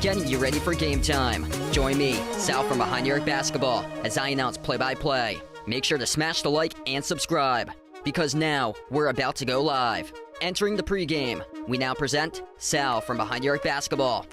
Getting you ready for game time. Join me, Sal from Behind Your Arc Basketball, as I announce play-by-play. Make sure to smash the like and subscribe, because now we're about to go live. Entering the pregame, we now present Sal from Behind Your Arc Basketball.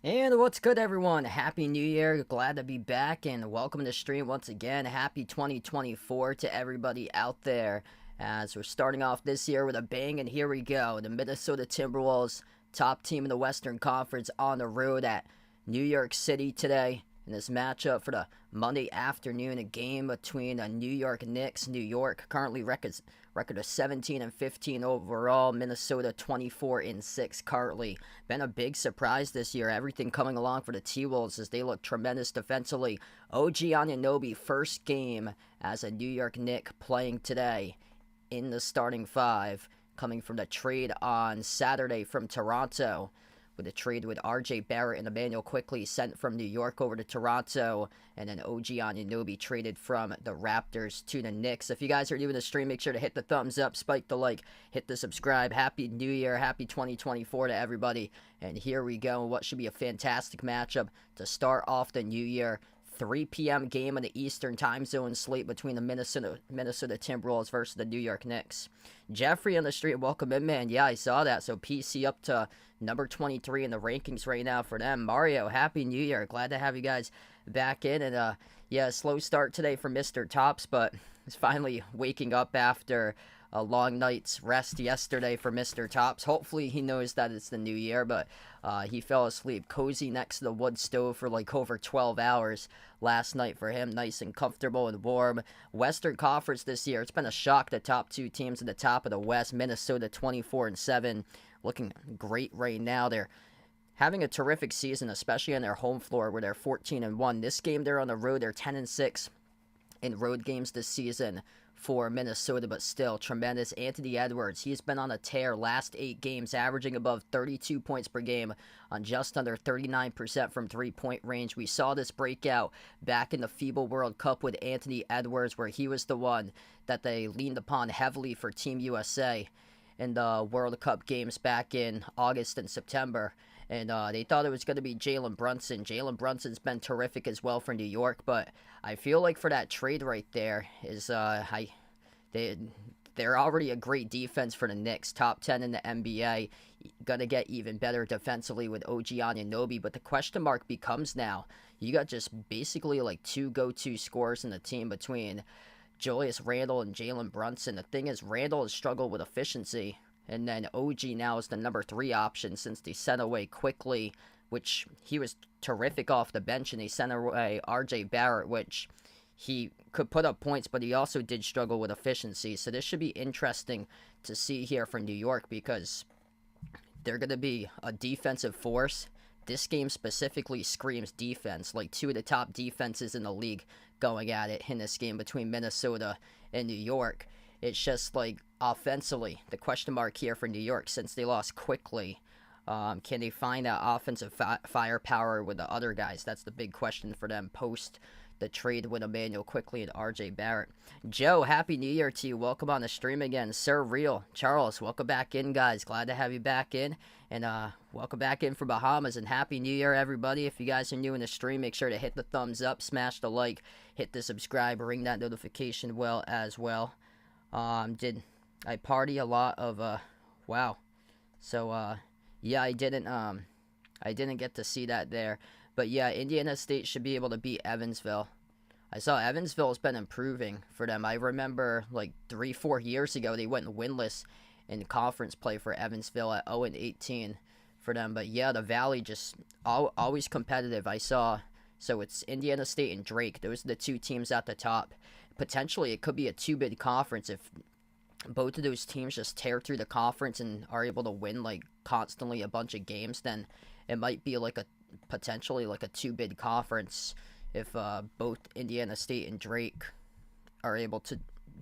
And what's good, everyone? Happy New Year. Glad to be back, and welcome to the stream once again. Happy 2024 to everybody out there, as we're starting off this year with a bang, and here we go. The Minnesota Timberwolves, top team in the Western Conference, on the road at New York City today. In this matchup for the Monday afternoon, a game between the New York Knicks. New York currently record of 17-15 overall. Minnesota 24-6 currently. Been a big surprise this year. Everything coming along for the T-Wolves as they look tremendous defensively. OG Anunoby, first game as a New York Knick, playing today in the starting five, coming from the trade on Saturday from Toronto, with a trade with R.J. Barrett and Emmanuel Quickley sent from New York over to Toronto, and then OG Anunoby traded from the Raptors to the Knicks. If you guys are new to the stream, make sure to hit the thumbs up, spike the like, hit the subscribe. Happy New Year, happy 2024 to everybody. And here we go, what should be a fantastic matchup to start off the new year. 3 p.m. game in the Eastern time zone slate between the Minnesota Timberwolves versus the New York Knicks. Jeffrey on the street, welcome in, man. Yeah, I saw that. So PC up to number 23 in the rankings right now for them. Mario, happy New Year. Glad to have you guys back in. And yeah, slow start today for Mr. Tops, but he's finally waking up after a long night's rest yesterday for Mr. Tops. Hopefully he knows that it's the new year, but he fell asleep cozy next to the wood stove for like over 12 hours last night for him. Nice and comfortable and warm. Western Conference this year, it's been a shock. The top two teams at the top of the West, Minnesota 24-7, looking great right now. They're having a terrific season, especially on their home floor where they're 14-1. This game they're on the road, they're 10-6 in road games this season for Minnesota, but still tremendous. Anthony Edwards, he's been on a tear last 8 games, averaging above 32 points per game on just under 39% from three-point range. We saw this breakout back in the FIBA World Cup with Anthony Edwards, where he was the one that they leaned upon heavily for Team USA in the World Cup games back in August and September. And they thought it was going to be Jalen Brunson. Jalen Brunson's been terrific as well for New York, but I feel like for that trade right there is they're already a great defense for the Knicks, top 10 in the NBA. Gonna get even better defensively with OG Anunoby, but the question mark becomes now, you got just basically like 2 go-to scorers in the team between Julius Randle and Jalen Brunson. The thing is, Randle has struggled with efficiency, and then OG now is the number 3 option since they sent away quickly, which he was terrific off the bench, and they sent away RJ Barrett, which he could put up points, but he also did struggle with efficiency. So this should be interesting to see here for New York, because they're going to be a defensive force. This game specifically screams defense, like 2 of the top defenses in the league going at it in this game between Minnesota and New York. It's just like offensively, the question mark here for New York, since they lost quickly. Can they find that offensive firepower with the other guys? That's the big question for them post the trade with Emmanuel Quickley and RJ Barrett. Joe, Happy New Year to you. Welcome on the stream again. Sir Real, Charles, welcome back in, guys. Glad to have you back in. And welcome back in from Bahamas, and Happy New Year, everybody. If you guys are new in the stream, make sure to hit the thumbs up, smash the like, hit the subscribe, ring that notification bell as well. Did I party a lot of wow. So yeah, I didn't get to see that there. But yeah, Indiana State should be able to beat Evansville. I saw Evansville has been improving for them. I remember like 3-4 years ago they went winless in conference play for Evansville at 0-18 for them. But yeah, the Valley just always competitive. I saw, so it's Indiana State and Drake. Those are the 2 teams at the top. Potentially it could be a 2-bid conference if both of those teams just tear through the conference and are able to win like constantly a bunch of games. Then it might be like a potentially like a 2-bid conference if both Indiana State and Drake are able to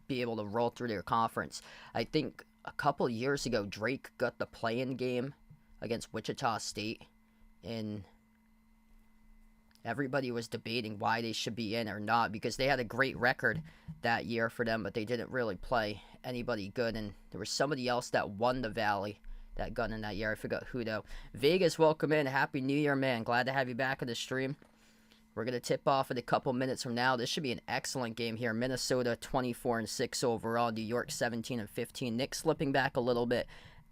roll through their conference. I think a couple years ago Drake got the play-in game against Wichita State, and everybody was debating why they should be in or not, because they had a great record that year for them, but they didn't really play anybody good, and there was somebody else that won the Valley that gun in that year. I forgot who though. Vegas, welcome in. Happy New Year, man. Glad to have you back on the stream. We're going to tip off in a couple minutes from now. This should be an excellent game here. Minnesota 24-6 overall. New York 17-15. Knicks slipping back a little bit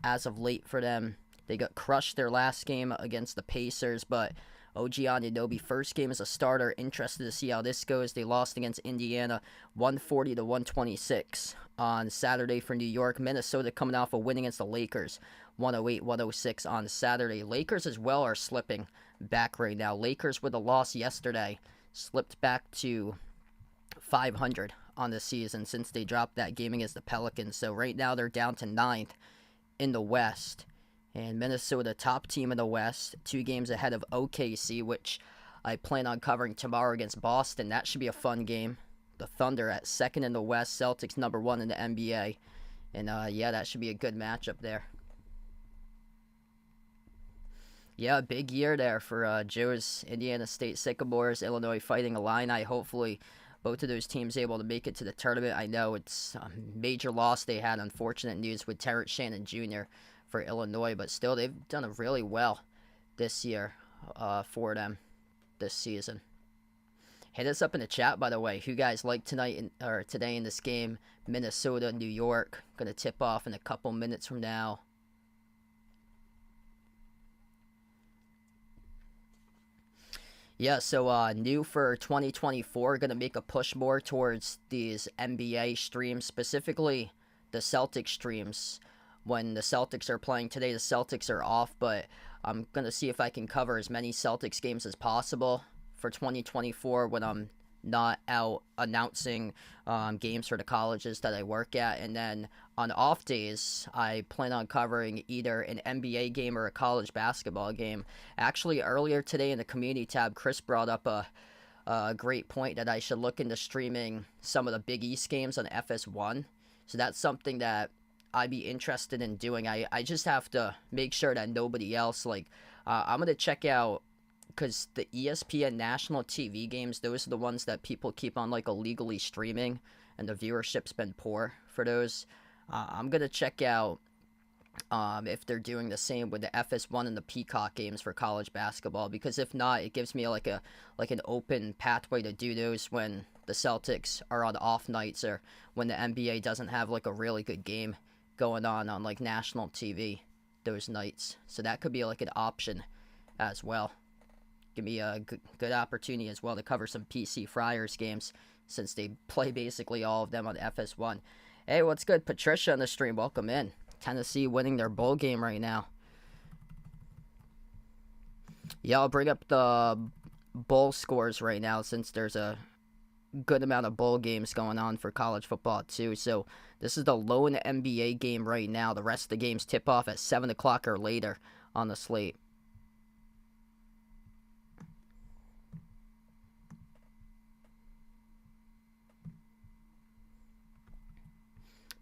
as of late for them. They got crushed their last game against the Pacers, but OG Anunoby, first game as a starter. Interested to see how this goes. They lost against Indiana 140-126 on Saturday for New York. Minnesota coming off a win against the Lakers 108-106 on Saturday. Lakers as well are slipping back right now. Lakers with a loss yesterday slipped back to 500 on the season since they dropped that game against the Pelicans. So right now they're down to 9th in the West. And Minnesota, top team in the West, 2 games ahead of OKC, which I plan on covering tomorrow against Boston. That should be a fun game. The Thunder at 2nd in the West, Celtics number 1 in the NBA. And yeah, that should be a good matchup there. Yeah, big year there for Joe's Indiana State Sycamores, Illinois Fighting Illini. Hopefully both of those teams able to make it to the tournament. I know it's a major loss they had. Unfortunate news with Terrence Shannon Jr. for Illinois, but still they've done really well this year for them this season. Hit us up in the chat, by the way, who you guys like tonight or today in this game. Minnesota, New York, gonna tip off in a couple minutes from now. Yeah, so new for 2024, going to make a push more towards these NBA streams, specifically the Celtics streams. When the Celtics are playing today, the Celtics are off, but I'm going to see if I can cover as many Celtics games as possible for 2024 when I'm not out announcing games for the colleges that I work at. And then on off days, I plan on covering either an NBA game or a college basketball game. Actually, earlier today in the community tab, Chris brought up a great point that I should look into streaming some of the Big East games on FS1. So that's something that I'd be interested in doing. I just have to make sure that nobody else, I'm going to check out, because the ESPN national TV games, those are the ones that people keep on illegally streaming, and the viewership's been poor for those. I'm going to check out if they're doing the same with the FS1 and the Peacock games for college basketball, because if not, it gives me an open pathway to do those when the Celtics are on off nights, or when the NBA doesn't have a really good game going on national TV those nights. So that could be an option as well. Give me a good opportunity as well to cover some PC Friars games, since they play basically all of them on FS1. Hey, what's good? Patricia on the stream. Welcome in. Tennessee winning their bowl game right now. Yeah, I'll bring up the bowl scores right now since there's a good amount of bowl games going on for college football too. So this is the lone NBA game right now. The rest of the games tip off at 7 o'clock or later on the slate.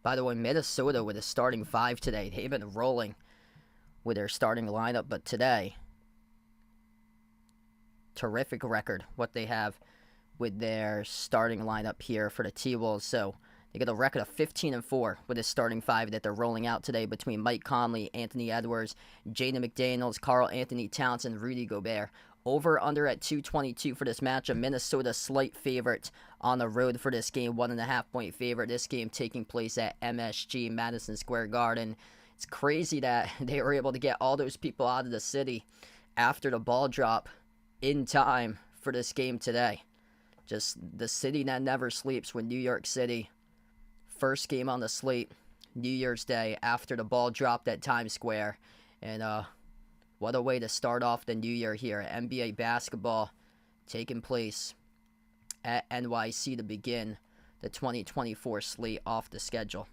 By the way, Minnesota with a starting 5 today. They've been rolling with their starting lineup, but today, terrific record what they have with their starting lineup here for the T-Wolves. So they get a record of 15-4 with this starting 5 that they're rolling out today between Mike Conley, Anthony Edwards, Jaden McDaniels, Karl Anthony Towns, and Rudy Gobert. Over under at 222 for this matchup. Minnesota slight favorite on the road for this game, 1.5 point favorite. This game taking place at MSG, Madison Square Garden. It's crazy that they were able to get all those people out of the city after the ball drop in time for this game today. Just the city that never sleeps with New York City. First game on the slate, New Year's Day, after the ball dropped at Times Square. And what a way to start off the new year here. NBA basketball taking place at NYC to begin the 2024 slate off the schedule.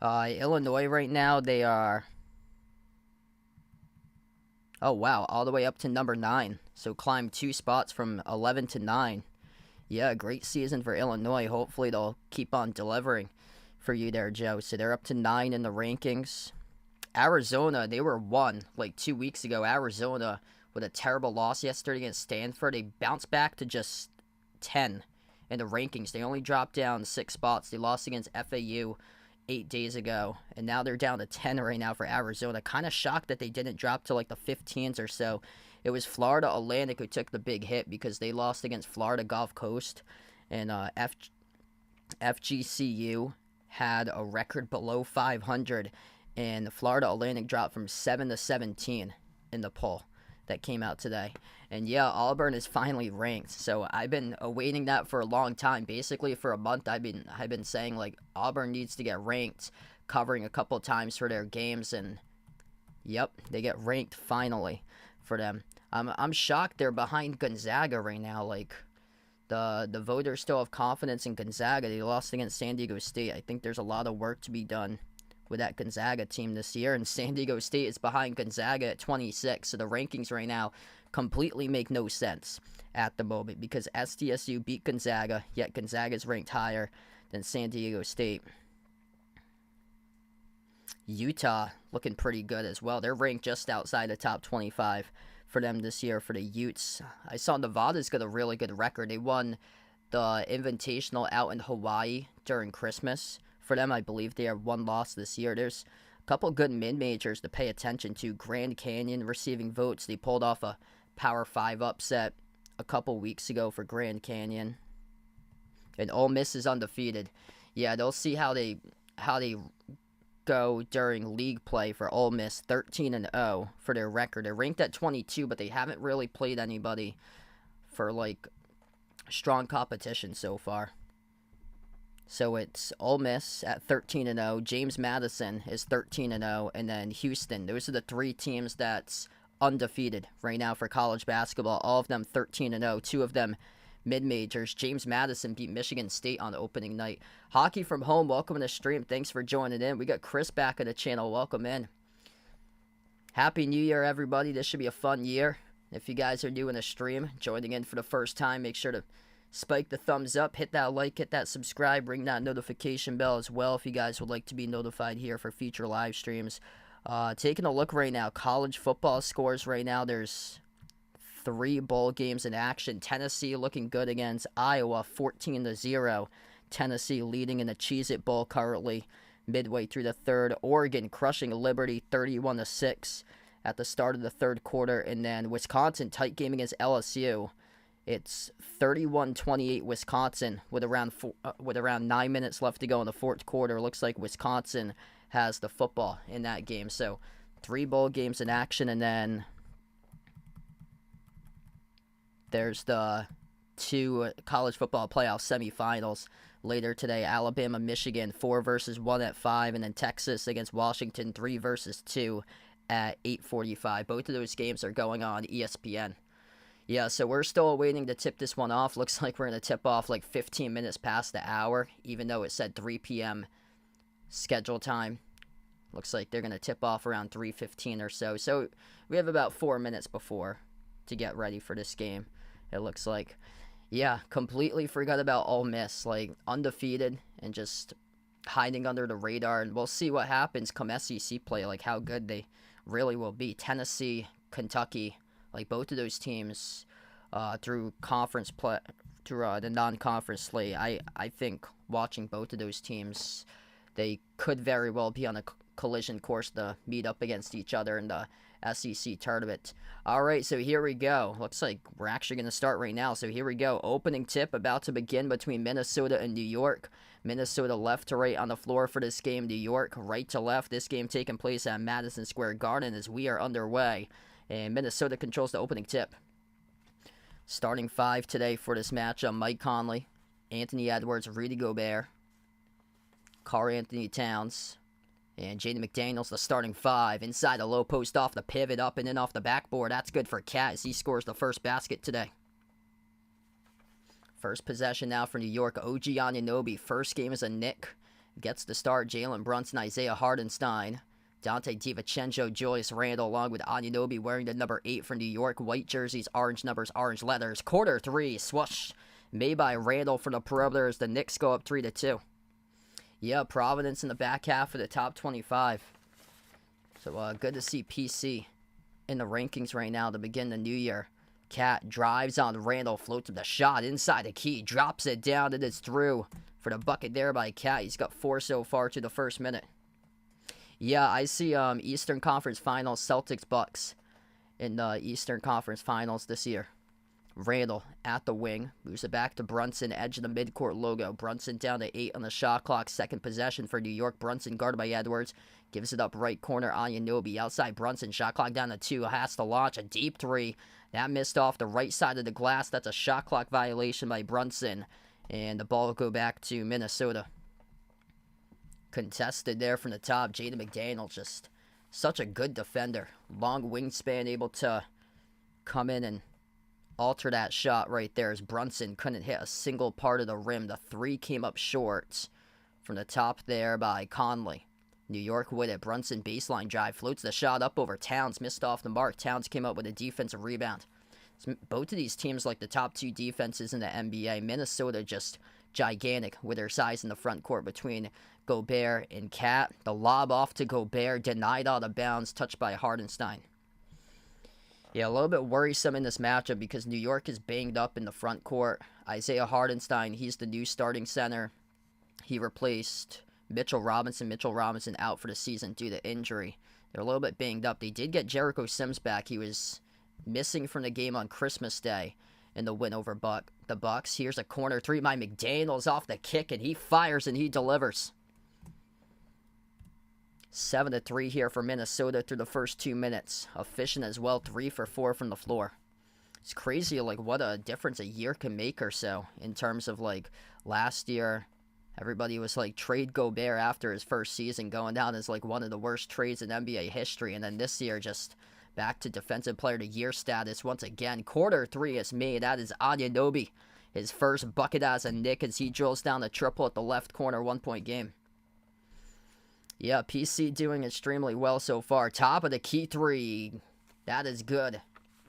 Illinois right now, they are, oh wow, all the way up to number 9. So climbed 2 spots from 11 to 9. Yeah, great season for Illinois. Hopefully they'll keep on delivering for you there, Joe. So they're up to 9 in the rankings. Arizona, they were 1 like 2 weeks ago. Arizona with a terrible loss yesterday against Stanford. They bounced back to just 10 in the rankings. They only dropped down 6 spots. They lost against FAU 8 days ago, and now they're down to 10 right now for Arizona. Kind of shocked that they didn't drop to like the 15s or so. It was Florida Atlantic who took the big hit because they lost against Florida Gulf Coast, and FGCU had a record below 500, and Florida Atlantic dropped from 7 to 17 in the poll that came out today. And yeah, Auburn is finally ranked. So I've been awaiting that for a long time. Basically for a month I've been saying like Auburn needs to get ranked, covering a couple times for their games, and yep, they get ranked finally for them. I'm shocked they're behind Gonzaga right now. Like the voters still have confidence in Gonzaga. They lost against San Diego State. I think there's a lot of work to be done with that Gonzaga team this year, and San Diego State is behind Gonzaga at 26. So the rankings right now completely make no sense at the moment because SDSU beat Gonzaga, yet Gonzaga is ranked higher than San Diego State. Utah looking pretty good as well. They're ranked just outside the top 25 for them this year for the Utes. I saw Nevada's got a really good record. They won the Invitational out in Hawaii during Christmas. For them, I believe they have 1 loss this year. There's a couple good mid-majors to pay attention to. Grand Canyon receiving votes. They pulled off a Power 5 upset a couple weeks ago for Grand Canyon. And Ole Miss is undefeated. Yeah, they'll see how they go during league play for Ole Miss. 13-0 for their record. They're ranked at 22, but they haven't really played anybody for like strong competition so far. So it's Ole Miss at 13-0. James Madison is 13-0, and then Houston. Those are the 3 teams that's undefeated right now for college basketball. All of them 13-0. 2 of them mid-majors. James Madison beat Michigan State on opening night. Hockey from home, welcome to the stream. Thanks for joining in. We got Chris back at the channel. Welcome in. Happy New Year, everybody. This should be a fun year. If you guys are doing a stream, joining in for the first time, make sure to spike the thumbs up, hit that like, hit that subscribe, ring that notification bell as well if you guys would like to be notified here for future live streams. Taking a look right now, college football scores right now. There's 3 bowl games in action. Tennessee looking good against Iowa, 14-0. Tennessee leading in the Cheez-It Bowl currently midway through the third. Oregon crushing Liberty, 31-6 at the start of the third quarter. And then Wisconsin, tight game against LSU. It's 31-28 Wisconsin with around 9 minutes left to go in the fourth quarter. Looks like Wisconsin has the football in that game. So 3 bowl games in action, and then there's the 2 college football playoff semifinals later today. Alabama, Michigan, 4 versus 1 at 5, and then Texas against Washington, 3 versus 2 at 8:45. Both of those games are going on ESPN. Yeah, so we're still waiting to tip this one off. Looks like we're going to tip off like 15 minutes past the hour, even though it said 3 p.m. schedule time. Looks like they're going to tip off around 3:15 or so. So we have about 4 minutes before to get ready for this game, it looks like. Yeah, completely forgot about Ole Miss, like undefeated and just hiding under the radar. And we'll see what happens come SEC play, like how good they really will be. Tennessee, Kentucky, like both of those teams through conference play, through the non-conference slate. I think watching both of those teams, they could very well be on a collision course to meet up against each other in the SEC tournament. All right, so here we go. Looks like we're actually going to start right now. So here we go. Opening tip about to begin between Minnesota and New York. Minnesota left to right on the floor for this game. New York right to left. This game taking place at Madison Square Garden as we are underway. And Minnesota controls the opening tip. Starting 5 today for this matchup: Mike Conley, Anthony Edwards, Rudy Gobert, Karl-Anthony Towns, and Jaden McDaniels, the starting 5. Inside the low post off the pivot, up and in off the backboard. That's good for Cat as he scores the first basket today. First possession now for New York. OG Anunoby, first game as a Knick, gets the start. Jalen Brunson, Isaiah Hardenstein, Dante DiVincenzo, Julius Randle, along with Anunoby wearing the number 8 for New York. White jerseys, orange numbers, orange letters. Quarter 3, swoosh, made by Randle for the perimeter as the Knicks go up 3-2. Yeah, Providence in the back half of the top 25. So good to see PC in the rankings right now to begin the new year. Cat drives on Randle, floats up the shot inside the key, drops it down, and it's through for the bucket there by Cat. He's got 4 so far to the first minute. Yeah, I see Eastern Conference Finals, Celtics Bucks in the Eastern Conference Finals this year. Randle at the wing, moves it back to Brunson, edge of the midcourt logo. Brunson down to 8 on the shot clock. Second possession for New York. Brunson guarded by Edwards, gives it up right corner. Anunoby outside Brunson, shot clock down to 2, has to launch a deep 3. That missed off the right side of the glass. That's a shot clock violation by Brunson, and the ball will go back to Minnesota. Contested there from the top. Jaden McDaniels, just such a good defender. Long wingspan, able to come in and alter that shot right there as Brunson couldn't hit a single part of the rim. The 3 came up short from the top there by Conley. New York with it. Brunson baseline drive, floats the shot up over Towns, missed off the mark. Towns came up with a defensive rebound. Both of these teams like the top 2 defenses in the NBA. Minnesota just gigantic with their size in the front court between Gobert and Cat. The lob off to Gobert, denied out of bounds, touched by Hardenstein. Yeah, a little bit worrisome in this matchup because New York is banged up in the front court. Isaiah Hardenstein, he's the new starting center. He replaced Mitchell Robinson. Mitchell Robinson out for the season due to injury. They're a little bit banged up. They did get Jericho Sims back. He was missing from the game on Christmas Day in the win over the Bucks. Here's a corner 3 by McDaniels off the kick, and he fires and he delivers. 7-3 here for Minnesota through the first 2 minutes. Efficient as well, 3 for 4 from the floor. It's crazy, like, what a difference a year can make or so in terms of, like, last year, everybody was like, trade Gobert after his first season, going down as, like, one of the worst trades in NBA history. And then this year, just back to Defensive Player of the Year status once again. Quarter 3 is made. That is Anunoby. His first bucket as a Knick as he drills down the triple at the left corner, 1-point game. Yeah, PC doing extremely well so far. Top of the key 3. That is good.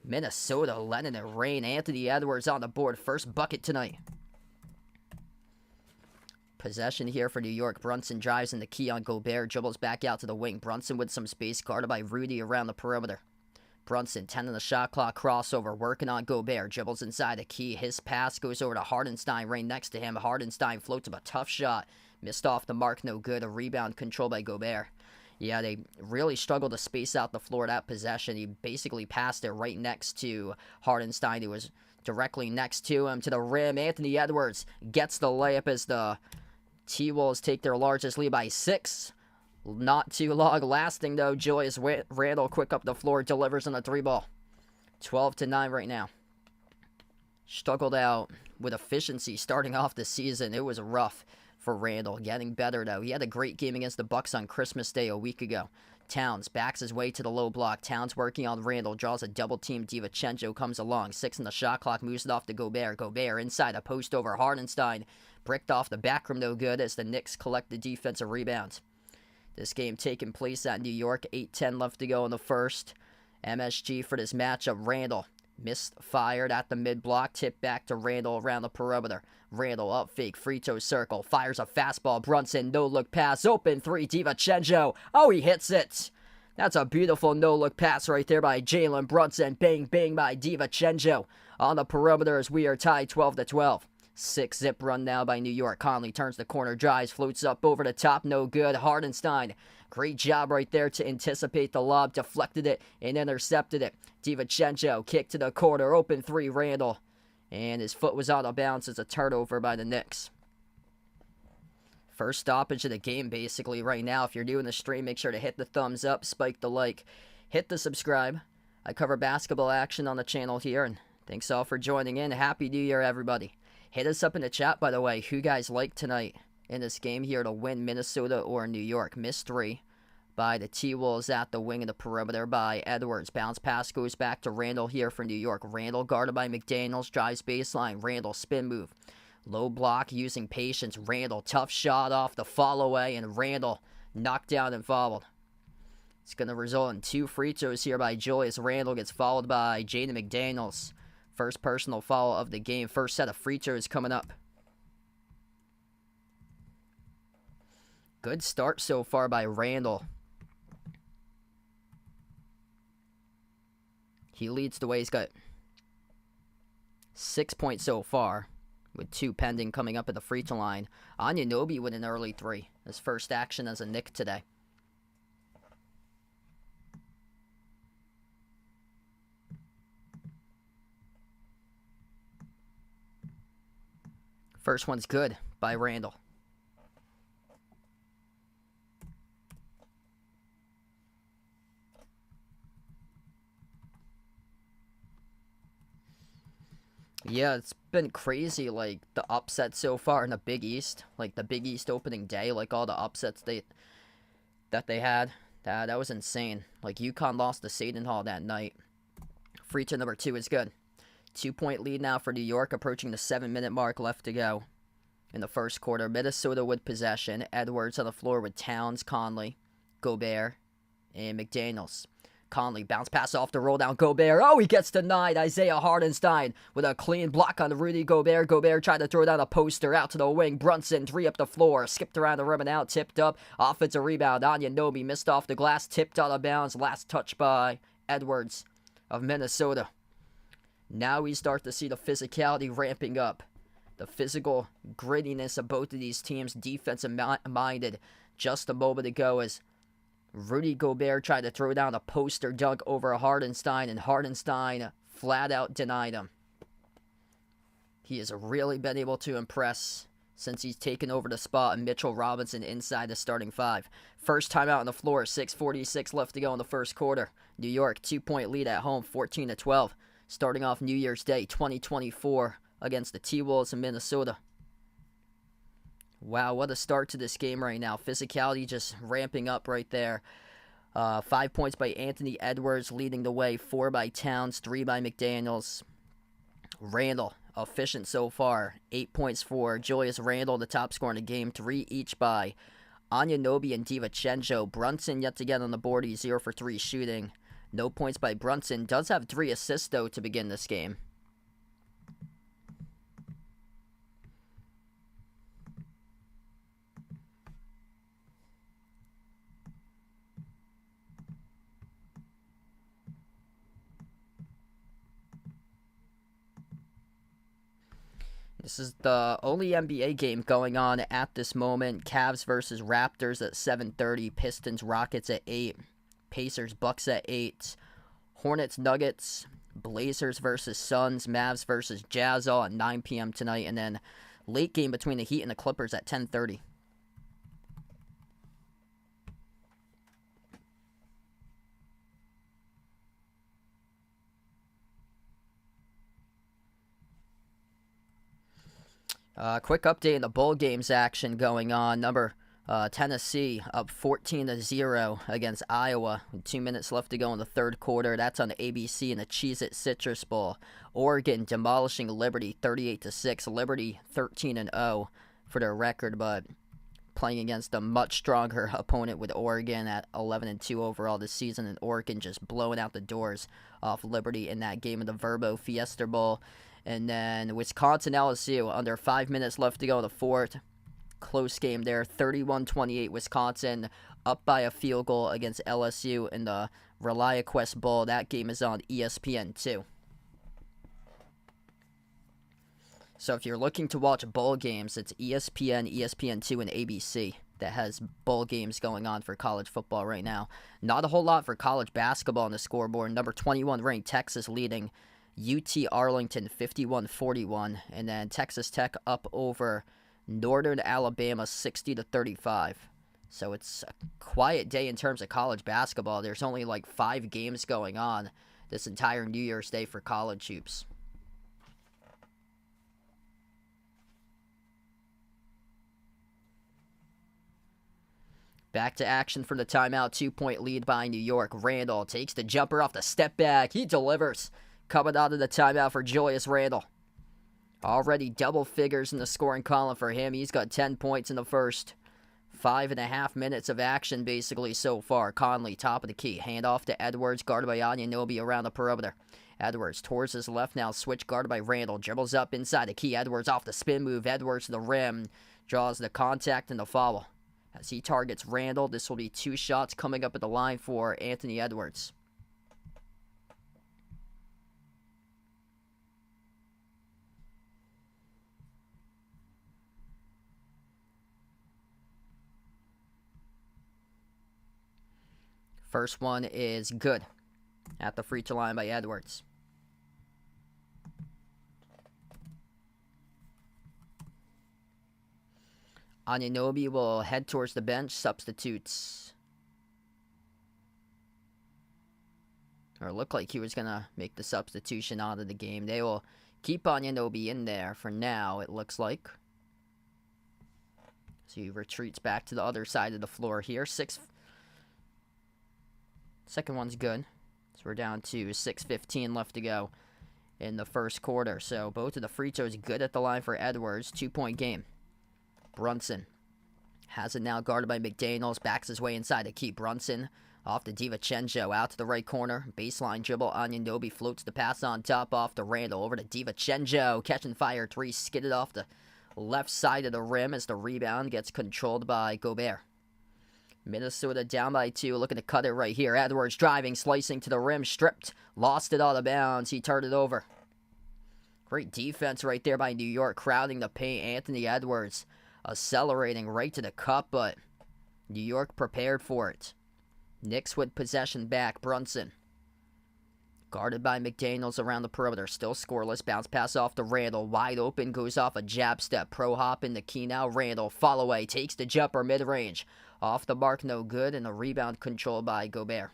Minnesota letting it rain. Anthony Edwards on the board. First bucket tonight. Possession here for New York. Brunson drives in the key on Gobert. Dribbles back out to the wing. Brunson with some space. Guarded by Rudy around the perimeter. Brunson, 10 on the shot clock. Crossover. Working on Gobert. Dribbles inside the key. His pass goes over to Hardenstein right next to him. Hardenstein floats up a tough shot. Missed off the mark, no good. A rebound controlled by Gobert. Yeah, they really struggled to space out the floor that possession. He basically passed it right next to Hardenstein, who was directly next to him to the rim. Anthony Edwards gets the layup as the T-Wolves take their largest lead by 6. Not too long lasting, though. Julius Randle, quick up the floor, delivers on a 3-ball. 12-9 right now. Struggled out with efficiency starting off the season. It was rough for Randle. Getting better, though. He had a great game against the Bucks on Christmas Day a week ago. Towns backs his way to the low block. Towns working on Randle. Draws a double team. DiVincenzo comes along. 6 in the shot clock. Moves it off to Gobert. Gobert inside a post over Hartenstein. Bricked off the back rim, no good, as the Knicks collect the defensive rebounds. This game taking place at New York. 8:10 left to go in the first. MSG for this matchup. Randle misfired at the mid-block. Tip back to Randle around the perimeter. Randle up fake. Free throw circle. Fires a fastball. Brunson. No-look pass. Open 3. DiVincenzo. Oh, he hits it. That's a beautiful no-look pass right there by Jalen Brunson. Bang, bang by DiVincenzo on the perimeter as we are tied 12-12. 6-zip run now by New York. Conley turns the corner, drives, floats up over the top, no good. Hartenstein, great job right there to anticipate the lob, deflected it and intercepted it. DiVincenzo, kick to the corner, open 3, Randle. And his foot was out of bounds as a turnover by the Knicks. First stoppage of the game basically right now. If you're doing the stream, make sure to hit the thumbs up, spike the like, hit the subscribe. I cover basketball action on the channel here, and thanks all for joining in. Happy New Year, everybody. Hit us up in the chat, by the way, who you guys like tonight in this game here to win, Minnesota or New York. Missed 3 by the T-Wolves at the wing of the perimeter by Edwards. Bounce pass goes back to Randle here for New York. Randle guarded by McDaniels, drives baseline. Randle spin move. Low block using patience. Randle, tough shot off the follow away, and Randle knocked down and fouled. It's going to result in 2 free throws here by Julius Randle. Gets followed by Jaden McDaniels. First personal foul of the game. First set of free throws coming up. Good start so far by Randle. He leads the way. He's got 6 points so far, with 2 pending coming up at the free throw line. Anunoby with an early 3. His first action as a Knick today. First one's good by Randle. Yeah, it's been crazy, like, the upsets so far in the Big East. Like, the Big East opening day, like, all the upsets that they had. That was insane. Like, UConn lost to Seton Hall that night. Free throw number 2 is good. 2-point lead now for New York, approaching the 7-minute mark left to go in the first quarter. Minnesota with possession. Edwards on the floor with Towns, Conley, Gobert, and McDaniels. Conley, bounce pass off the roll down. Gobert. Oh, he gets denied. Isaiah Hartenstein with a clean block on Rudy Gobert. Gobert tried to throw down a poster out to the wing. Brunson, 3 up the floor. Skipped around the rim and out. Tipped up. Offensive rebound. Anunoby missed off the glass. Tipped out of bounds. Last touch by Edwards of Minnesota. Now we start to see the physicality ramping up. The physical grittiness of both of these teams, defensive-minded, just a moment ago as Rudy Gobert tried to throw down a poster dunk over Hartenstein, and Hartenstein flat out denied him. He has really been able to impress since he's taken over the spot of Mitchell Robinson inside the starting 5. First timeout on the floor, 6:46 left to go in the first quarter. New York, 2-point lead at home, 14-12. Starting off New Year's Day 2024 against the T-Wolves in Minnesota. Wow, what a start to this game right now. Physicality just ramping up right there. 5 points by Anthony Edwards leading the way. 4 by Towns, 3 by McDaniels. Randle, efficient so far. 8 points for Julius Randle, the top scorer in the game. 3 each by Anunoby and DiVincenzo. Brunson yet to get on the board. He's 0 for 3 shooting. No points by Brunson. Does have 3 assists, though, to begin this game. This is the only NBA game going on at this moment. Cavs versus Raptors at 7:30. Pistons, Rockets at 8. Pacers, Bucks at 8. Hornets, Nuggets, Blazers versus Suns, Mavs versus Jazz all at 9 p.m. tonight. And then late game between the Heat and the Clippers at 10:30. Quick update in the bowl games action going on. Tennessee up 14-0 against Iowa with 2 minutes left to go in the third quarter. That's on the ABC in the Cheez-It Citrus Bowl. Oregon demolishing Liberty 38-6. Liberty 13-0 for their record, but playing against a much stronger opponent with Oregon at 11-2 overall this season, and Oregon just blowing out the doors off Liberty in that game of the Verbo Fiesta Bowl. And then Wisconsin LSU under 5 minutes left to go in the fourth. Close game there, 31-28. Wisconsin up by a field goal against LSU in the ReliaQuest Bowl. That game is on ESPN2. So if you're looking to watch bowl games, it's ESPN, ESPN2, and ABC that has bowl games going on for college football right now. Not a whole lot for college basketball on the scoreboard. Number 21 ranked Texas leading UT Arlington 51-41, and then Texas Tech up over Northern Alabama 60-35. So it's a quiet day in terms of college basketball. There's only like 5 games going on this entire New Year's Day for college hoops. Back to action for the timeout. 2-point lead by New York. Randall takes the jumper off the step back. He delivers. Coming out of the timeout for Julius Randle. Already double figures in the scoring column for him. He's got 10 points in the first 5.5 minutes of action basically so far. Conley, top of the key. Handoff to Edwards, guarded by Anunoby around the perimeter. Edwards towards his left now. Switch guarded by Randall. Dribbles up inside the key. Edwards off the spin move. Edwards to the rim. Draws the contact and the foul. As he targets Randall, this will be 2 shots coming up at the line for Anthony Edwards. First one is good at the free throw line by Edwards. Anunoby will head towards the bench. Substitutes. Or looked like he was going to make the substitution out of the game. They will keep Anunoby in there for now, it looks like. So he retreats back to the other side of the floor here. Second one's good. So we're down to 6:15 left to go in the first quarter. So both of the free throws good at the line for Edwards. 2-point game. Brunson has it now guarded by McDaniels. Backs his way inside to keep Brunson off to DiVincenzo. Out to the right corner. Baseline dribble. Anunoby floats the pass on top off to Randall. Over to DiVincenzo. Catching fire 3. Skidded off the left side of the rim as the rebound gets controlled by Gobert. Minnesota down by 2, looking to cut it right here. Edwards driving, slicing to the rim, stripped, lost it out of bounds. He turned it over. Great defense right there by New York, crowding the paint. Anthony Edwards accelerating right to the cup, but New York prepared for it. Knicks with possession back. Brunson guarded by McDaniels around the perimeter. Still scoreless. Bounce pass off to Randall. Wide open. Goes off a jab step. Pro hop in the key now. Randall. Fall away. Takes the jumper mid-range. Off the mark. No good. And the rebound controlled by Gobert.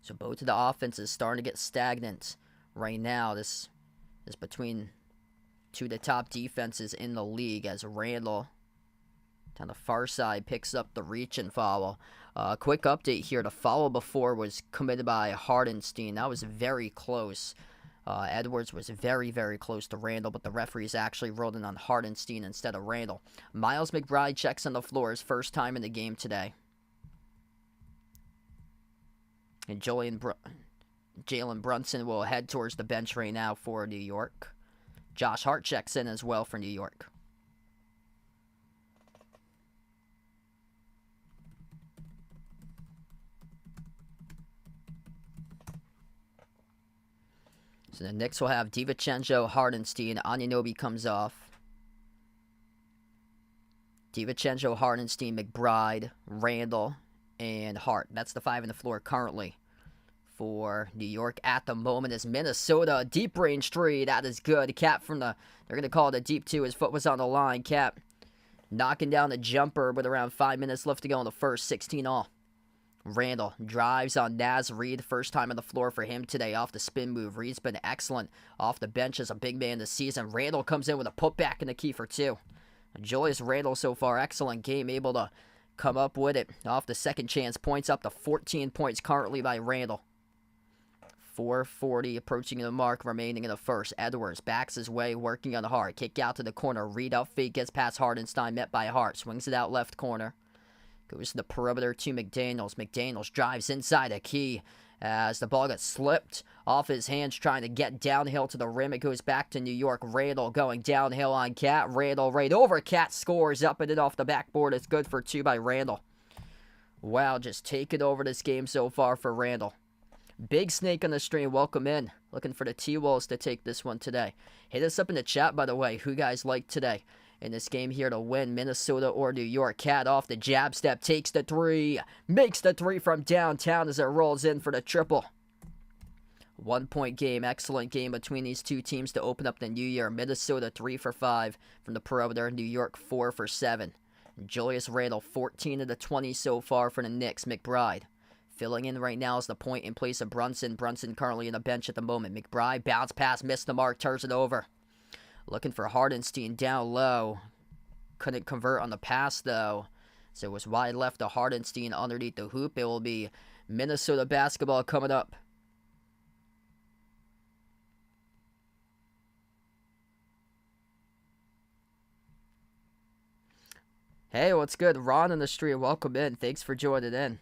So both of the offenses starting to get stagnant right now. This is between two of the top defenses in the league as Randall down the far side picks up the reach and foul. Quick update here. The foul before was committed by Hardenstein. That was very close. Edwards was very, very close to Randall, but the referees actually rolled in on Hardenstein instead of Randall. Miles McBride checks on the floor his first time in the game today. And Jalen Brunson will head towards the bench right now for New York. Josh Hart checks in as well for New York. So the Knicks will have DiVincenzo, Hardenstein. Anunoby comes off. DiVincenzo, Hardenstein, McBride, Randall, and Hart. That's the 5 on the floor currently for New York at the moment. Is Minnesota deep range 3. That is good. Cap from they're going to call it a deep 2. His foot was on the line. Cap knocking down the jumper with around 5 minutes left to go in the first. 16 all. Randall drives on Naz Reid. First time on the floor for him today off the spin move. Reid's been excellent off the bench as a big man this season. Randall comes in with a putback in the key for 2. Julius Randall so far, excellent game, able to come up with it off the second chance. Points up to 14 points currently by Randall. 4:40 approaching the mark remaining in the first. Edwards backs his way, working on Hart. Kick out to the corner. Reid up fake, gets past Hardenstein, met by Hart. Swings it out left corner. Goes to the perimeter to McDaniels. McDaniels drives inside the key as the ball gets slipped off his hands, trying to get downhill to the rim. It goes back to New York. Randall going downhill on Cat. Randall right over Cat, scores up and in off the backboard. It's good for 2 by Randall. Wow, just taking over this game so far for Randall. Big Snake on the stream, welcome in. Looking for the T-Wolves to take this one today. Hit us up in the chat, by the way, who you guys like today in this game here to win, Minnesota or New York. Cat off the jab step, takes the 3, makes the 3 from downtown as it rolls in for the triple. 1 point game, excellent game between these two teams to open up the new year. Minnesota 3 for 5 from the perimeter, New York 4 for 7. Julius Randle 14 of the 20 so far for the Knicks. McBride filling in right now is the point in place of Brunson. Brunson currently in the bench at the moment. McBride bounce pass, missed the mark, turns it over. Looking for Hardenstein down low. Couldn't convert on the pass though. So it was wide left to Hardenstein underneath the hoop. It will be Minnesota basketball coming up. Hey, what's good? Ron on the stream, welcome in. Thanks for joining in.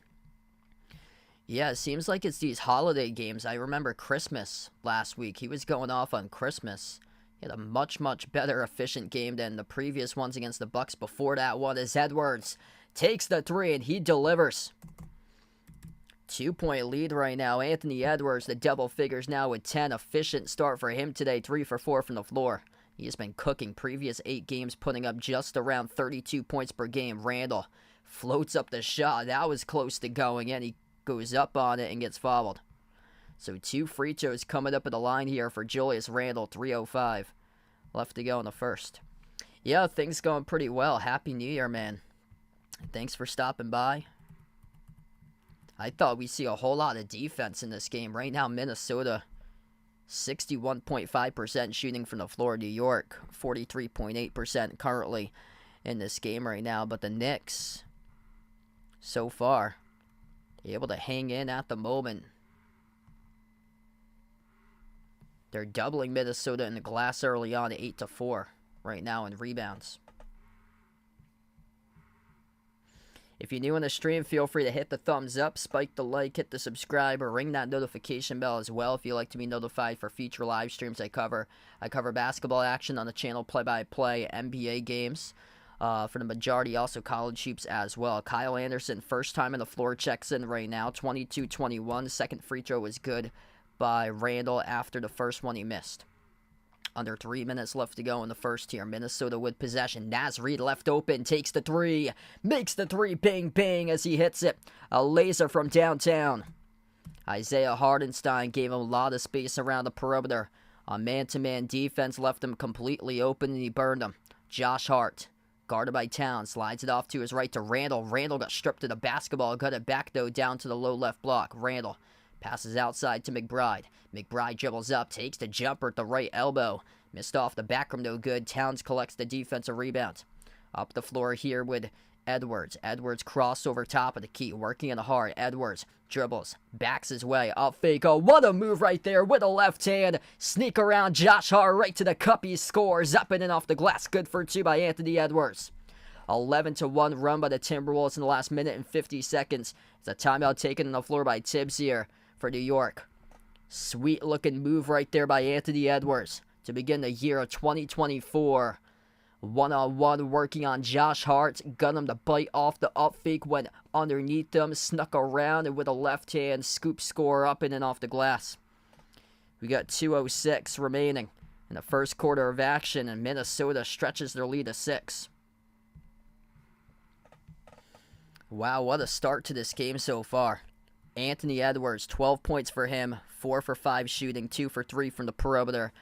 Yeah, it seems like it's these holiday games. I remember Christmas last week. He was going off on Christmas. He had a much, much better efficient game than the previous ones against the Bucks before that one, as Edwards takes the 3 and he delivers. 2-point lead right now. Anthony Edwards, the double figures now with 10. Efficient start for him today. 3 for 4 from the floor. He has been cooking. Previous 8 games putting up just around 32 points per game. Randall floats up the shot. That was close to going in. He goes up on it and gets fouled. So 2 free throws coming up at the line here for Julius Randle. 3:05 left to go in the first. Yeah, things going pretty well. Happy New Year, man. Thanks for stopping by. I thought we'd see a whole lot of defense in this game. Right now, Minnesota 61.5% shooting from the floor. New York 43.8% currently in this game right now. But the Knicks, so far, able to hang in at the moment. They're doubling Minnesota in the glass early on, 8-4 right now in rebounds. If you're new on the stream, feel free to hit the thumbs up, spike the like, hit the subscribe, or ring that notification bell as well if you'd like to be notified for future live streams I cover. I cover basketball action on the channel, play-by-play, NBA games. For the majority, also college hoops as well. Kyle Anderson, first time on the floor, checks in right now. 22-21. Second free throw was good by Randall after the first one he missed. Under 3 minutes left to go in the first here. Minnesota with possession. Naz Reid left open, takes the 3. Makes the 3, bang, bang as he hits it. A laser from downtown. Isaiah Hardenstein gave him a lot of space around the perimeter. On man-to-man defense, left him completely open and he burned him. Josh Hart, guarded by Towns, slides it off to his right to Randall. Randall got stripped of the basketball, got it back though down to the low left block. Randall passes outside to McBride. McBride dribbles up, takes the jumper at the right elbow. Missed off the back rim, no good. Towns collects the defensive rebound. Up the floor here with Edwards. Edwards cross over top of the key, working in the hard. Edwards dribbles, backs his way, up fake. Oh, what a move right there with a left hand. Sneak around Josh Hart right to the cup. He scores up and in off the glass. Good for 2 by Anthony Edwards. 11-1 run by the Timberwolves in the last minute and 50 seconds. It's a timeout taken on the floor by Tibbs here for New York. Sweet looking move right there by Anthony Edwards to begin the year of 2024. One-on-one working on Josh Hart. Got him to bite off the up fake, went underneath him, snuck around, and with a left hand, scoop score up and in off the glass. We got 2:06 remaining in the first quarter of action, and Minnesota stretches their lead to 6. Wow, what a start to this game so far. Anthony Edwards, 12 points for him, 4 for 5 shooting, 2 for 3 from the perimeter.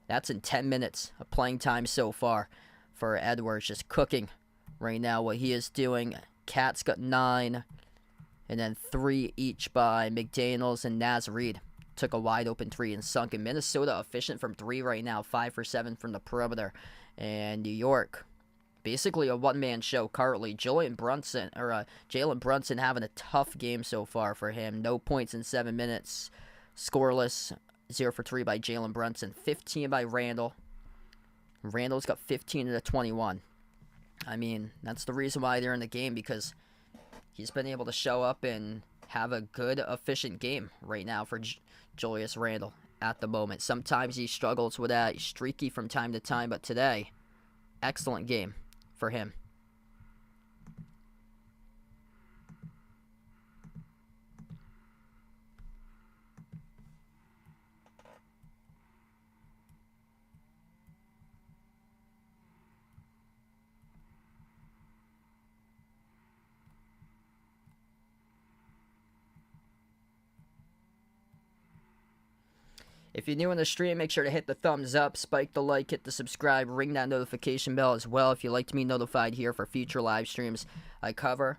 That's in 10 minutes of playing time so far for Edwards. Just cooking right now what he is doing. Cat's got 9. and then 3 each by McDaniels and Naz Reid. Took a wide open 3 and sunk in. Minnesota efficient from 3 right now, 5 for 7 from the perimeter. And New York, basically a one-man show currently. Jalen Brunson having a tough game so far for him. No points in 7 minutes. Scoreless, 0 for 3 by Jalen Brunson. 15 by Randall. Randall's got 15 of the 21. I mean, that's the reason why they're in the game, because he's been able to show up and have a good, efficient game right now for Julius Randle at the moment. Sometimes he struggles with that. He's streaky from time to time, but today, excellent game for him. If you're new on the stream, make sure to hit the thumbs up, spike the like, hit the subscribe, ring that notification bell as well if you'd like to be notified here for future live streams. I cover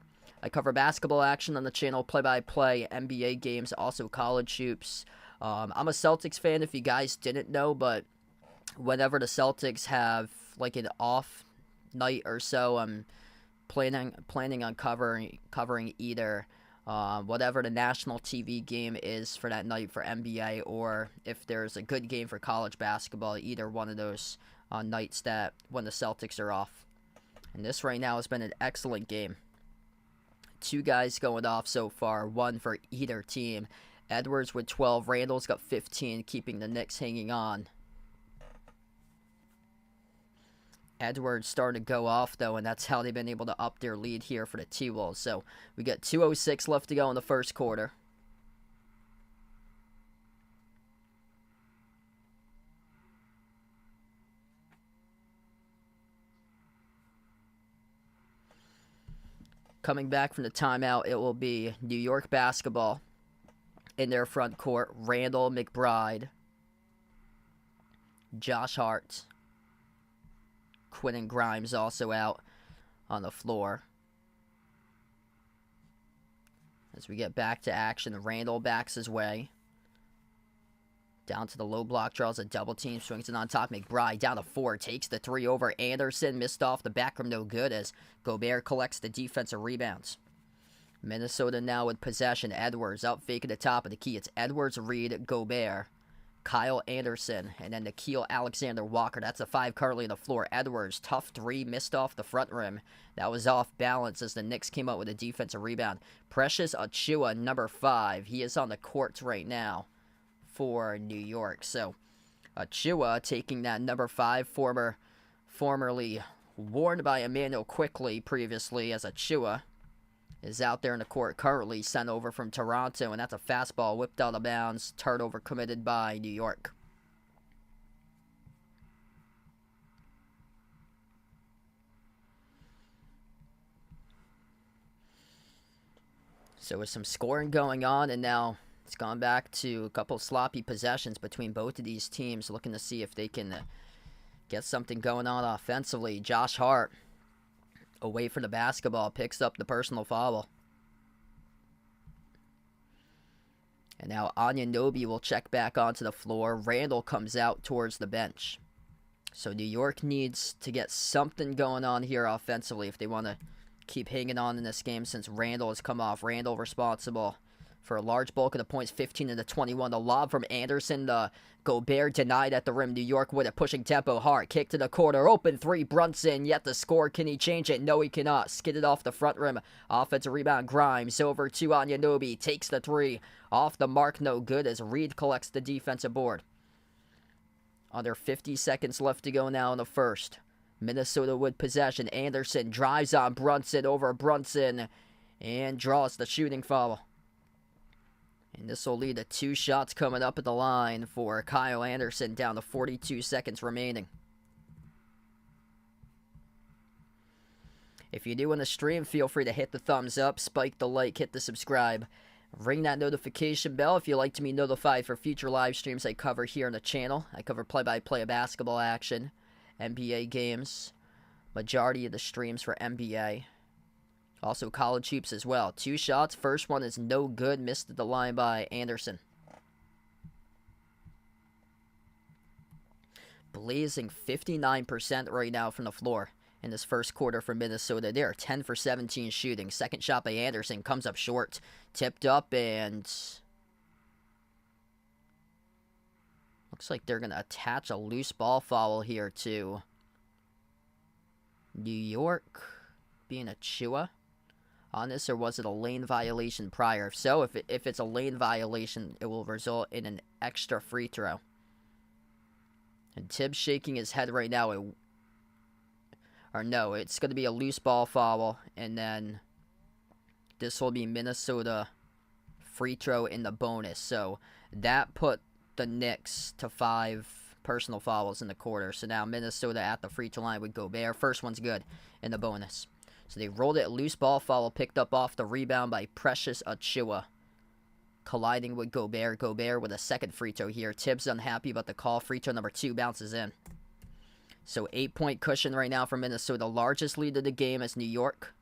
basketball action on the channel, play-by-play, NBA games, also college hoops. I'm a Celtics fan if you guys didn't know, but whenever the Celtics have like an off night or so, I'm planning on covering either whatever the national TV game is for that night for NBA, or if there's a good game for college basketball, either one of those nights that when the Celtics are off. And this right now has been an excellent game. 2 guys going off so far, 1 for either team. Edwards with 12, Randall's got 15, keeping the Knicks hanging on. Edwards starting to go off, though, and that's how they've been able to up their lead here for the T-Wolves. So we got 2:06 left to go in the first quarter. Coming back from the timeout, it will be New York basketball in their front court. Randall, McBride, Josh Hart, Quentin Grimes also out on the floor. As we get back to action, Randall backs his way. Down to the low block, draws a double team, swings it on top. McBride down to 4, takes the 3 over Anderson, missed off the back rim, no good, as Gobert collects the defensive rebounds. Minnesota now with possession. Edwards out faking the top of the key. It's Edwards, Reed, Gobert, Kyle Anderson, and then Nickeil Alexander-Walker. That's a 5 currently on the floor. Edwards, tough 3, missed off the front rim. That was off balance as the Knicks came out with a defensive rebound. Precious Achiuwa, number 5. He is on the court right now for New York. So Achiuwa taking that number 5, formerly worn by Emmanuel Quickley previously, as Achiuwa is out there in the court currently, sent over from Toronto, and that's a fastball whipped out of bounds, turnover committed by New York. So with some scoring going on, and now it's gone back to a couple sloppy possessions between both of these teams, looking to see if they can get something going on offensively. Josh Hart, away from the basketball, picks up the personal foul. And now Anunoby will check back onto the floor. Randall comes out towards the bench. So New York needs to get something going on here offensively if they want to keep hanging on in this game, since Randall has come off. Randall responsible for a large bulk of the points, 15 of the 21. The lob from Anderson, the Gobert denied at the rim. New York with it, pushing tempo hard. Kick to the corner, open 3, Brunson, yet the score. Can he change it? No, he cannot. Skidded off the front rim. Offensive rebound, Grimes over to Anunoby. Takes the 3. Off the mark, no good, as Reed collects the defensive board. Under 50 seconds left to go now in the first. Minnesota with possession. Anderson drives on Brunson, over Brunson, and draws the shooting foul. And this will lead to 2 shots coming up at the line for Kyle Anderson, down to 42 seconds remaining. If you're new on the stream, feel free to hit the thumbs up, spike the like, hit the subscribe, ring that notification bell if you'd like to be notified for future live streams I cover here on the channel. I cover play-by-play basketball action, NBA games, majority of the streams for NBA. Also college hoops as well. 2 shots. First one is no good. Missed at the line by Anderson. Blazing 59% right now from the floor in this first quarter for Minnesota. They're 10 for 17 shooting. Second shot by Anderson comes up short. Tipped up, and looks like they're going to attach a loose ball foul here to New York being a Chua on this, or was it a lane violation prior? If so, if it's a lane violation, it will result in an extra free throw. And Tibbs shaking his head right now. Or no, it's going to be a loose ball foul, and then this will be Minnesota free throw in the bonus. So that put the Knicks to 5 personal fouls in the quarter. So now Minnesota at the free throw line with Gobert. First one's good in the bonus. So they rolled it, loose ball foul, picked up off the rebound by Precious Achiuwa, colliding with Gobert. Gobert with a second free throw here. Tibbs unhappy about the call. Free throw number 2 bounces in. So 8-point cushion right now for Minnesota. Largest lead of the game is New York.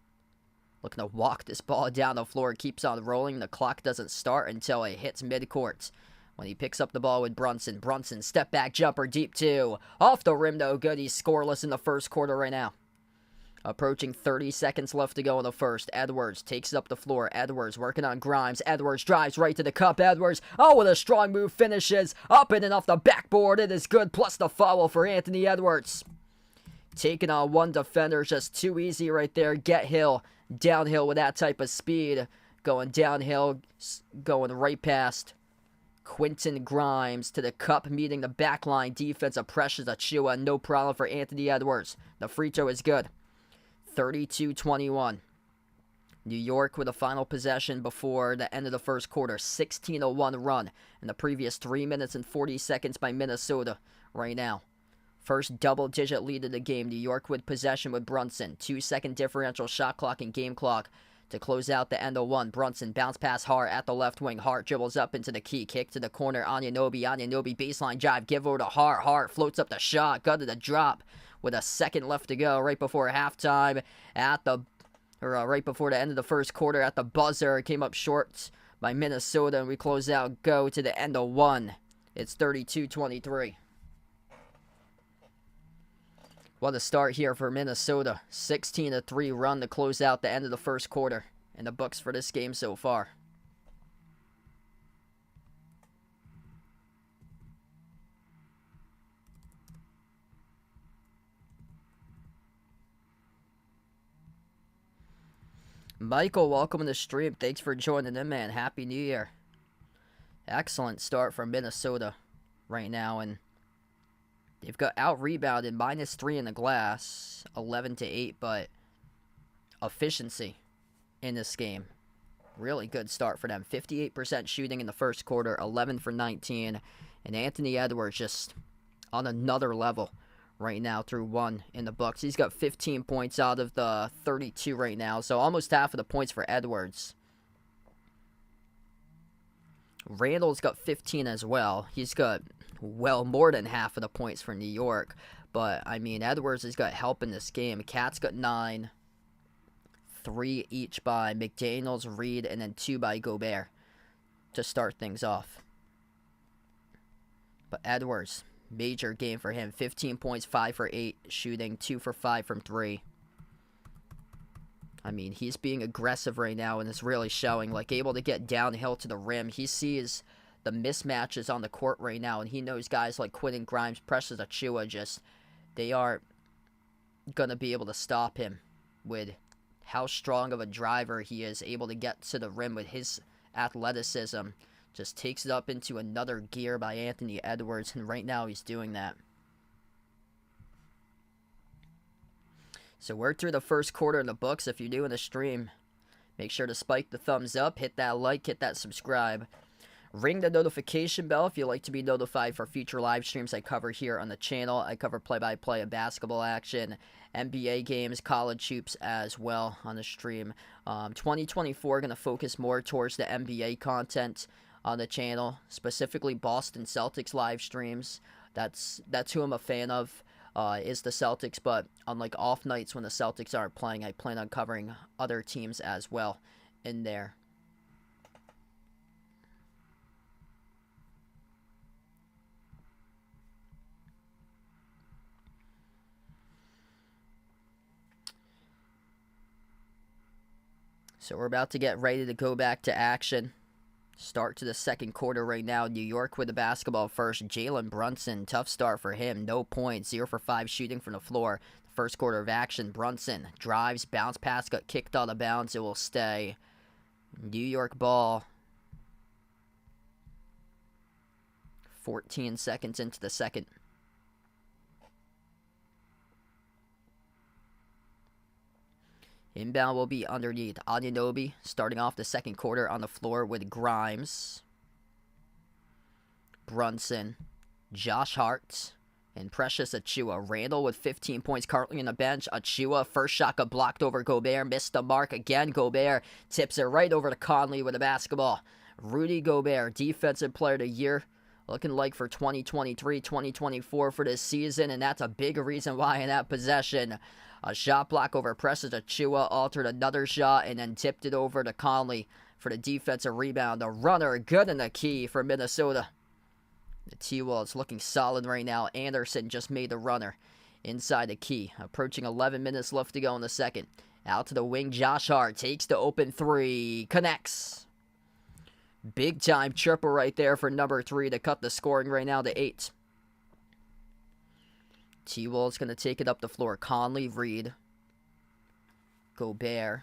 Looking to walk this ball down the floor. It keeps on rolling. The clock doesn't start until it hits midcourt. When he picks up the ball with Brunson. Brunson, step back jumper, deep 2. Off the rim, no good. He's scoreless in the first quarter right now. Approaching 30 seconds left to go in the first. Edwards takes it up the floor. Edwards working on Grimes. Edwards drives right to the cup. Edwards, oh, with a strong move, finishes. Up and off the backboard. It is good, plus the foul for Anthony Edwards. Taking on one defender, just too easy right there. Get Hill downhill with that type of speed. Going downhill, going right past Quentin Grimes to the cup, meeting the backline defense of Precious Achiuwa. No problem for Anthony Edwards. The free throw is good. 32-21. New York with a final possession before the end of the first quarter. 16-1 run in the previous 3 minutes and 40 seconds by Minnesota right now. First double-digit lead of the game. New York with possession with Brunson. 2-second differential shot clock and game clock to close out the end of one. Brunson bounce pass Hart at the left wing. Hart dribbles up into the key. Kick to the corner. Anunoby baseline drive. Give over to Hart. Hart floats up the shot. Got to the drop with a second left to go right before halftime right before the end of the first quarter at the buzzer. It came up short by Minnesota, and we close out, go to the end of one. It's 32-23. What a start here for Minnesota. 16-3 run to close out the end of the first quarter in the books for this game so far. Michael, welcome to the stream. Thanks for joining in, man. Happy New Year. Excellent start from Minnesota right now, and they've got out-rebounded -3 in the glass, 11-8, but efficiency in this game. Really good start for them. 58% shooting in the first quarter, 11 for 19, and Anthony Edwards just on another level right now through one in the books. He's got 15 points out of the 32 right now, so almost half of the points for Edwards. Randall's got 15 as well. He's got well more than half of the points for New York, but I mean, Edwards has got help in this game. Cat's got 9, 3 each by McDaniels, Reed, and then 2 by Gobert to start things off. But Edwards, major game for him. 15 points, 5 for 8 shooting, 2 for 5 from 3. I mean, he's being aggressive right now and is really showing, like, able to get downhill to the rim. He sees the mismatches on the court right now, and he knows guys like Quentin Grimes, Precious Achiuwa, just, they aren't going to be able to stop him with how strong of a driver he is, able to get to the rim with his athleticism. Just takes it up into another gear by Anthony Edwards, and right now he's doing that. So we're through the first quarter in the books. If you're doing the stream, make sure to spike the thumbs up, hit that like, hit that subscribe. Ring the notification bell if you'd like to be notified for future live streams I cover here on the channel. I cover play-by-play of basketball action, NBA games, college hoops as well on the stream. 2024 going to focus more towards the NBA content on the channel, specifically Boston Celtics live streams. That's who I'm a fan of. is the Celtics, but unlike off nights when the Celtics aren't playing, I plan on covering other teams as well in there. So we're about to get ready to go back to action. Start to the second quarter right now. New York with the basketball first. Jalen Brunson, tough start for him. No points, 0 for 5 shooting from the floor. First quarter of action. Brunson drives, bounce pass, got kicked out of bounds. It will stay. New York ball. 14 seconds into the second. Inbound will be underneath. Anunoby starting off the second quarter on the floor with Grimes, Brunson, Josh Hart, and Precious Achiuwa. Randall with 15 points currently on the bench. Achiuwa, first shot got blocked over Gobert. Missed the mark again. Gobert tips it right over to Conley with the basketball. Rudy Gobert, Defensive Player of the Year. Looking like for 2023, 2024 for this season, and that's a big reason why in that possession. A shot block over Precious Achiuwa, altered another shot, and then tipped it over to Conley for the defensive rebound. The runner, good in the key for Minnesota. The T-Wolves looking solid right now. Anderson just made the runner inside the key. Approaching 11 minutes left to go in the second. Out to the wing, Josh Hart takes the open three, connects. Big time triple right there for number 3 to cut the scoring right now to 8. T-Wolves going to take it up the floor. Conley, Reed, Gobert.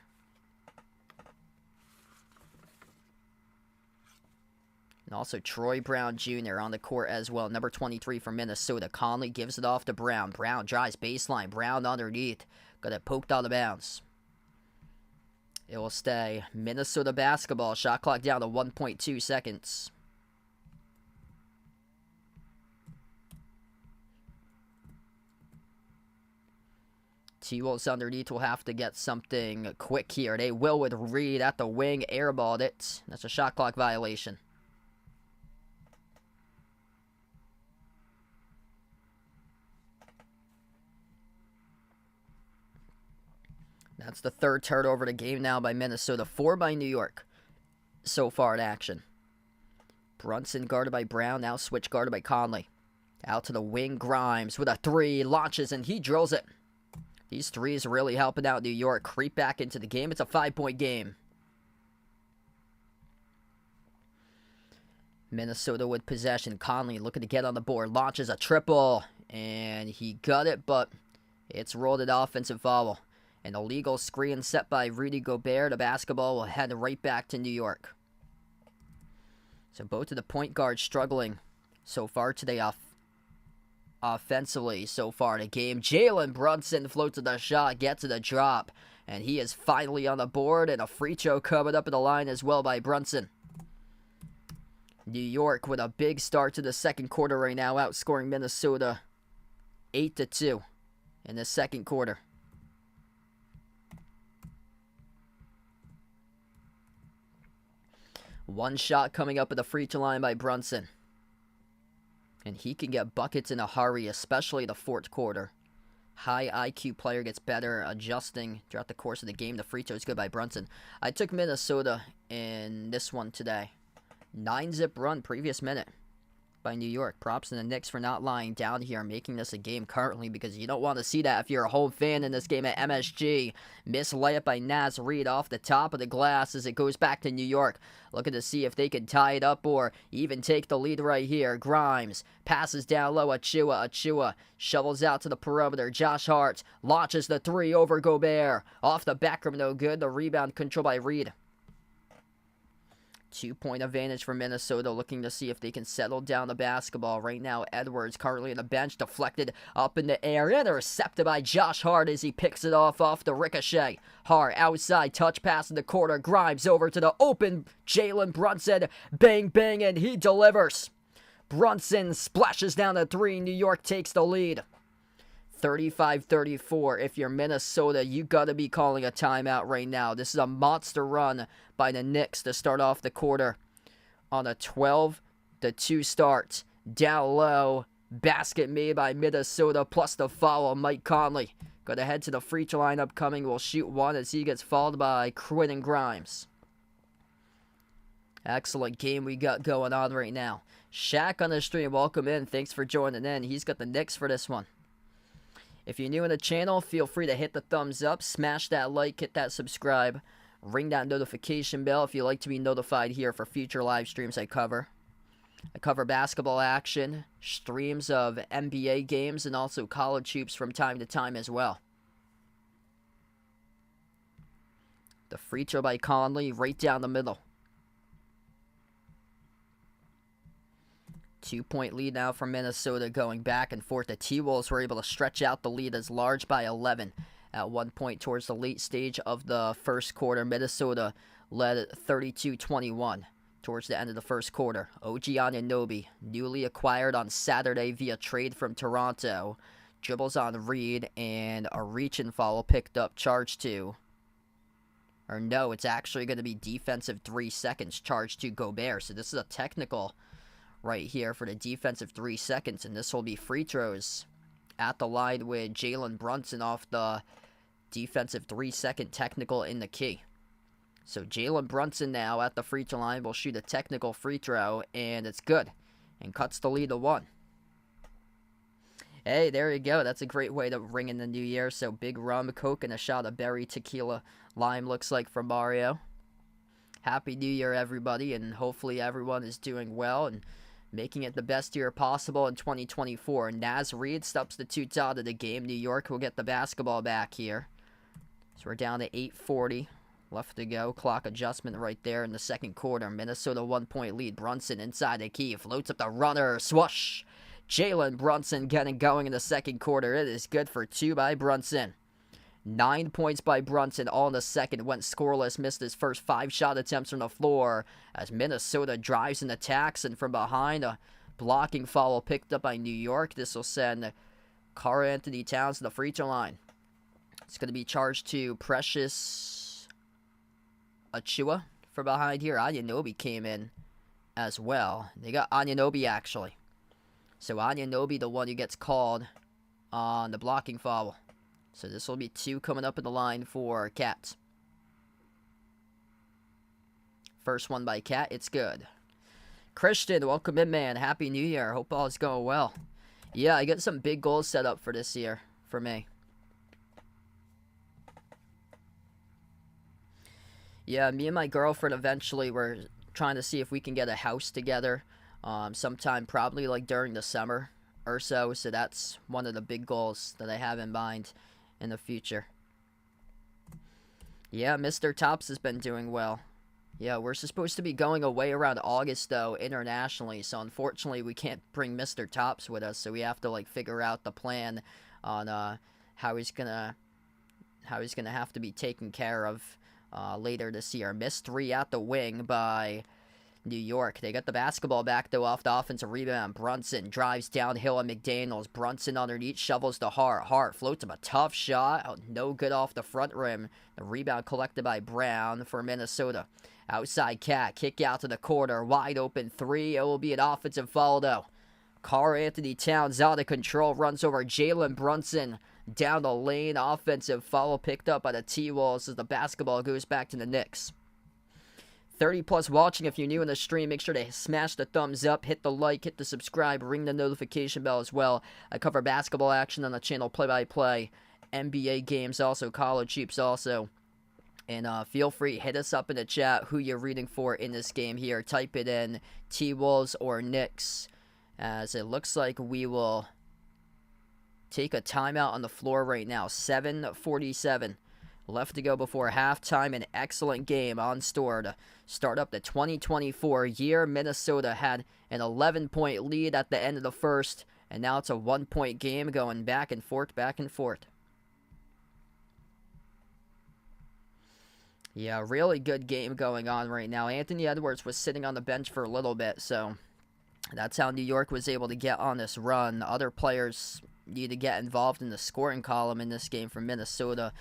And also Troy Brown Jr. on the court as well. Number 23 for Minnesota. Conley gives it off to Brown. Brown drives baseline. Brown underneath. Got it poked out of bounds. It will stay. Minnesota basketball. Shot clock down to 1.2 seconds. T-Wolves underneath will have to get something quick here. They will with Reed at the wing. Airballed it. That's a shot clock violation. That's the third turnover of the game now by Minnesota. 4 by New York so far in action. Brunson guarded by Brown. Now switch guarded by Conley. Out to the wing. Grimes with a 3. Launches and he drills it. These threes really helping out New York. Creep back into the game. It's a 5-point game. Minnesota with possession. Conley looking to get on the board. Launches a triple. And he got it, but it's rolled an offensive foul. An illegal screen set by Rudy Gobert. The basketball will head right back to New York. So both of the point guards struggling so far today offensively so far in the game. Jalen Brunson floats to the shot, gets to the drop, and he is finally on the board, and a free throw coming up in the line as well by Brunson. New York with a big start to the second quarter right now, outscoring Minnesota 8-2 in the second quarter. One shot coming up at the free throw line by Brunson. And he can get buckets in a hurry, especially the fourth quarter. High IQ player gets better adjusting throughout the course of the game. The free throw is good by Brunson. I took Minnesota in this one today. 9-zip run previous minute by New York. Props to the Knicks for not lying down here and making this a game currently, because you don't want to see that if you're a home fan in this game at MSG. Miss layup by Naz Reid off the top of the glass as it goes back to New York. Looking to see if they can tie it up or even take the lead right here. Grimes passes down low. Achiuwa shovels out to the perimeter. Josh Hart launches the 3 over Gobert. Off the back rim, no good. The rebound controlled by Reed. 2-point advantage for Minnesota, looking to see if they can settle down the basketball. Right now, Edwards currently on the bench, deflected up in the air, intercepted by Josh Hart as he picks it off the ricochet. Hart outside, touch pass in the corner. Grimes over to the open Jalen Brunson. Bang, bang, and he delivers. Brunson splashes down the 3. New York takes the lead. 35-34. If you're Minnesota, you got to be calling a timeout right now. This is a monster run by the Knicks to start off the quarter on a 12-2 start. Down low, Basket made by Minnesota, plus the foul on Mike Conley. Got to head to the free throw line upcoming. Will shoot one as he gets fouled by Quentin Grimes. Excellent game we got going on right now. Shaq on the stream, welcome in. Thanks for joining in. He's got the Knicks for this one. If you're new in the channel, feel free to hit the thumbs up, smash that like, hit that subscribe, ring that notification bell if you like to be notified here for future live streams I cover. I cover basketball action, streams of NBA games, and also college hoops from time to time as well. The free throw by Conley right down the middle. 2-point lead now for Minnesota going back and forth. The T-Wolves were able to stretch out the lead as large by 11 at one point towards the late stage of the first quarter. Minnesota led 32-21 towards the end of the first quarter. OG Anunoby, newly acquired on Saturday via trade from Toronto, dribbles on Reed, and a reach-and foul picked up, charge to. Or no, it's actually going to be defensive 3 seconds, charge to Gobert. So this is a technical right here for the defensive 3 seconds, and this will be free throws at the line with Jalen Brunson off the defensive 3-second technical in the key. So Jalen Brunson now at the free throw line will shoot a technical free throw, and it's good, and cuts the lead to 1. Hey, there you go. That's a great way to ring in the new year. So big rum, Coke, and a shot of berry tequila lime looks like for Mario. Happy New Year, everybody, and hopefully everyone is doing well and making it the best year possible in 2024. Naz Reid substitutes out of the game. New York will get the basketball back here. So we're down to 8:40 left to go. Clock adjustment right there in the second quarter. Minnesota 1-point lead. Brunson inside the key. Floats up the runner. Swoosh. Jalen Brunson getting going in the second quarter. It is good for 2 by Brunson. 9 points by Brunson, all in the second. Went scoreless, missed his first 5 shot attempts from the floor as Minnesota drives and attacks, and from behind, a blocking foul picked up by New York. This will send Karl-Anthony Towns to the free throw line. It's going to be charged to Precious Achiuwa from behind here. Anunoby came in as well. They got Anunoby actually. So Anunoby, the one who gets called on the blocking foul. So this will be 2 coming up in the line for Cats. First one by Cat, it's good. Christian, welcome in, man. Happy New Year. Hope all is going well. Yeah, I got some big goals set up for this year for me. Yeah, me and my girlfriend eventually were trying to see if we can get a house together sometime probably like during the summer or so. So that's one of the big goals that I have in mind in the future. Yeah, Mr. Tops has been doing well. Yeah, we're supposed to be going away around August, though, internationally, so unfortunately we can't bring Mr. Tops with us, so we have to, like, figure out the plan on how he's gonna have to be taken care of later this year. Missed 3 at the wing by New York. They got the basketball back, though, off the offensive rebound. Brunson drives downhill on McDaniels. Brunson underneath, shovels to Hart. Hart floats him a tough shot. Oh, no good off the front rim. The rebound collected by Brown for Minnesota. Outside Cat, kick out to the corner. Wide open 3. It will be an offensive foul, though. Karl-Anthony Towns out of control. Runs over Jalen Brunson down the lane. Offensive foul picked up by the T-Wolves as the basketball goes back to the Knicks. 30 plus watching. If you're new in the stream, make sure to smash the thumbs up, hit the like, hit the subscribe, ring the notification bell as well. I cover basketball action on the channel, play-by-play, NBA games also, college hoops also. And feel free, hit us up in the chat who you're rooting for in this game here. Type it in, T-Wolves or Knicks, as it looks like we will take a timeout on the floor right now. 7:47 left to go before halftime. An excellent game on store to start up the 2024 year. Minnesota had an 11-point lead at the end of the first, and now it's a 1-point game going back and forth, back and forth. Yeah, really good game going on right now. Anthony Edwards was sitting on the bench for a little bit, so that's how New York was able to get on this run. Other players need to get involved in the scoring column in this game for Minnesota.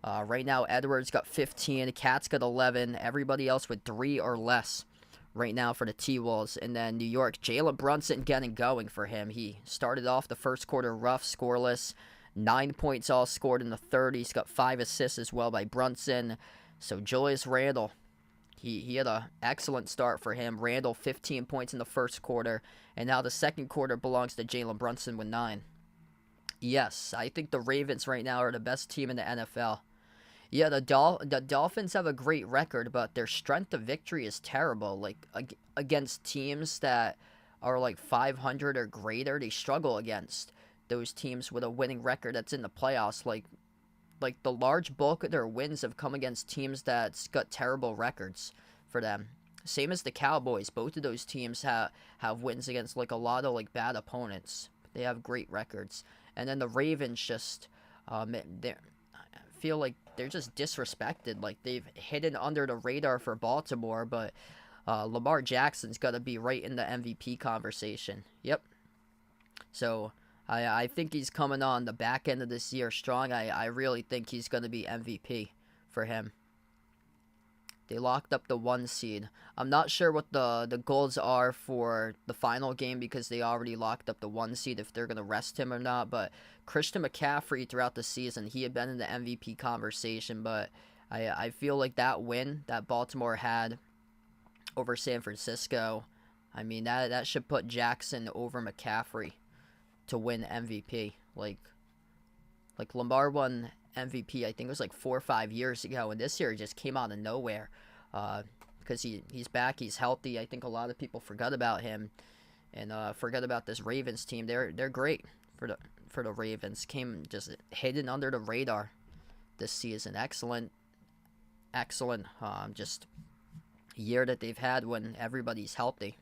Right now, Edwards got 15, Cat's got 11, everybody else with 3 or less right now for the T-Wolves. And then New York, Jalen Brunson getting going for him. He started off the first quarter rough, scoreless. 9 points all scored in the third. He's got 5 assists as well by Brunson. So Julius Randle, he had an excellent start for him. Randle, 15 points in the first quarter. And now the second quarter belongs to Jalen Brunson with 9. Yes, I think the Ravens right now are the best team in the NFL. Yeah, the Dolphins have a great record, but their strength of victory is terrible. Like, against teams that are like 500 or greater, they struggle against those teams with a winning record that's in the playoffs. Like the large bulk of their wins have come against teams that's got terrible records for them. Same as the Cowboys. Both of those teams have wins against like a lot of like bad opponents. They have great records. And then the Ravens just, I feel like they're just disrespected. Like, they've hidden under the radar for Baltimore, but Lamar Jackson's got to be right in the MVP conversation. Yep. So I think he's coming on the back end of this year strong. I really think he's going to be MVP for him. They locked up the 1 seed. I'm not sure what the goals are for the final game because they already locked up the 1 seed, if they're going to rest him or not. But Christian McCaffrey, throughout the season, he had been in the MVP conversation. But I feel like that win that Baltimore had over San Francisco, I mean, that should put Jackson over McCaffrey to win MVP. Like Lamar won MVP, I think it was like 4 or 5 years ago, and this year he just came out of nowhere because he's back, he's healthy. I think a lot of people forgot about him and forgot about this Ravens team. They're great for the Ravens. Came just hidden under the radar this season. Excellent just year that they've had when everybody's healthy.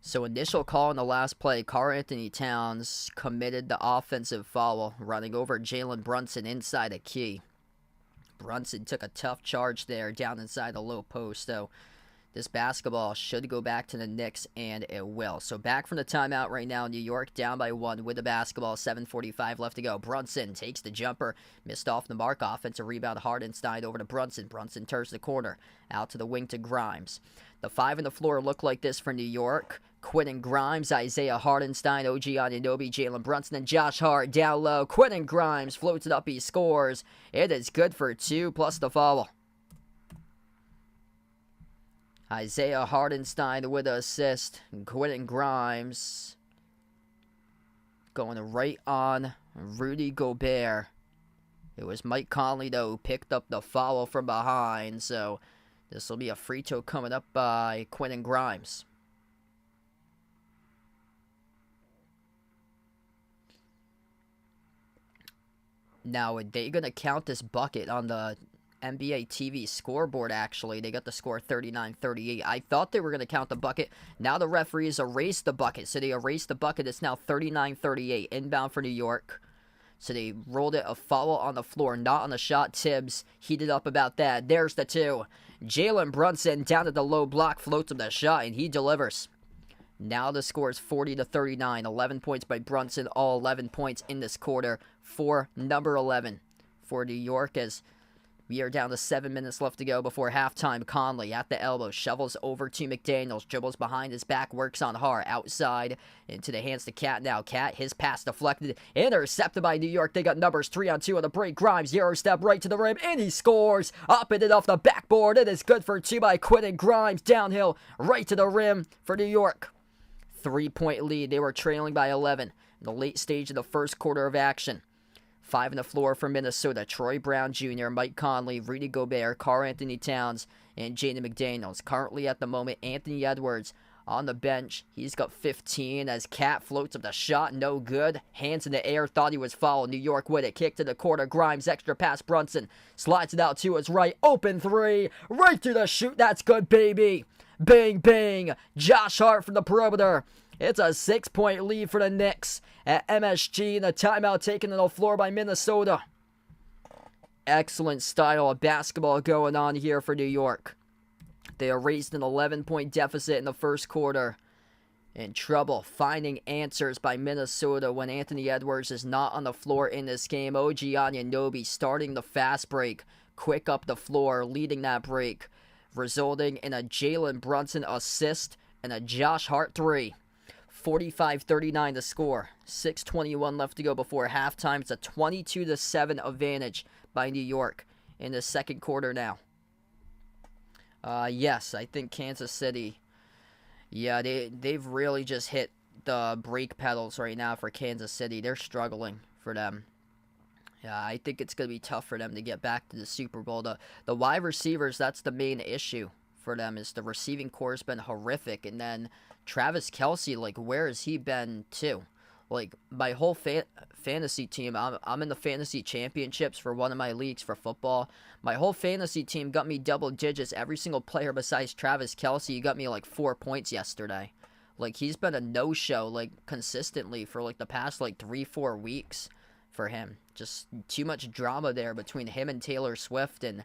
So initial call in the last play, Karl-Anthony Towns committed the offensive foul, running over Jalen Brunson inside a key. Brunson took a tough charge there down inside the low post, so this basketball should go back to the Knicks, and it will. So back from the timeout right now, New York down by 1 with the basketball, 7:45 left to go. Brunson takes the jumper, missed off the mark. Offensive rebound, Hardenstein over to Brunson. Brunson turns the corner, out to the wing to Grimes. The 5 on the floor look like this for New York. Quentin Grimes, Isaiah Hardenstein, OG Anunoby, Jalen Brunson, and Josh Hart down low. Quentin Grimes floats it up, he scores. It is good for 2 plus the foul. Isaiah Hardenstein with an assist. Quentin Grimes going right on Rudy Gobert. It was Mike Conley, though, who picked up the foul from behind. So this will be a free throw coming up by Quentin Grimes. Now, are they going to count this bucket on the NBA TV scoreboard? Actually, they got the score 39-38. I thought they were going to count the bucket. Now the referees erased the bucket. So they erased the bucket. It's now 39-38. Inbound for New York. So they rolled it a foul on the floor, not on the shot. Tibbs heated up about that. There's the 2. Jalen Brunson down at the low block, floats him the shot, and he delivers. Now the score is 40-39. 11 points by Brunson. All 11 points in this quarter for number 11 for New York, as we are down to 7 minutes left to go before halftime. Conley at the elbow, shovels over to McDaniels, dribbles behind his back, works on Hart, outside, into the hands to Cat now. Cat, his pass deflected, intercepted by New York. They got numbers 3-on-2 on the break. Grimes, Euro step right to the rim, and he scores. Up and off the backboard. It is good for 2 by Quentin Grimes. Downhill, right to the rim for New York. 3-point lead. They were trailing by 11 in the late stage of the first quarter of action. 5 on the floor for Minnesota. Troy Brown Jr., Mike Conley, Rudy Gobert, Karl-Anthony Towns, and Jaden McDaniels. Currently at the moment, Anthony Edwards on the bench. He's got 15 as Cat floats up the shot. No good. Hands in the air. Thought he was fouled. New York with it. Kick to the corner. Grimes. Extra pass. Brunson slides it out to his right. Open 3. Right through the shoot. That's good, baby. Bang, bang. Josh Hart from the perimeter. It's a 6-point lead for the Knicks at MSG. And the timeout taken to the floor by Minnesota. Excellent style of basketball going on here for New York. They erased an 11-point deficit in the first quarter. In trouble finding answers by Minnesota when Anthony Edwards is not on the floor in this game. OG Anunoby starting the fast break, quick up the floor, leading that break, resulting in a Jalen Brunson assist and a Josh Hart three. 45-39 to score. 6:21 left to go before halftime. It's a 22-7 advantage by New York in the second quarter now. Yes, I think Kansas City. Yeah, they've really just hit the brake pedals right now for Kansas City. They're struggling for them. Yeah, I think it's going to be tough for them to get back to the Super Bowl. The wide receivers, that's the main issue for them, is the receiving core has been horrific. And then Travis Kelce, like, where has he been too? Like, my whole fantasy team, I'm in the fantasy championships for one of my leagues for football. My whole fantasy team got me double digits. Every single player besides Travis Kelce, got me like 4 points yesterday. Like, he's been a no-show, like, consistently for like the past like 3-4 weeks for him. Just too much drama there between him and Taylor Swift, and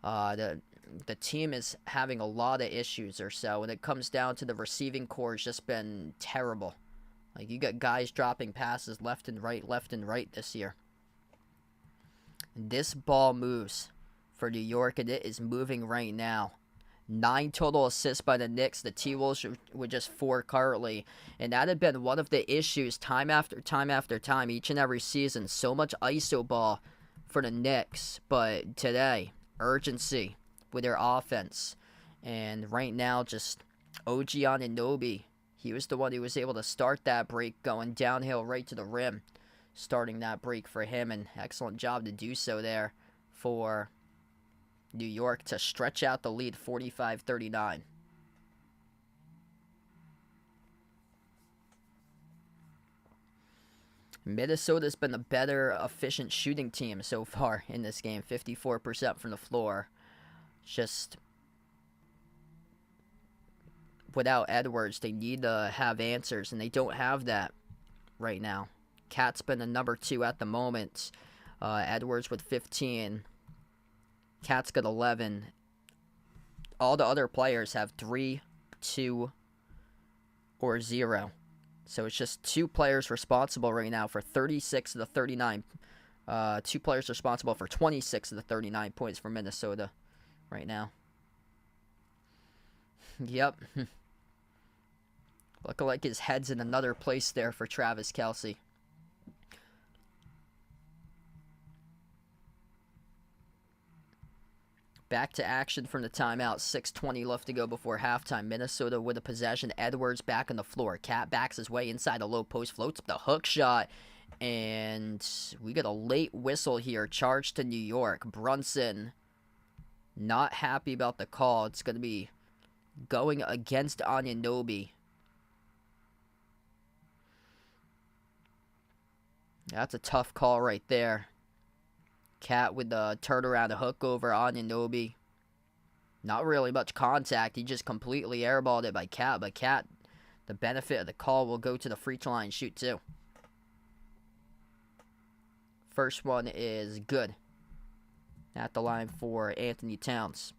the team is having a lot of issues or so. When it comes down to the receiving core, it's just been terrible. Like, you got guys dropping passes left and right this year. This ball moves for New York, and it is moving right now. 9 total assists by the Knicks. The T-Wolves with just 4 currently. And that had been one of the issues time after time after time, each and every season. So much ISO ball for the Knicks. But today, urgency with their offense. And right now, just OG Anunoby. He was the one who was able to start that break, going downhill right to the rim, starting that break for him, and excellent job to do so there for New York to stretch out the lead 45-39. Minnesota's been the better efficient shooting team so far in this game, 54% from the floor. Just without Edwards, they need to have answers, and they don't have that right now. Cat's been the number 2 at the moment. Edwards with 15. Cat's got 11. All the other players have 3, 2, or 0. So it's just 2 players responsible right now for 36 of the 39. 2 players responsible for 26 of the 39 points for Minnesota right now. Yep. Looking like his head's in another place there for Travis Kelce. Back to action from the timeout. 6:20 left to go before halftime. Minnesota with a possession. Edwards back on the floor. Cat backs his way inside the low post. Floats up the hook shot. And we got a late whistle here. Charge to New York. Brunson not happy about the call. It's going to be going against Anunoby. That's a tough call right there. Cat with the turnaround hook over Anunoby. Not really much contact. He just completely airballed it by Cat. But Cat, the benefit of the call, will go to the free throw line and shoot 2. First one is good. At the line for Anthony Towns.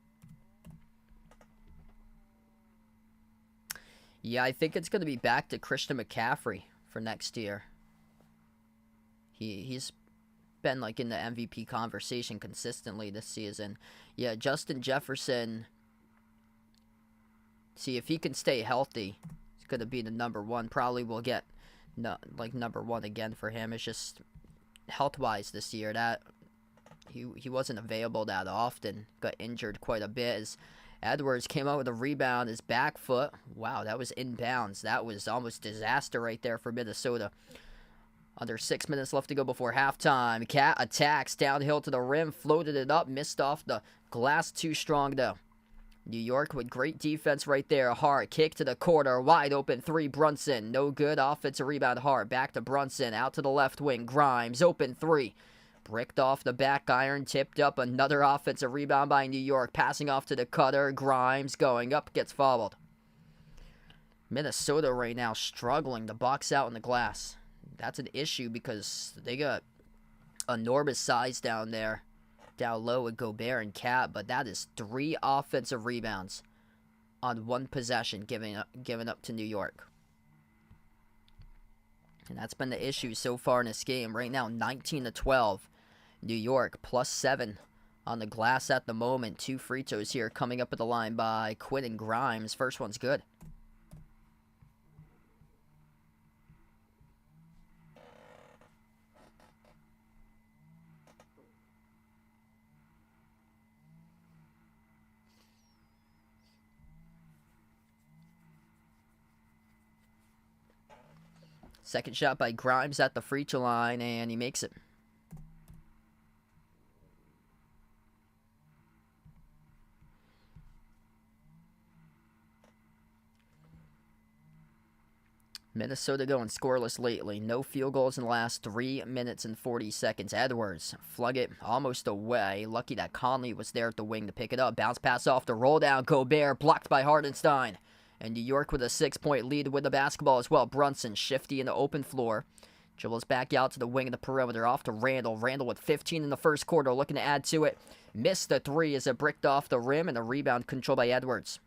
Yeah, I think it's going to be back to Christian McCaffrey for next year. He's been like in the MVP conversation consistently this season. Yeah, Justin Jefferson, see if he can stay healthy, he's going to be the number 1. Probably will get number 1 again for him. It's just health-wise this year that he wasn't available that often. Got injured quite a bit as Edwards came out with a rebound. His back foot, wow, that was inbounds. That was almost disaster right there for Minnesota. Under 6 minutes left to go before halftime. Cat attacks downhill to the rim, floated it up, missed off the glass. Too strong though. New York with great defense right there. Hart kick to the corner, wide open 3. Brunson, no good. Offensive rebound. Hart back to Brunson, out to the left wing. Grimes, open 3. Bricked off the back iron, tipped up. Another offensive rebound by New York. Passing off to the cutter. Grimes going up, gets fouled. Minnesota right now struggling to box out in the glass. That's an issue because they got enormous size down there, down low with Gobert and Cat, but that is 3 offensive rebounds on 1 possession given up to New York. And that's been the issue so far in this game. Right now, 19-12. New York +7 on the glass at the moment. 2 free throws here coming up at the line by Quinn and Grimes. First one's good. Second shot by Grimes at the free throw line, and he makes it. Minnesota going scoreless lately. No field goals in the last 3 minutes and 40 seconds. Edwards flung it almost away. Lucky that Conley was there at the wing to pick it up. Bounce pass off the roll down. Gobert blocked by Hartenstein. And New York with a 6-point lead with the basketball as well. Brunson shifty in the open floor. Dribbles back out to the wing of the perimeter. Off to Randall. Randall with 15 in the first quarter. Looking to add to it. Missed the 3 as it bricked off the rim. And the rebound controlled by Edwards.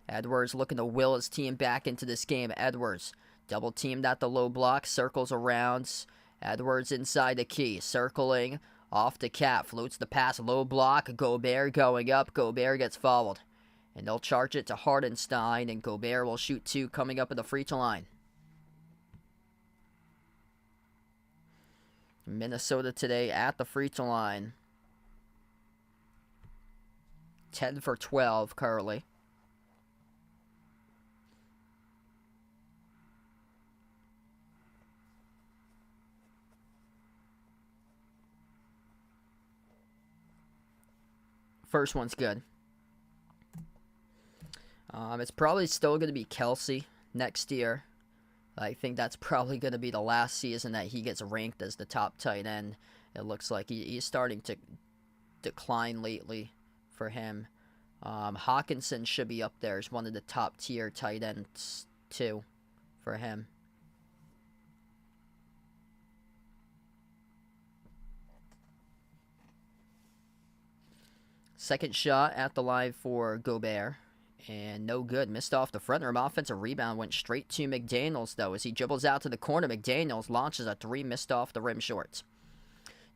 Edwards looking to will his team back into this game. Edwards double teamed at the low block. Circles around. Edwards inside the key. Circling. Off to Cat. Floats the pass. Low block. Gobert going up. Gobert gets fouled. And they'll charge it to Hartenstein. And Gobert will shoot 2 coming up at the free throw line. Minnesota today at the free throw line. 10 for 12 currently. First one's good. It's probably still going to be Kelsey next year. I think that's probably going to be the last season that he gets ranked as the top tight end. It looks like he's starting to decline lately for him. Hawkinson should be up there as one of the top tier tight ends too for him. Second shot at the line for Gobert. And no good. Missed off the front rim. Offensive rebound went straight to McDaniels, though. As he dribbles out to the corner, McDaniels launches a 3, missed off the rim short.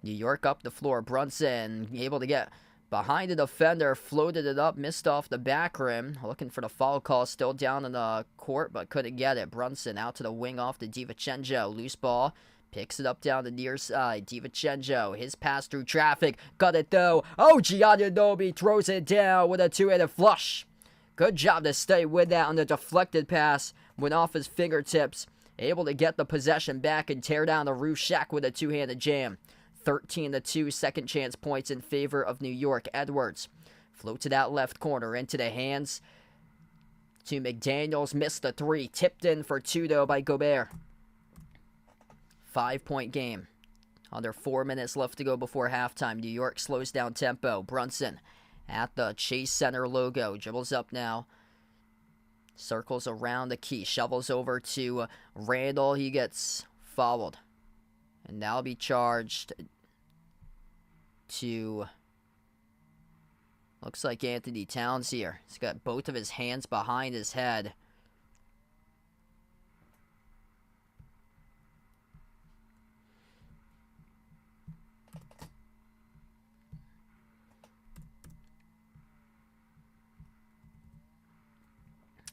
New York up the floor. Brunson able to get behind the defender. Floated it up. Missed off the back rim. Looking for the foul call. Still down in the court, but couldn't get it. Brunson out to the wing off to DiVincenzo. Loose ball. Picks it up down the near side. DiVincenzo, his pass through traffic. Got it, though. Oh, Giannonobi throws it down with a 2-handed flush. Good job to stay with that on the deflected pass. Went off his fingertips. Able to get the possession back and tear down the roof shack with a 2-handed jam. 13-2 second chance points in favor of New York. Edwards floats it out left corner into the hands to McDaniels. Missed the 3. Tipped in for 2, though, by Gobert. 5-point game. Under 4 minutes left to go before halftime. New York slows down tempo. Brunson at the Chase Center logo. Dribbles up now. Circles around the key. Shovels over to Randall. He gets fouled. And now be charged to... looks like Anthony Towns here. He's got both of his hands behind his head.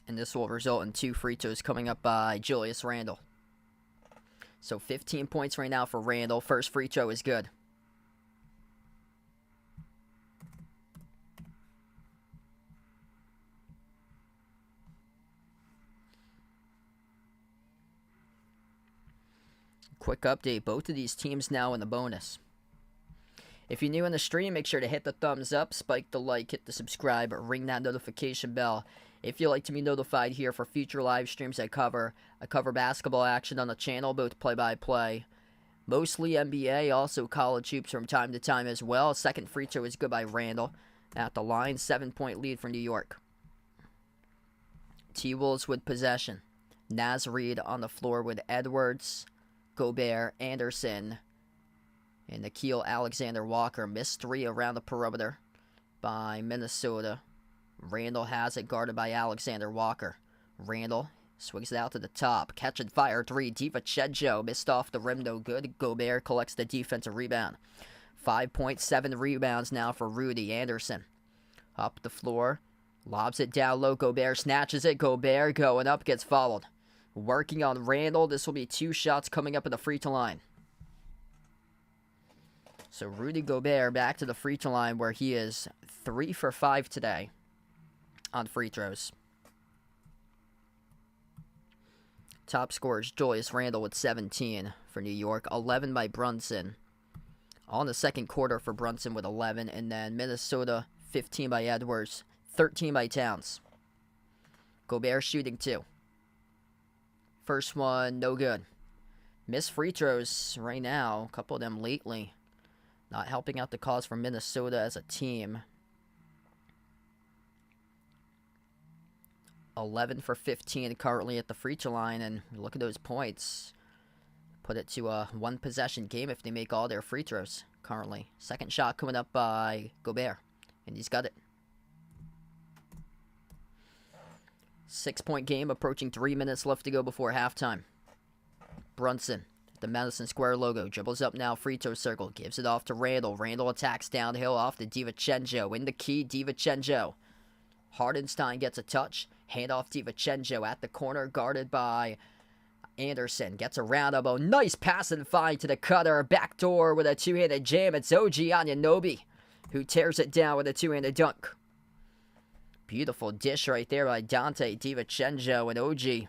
And this will result in 2 free throws coming up by Julius Randle. So 15 points right now for Randle. First free throw is good. Quick update. Both of these teams now in the bonus. If you're new on the stream, make sure to hit the thumbs up, spike the like, hit the subscribe, ring that notification bell. If you'd like to be notified here for future live streams I cover basketball action on the channel, both play-by-play. Mostly NBA, also college hoops from time to time as well. Second free throw is good by Randall. At the line, 7-point lead for New York. T-Wolves with possession. Naz Reid on the floor with Edwards, Gobert, Anderson, and Nickeil Alexander-Walker. Missed 3 around the perimeter by Minnesota. Randall has it guarded by Alexander-Walker. Randall Swings it out to the top. Catch and fire 3. DiVincenzo missed off the rim, no good. Gobert collects the defensive rebound. 5.7 rebounds now for Rudy Anderson. Up the floor. Lobs it down low. Gobert snatches it. Gobert going up, gets fouled. Working on Randall. This will be 2 shots coming up at the free throw line. So Rudy Gobert back to the free throw line where he is 3 for 5 today on free throws. Top scorers Julius Randle with 17 for New York. 11 by Brunson. All in the second quarter for Brunson with 11. And then Minnesota 15 by Edwards. 13 by Towns. Gobert shooting 2. First one, no good. Missed free throws right now. A couple of them lately. Not helping out the cause for Minnesota as a team. 11 for 15 currently at the free throw line. And look at those points. Put it to a 1-possession game if they make all their free throws currently. Second shot coming up by Gobert. And he's got it. 6-point game approaching 3 minutes left to go before halftime. Brunson. The Madison Square logo. Dribbles up now, free throw circle. Gives it off to Randall. Randall attacks downhill off to DiVincenzo. In the key, DiVincenzo. Hardenstein gets a touch. Handoff DiVincenzo at the corner, guarded by Anderson. Gets around elbow. Nice pass and find to the cutter. Backdoor with a 2-handed jam. It's OG Anunoby who tears it down with a 2-handed dunk. Beautiful dish right there by Dante DiVincenzo, and OG.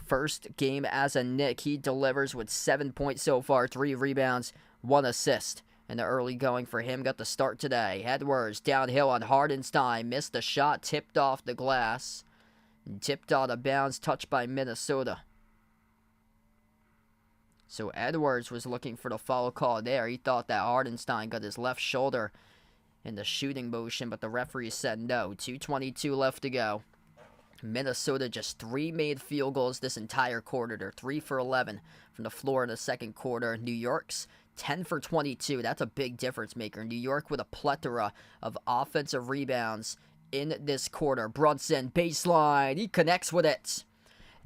First game as a Knick. He delivers with 7 points so far, 3 rebounds, 1 assist. And the early going for him got the start today. Edwards downhill on Hardenstein. Missed the shot, tipped off the glass. Tipped out of bounds, touched by Minnesota. So Edwards was looking for the foul call there. He thought that Hardenstein got his left shoulder in the shooting motion, but the referee said no. 2:22 left to go. Minnesota just 3 made field goals this entire quarter. They're 3 for 11 from the floor in the second quarter. New York's 10 for 22. That's a big difference maker. New York with a plethora of offensive rebounds in this quarter. Brunson, baseline. He connects with it.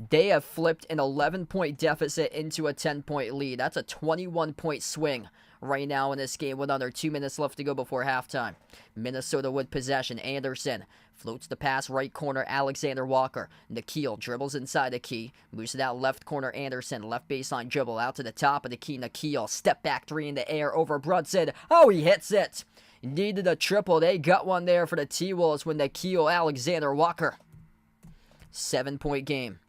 They have flipped an 11-point deficit into a 10-point lead. That's a 21-point swing right now in this game with under 2 minutes left to go before halftime. Minnesota with possession. Anderson floats the pass right corner. Alexander Walker. Nikhil dribbles inside the key. Moves it out left corner. Anderson. Left baseline dribble out to the top of the key. Nikhil. Step back 3 in the air over Brunson. Oh, he hits it. Needed a triple. They got one there for the T-Wolves with Nikhil Alexander Walker. 7-point game.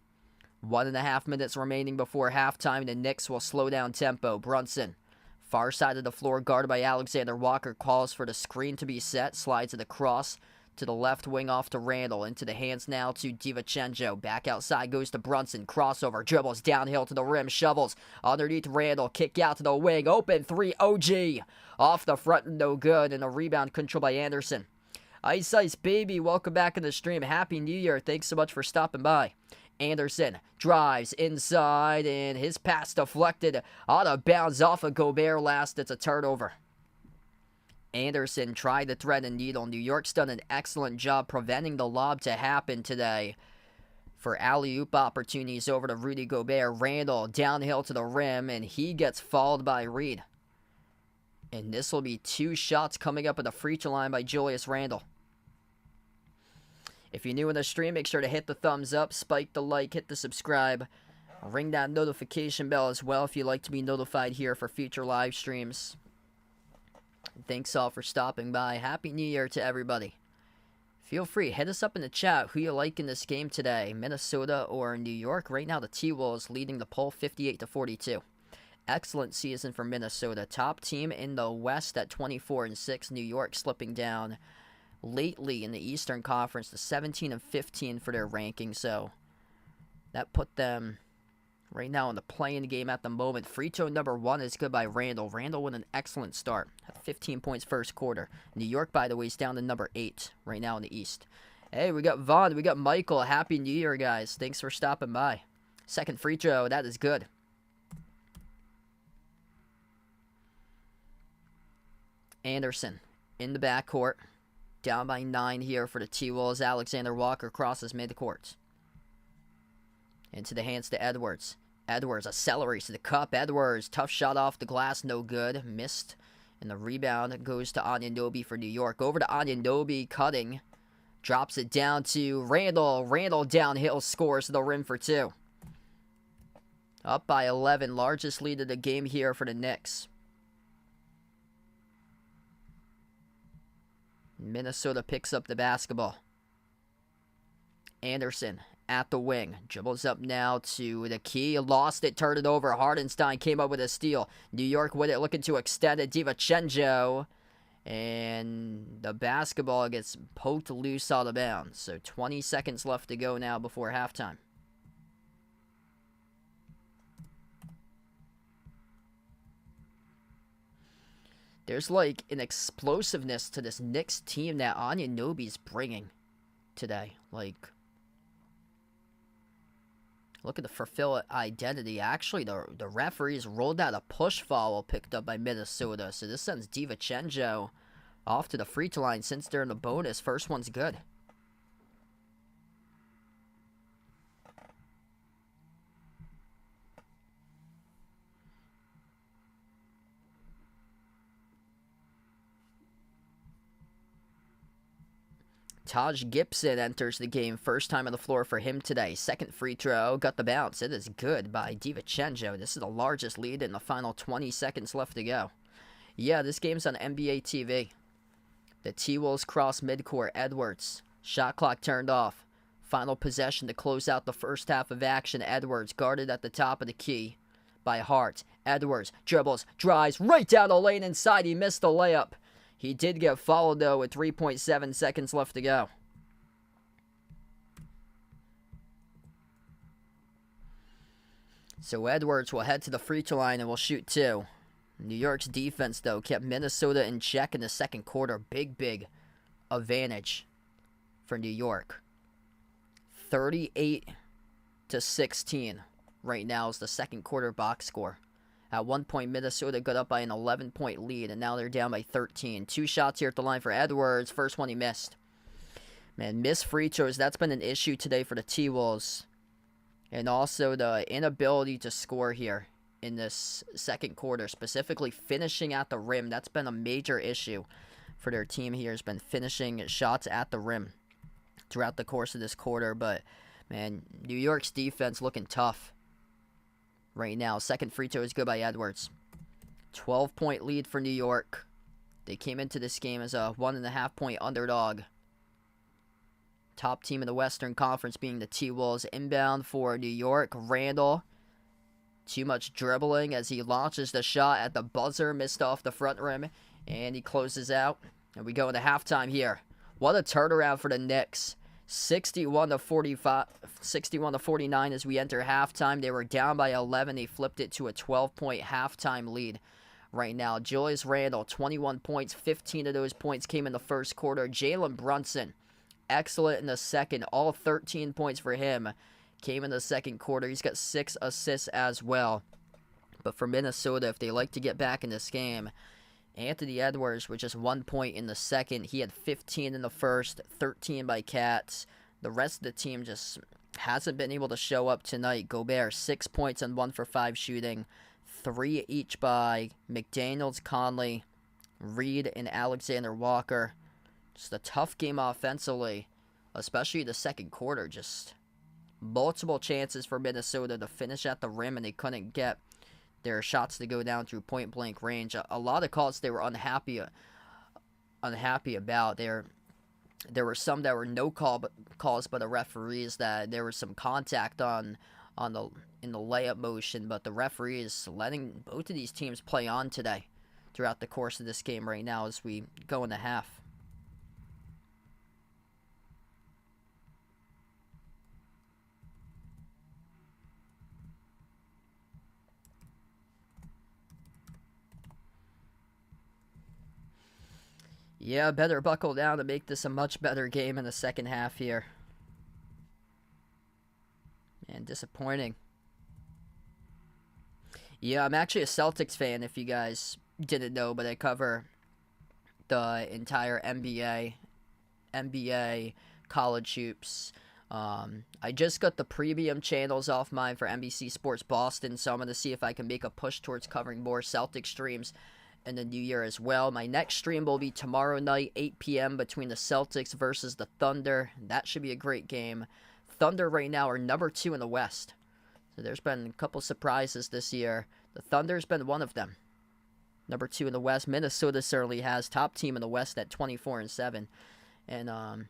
1.5 minutes remaining before halftime. The Knicks will slow down tempo. Brunson. Far side of the floor, guarded by Alexander Walker, calls for the screen to be set. Slides it across to the left wing off to Randall. Into the hands now to DiVincenzo. Back outside goes to Brunson. Crossover. Dribbles downhill to the rim. Shovels underneath Randall. Kick out to the wing. Open 3. OG. Off the front. No good. And a rebound controlled by Anderson. Ice Ice Baby, welcome back in the stream. Happy New Year. Thanks so much for stopping by. Anderson drives inside, and his pass deflected out of bounds off of Gobert last. It's a turnover. Anderson tried to thread a needle. New York's done an excellent job preventing the lob to happen today. For alley-oop opportunities over to Rudy Gobert. Randall downhill to the rim, and he gets fouled by Reed. And this will be 2 shots coming up at the free throw line by Julius Randle. If you're new in the stream, make sure to hit the thumbs up, spike the like, hit the subscribe. Ring that notification bell as well if you'd like to be notified here for future live streams. Thanks all for stopping by. Happy New Year to everybody. Feel free, hit us up in the chat who you like in this game today, Minnesota or New York. Right now the T-Wolves leading the poll 58-42. Excellent season for Minnesota. Top team in the West at 24-6. New York slipping down lately in the Eastern Conference to 17-15 for their ranking, so that put them right now in the play-in game at the moment. Free throw number 1 is good by Randall. Randall with an excellent start. Had 15 points first quarter. New York, by the way, is down to number 8 right now in the East. Hey, we got Vaughn, we got Michael. Happy New Year, guys. Thanks for stopping by. Second free throw, that is good. Anderson in the backcourt. Down by 9 here for the T-Wolves. Alexander Walker crosses midcourt. Into the hands to Edwards. Edwards accelerates to the cup. Edwards, tough shot off the glass, no good. Missed. And the rebound goes to Anunoby for New York. Over to Anunoby, cutting. Drops it down to Randall. Randall downhill, scores to the rim for 2. Up by 11. Largest lead of the game here for the Knicks. Minnesota picks up the basketball. Anderson at the wing. Dribbles up now to the key. Lost it, turned it over. Hardenstein came up with a steal. New York with it, looking to extend it. DiVincenzo. And the basketball gets poked loose out of bounds. So 20 seconds left to go now before halftime. There's like an explosiveness to this Knicks team that Anunoby's bringing today. Like, look at the fulfill identity. Actually, the referees rolled out a push foul picked up by Minnesota. So this sends DiVincenzo off to the free throw line since they're in the bonus. First one's good. Taj Gibson enters the game. First time on the floor for him today. Second free throw. Got the bounce. It is good by DiVincenzo. This is the largest lead in the final 20 seconds left to go. Yeah, this game's on NBA TV. The T-Wolves cross midcourt. Edwards. Shot clock turned off. Final possession to close out the first half of action. Edwards guarded at the top of the key by Hart. Edwards dribbles, drives right down the lane inside. He missed the layup. He did get fouled, though, with 3.7 seconds left to go. So Edwards will head to the free throw line and will shoot 2. New York's defense, though, kept Minnesota in check in the second quarter. Big advantage for New York. 38-16 right now is the second quarter box score. At one point, Minnesota got up by an 11-point lead, and now they're down by 13. 2 shots here at the line for Edwards. First one he missed. Man, missed free throws. That's been an issue today for the T-Wolves. And also the inability to score here in this second quarter, specifically finishing at the rim. That's been a major issue for their team here, has been finishing shots at the rim throughout the course of this quarter. But, man, New York's defense looking tough right now. Second free throw is good by Edwards. 12-point lead for New York. They came into this game as a 1.5-point underdog. Top team in the Western Conference being the T-Wolves. Inbound for New York. Randall. Too much dribbling as he launches the shot at the buzzer. Missed off the front rim. And he closes out. And we go into halftime here. What a turnaround for the Knicks. 61-49 as we enter halftime. They were down by 11. They flipped it to a 12-point halftime lead right now. Julius Randle, 21 points. 15 of those points came in the first quarter. Jalen Brunson, excellent in the second. All 13 points for him came in the second quarter. He's got 6 assists as well. But for Minnesota, if they like to get back in this game, Anthony Edwards with just 1 point in the second. He had 15 in the first, 13 by Cats. The rest of the team just hasn't been able to show up tonight. Gobert, 6 points on 1 for 5 shooting. 3 each by McDaniels, Conley, Reed, and Alexander Walker. Just a tough game offensively, especially the second quarter. Just multiple chances for Minnesota to finish at the rim, and they couldn't get their shots to go down through point-blank range. A lot of calls they were unhappy about. There were some that were no calls by the referees, that there was some contact in the layup motion, but the referees letting both of these teams play on today throughout the course of this game right now as we go into half. Yeah, better buckle down to make this a much better game in the second half here. Man, disappointing. Yeah, I'm actually a Celtics fan, if you guys didn't know, but I cover the entire NBA, college hoops, I just got the premium channels off mine for NBC Sports Boston, so I'm going to see if I can make a push towards covering more Celtics streams in the new year as well. My next stream will be tomorrow night, 8 p.m. between the Celtics versus the Thunder. That should be a great game. Thunder right now are number 2 in the West. So there's been a couple surprises this year. The Thunder's been one of them. Number 2 in the West. Minnesota certainly has top team in the West at 24-7. And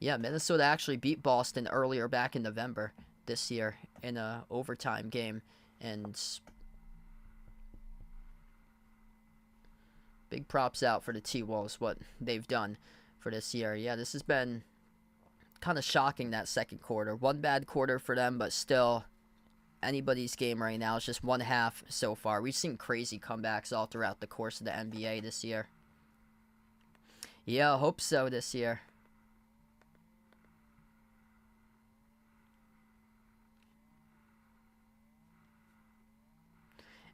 yeah, Minnesota actually beat Boston earlier back in November this year in a overtime game. And big props out for the T-Wolves, what they've done for this year. Yeah, this has been kind of shocking, that second quarter. One bad quarter for them, but still anybody's game right now. It's just one half so far. We've seen crazy comebacks all throughout the course of the NBA this year. Yeah, I hope so this year.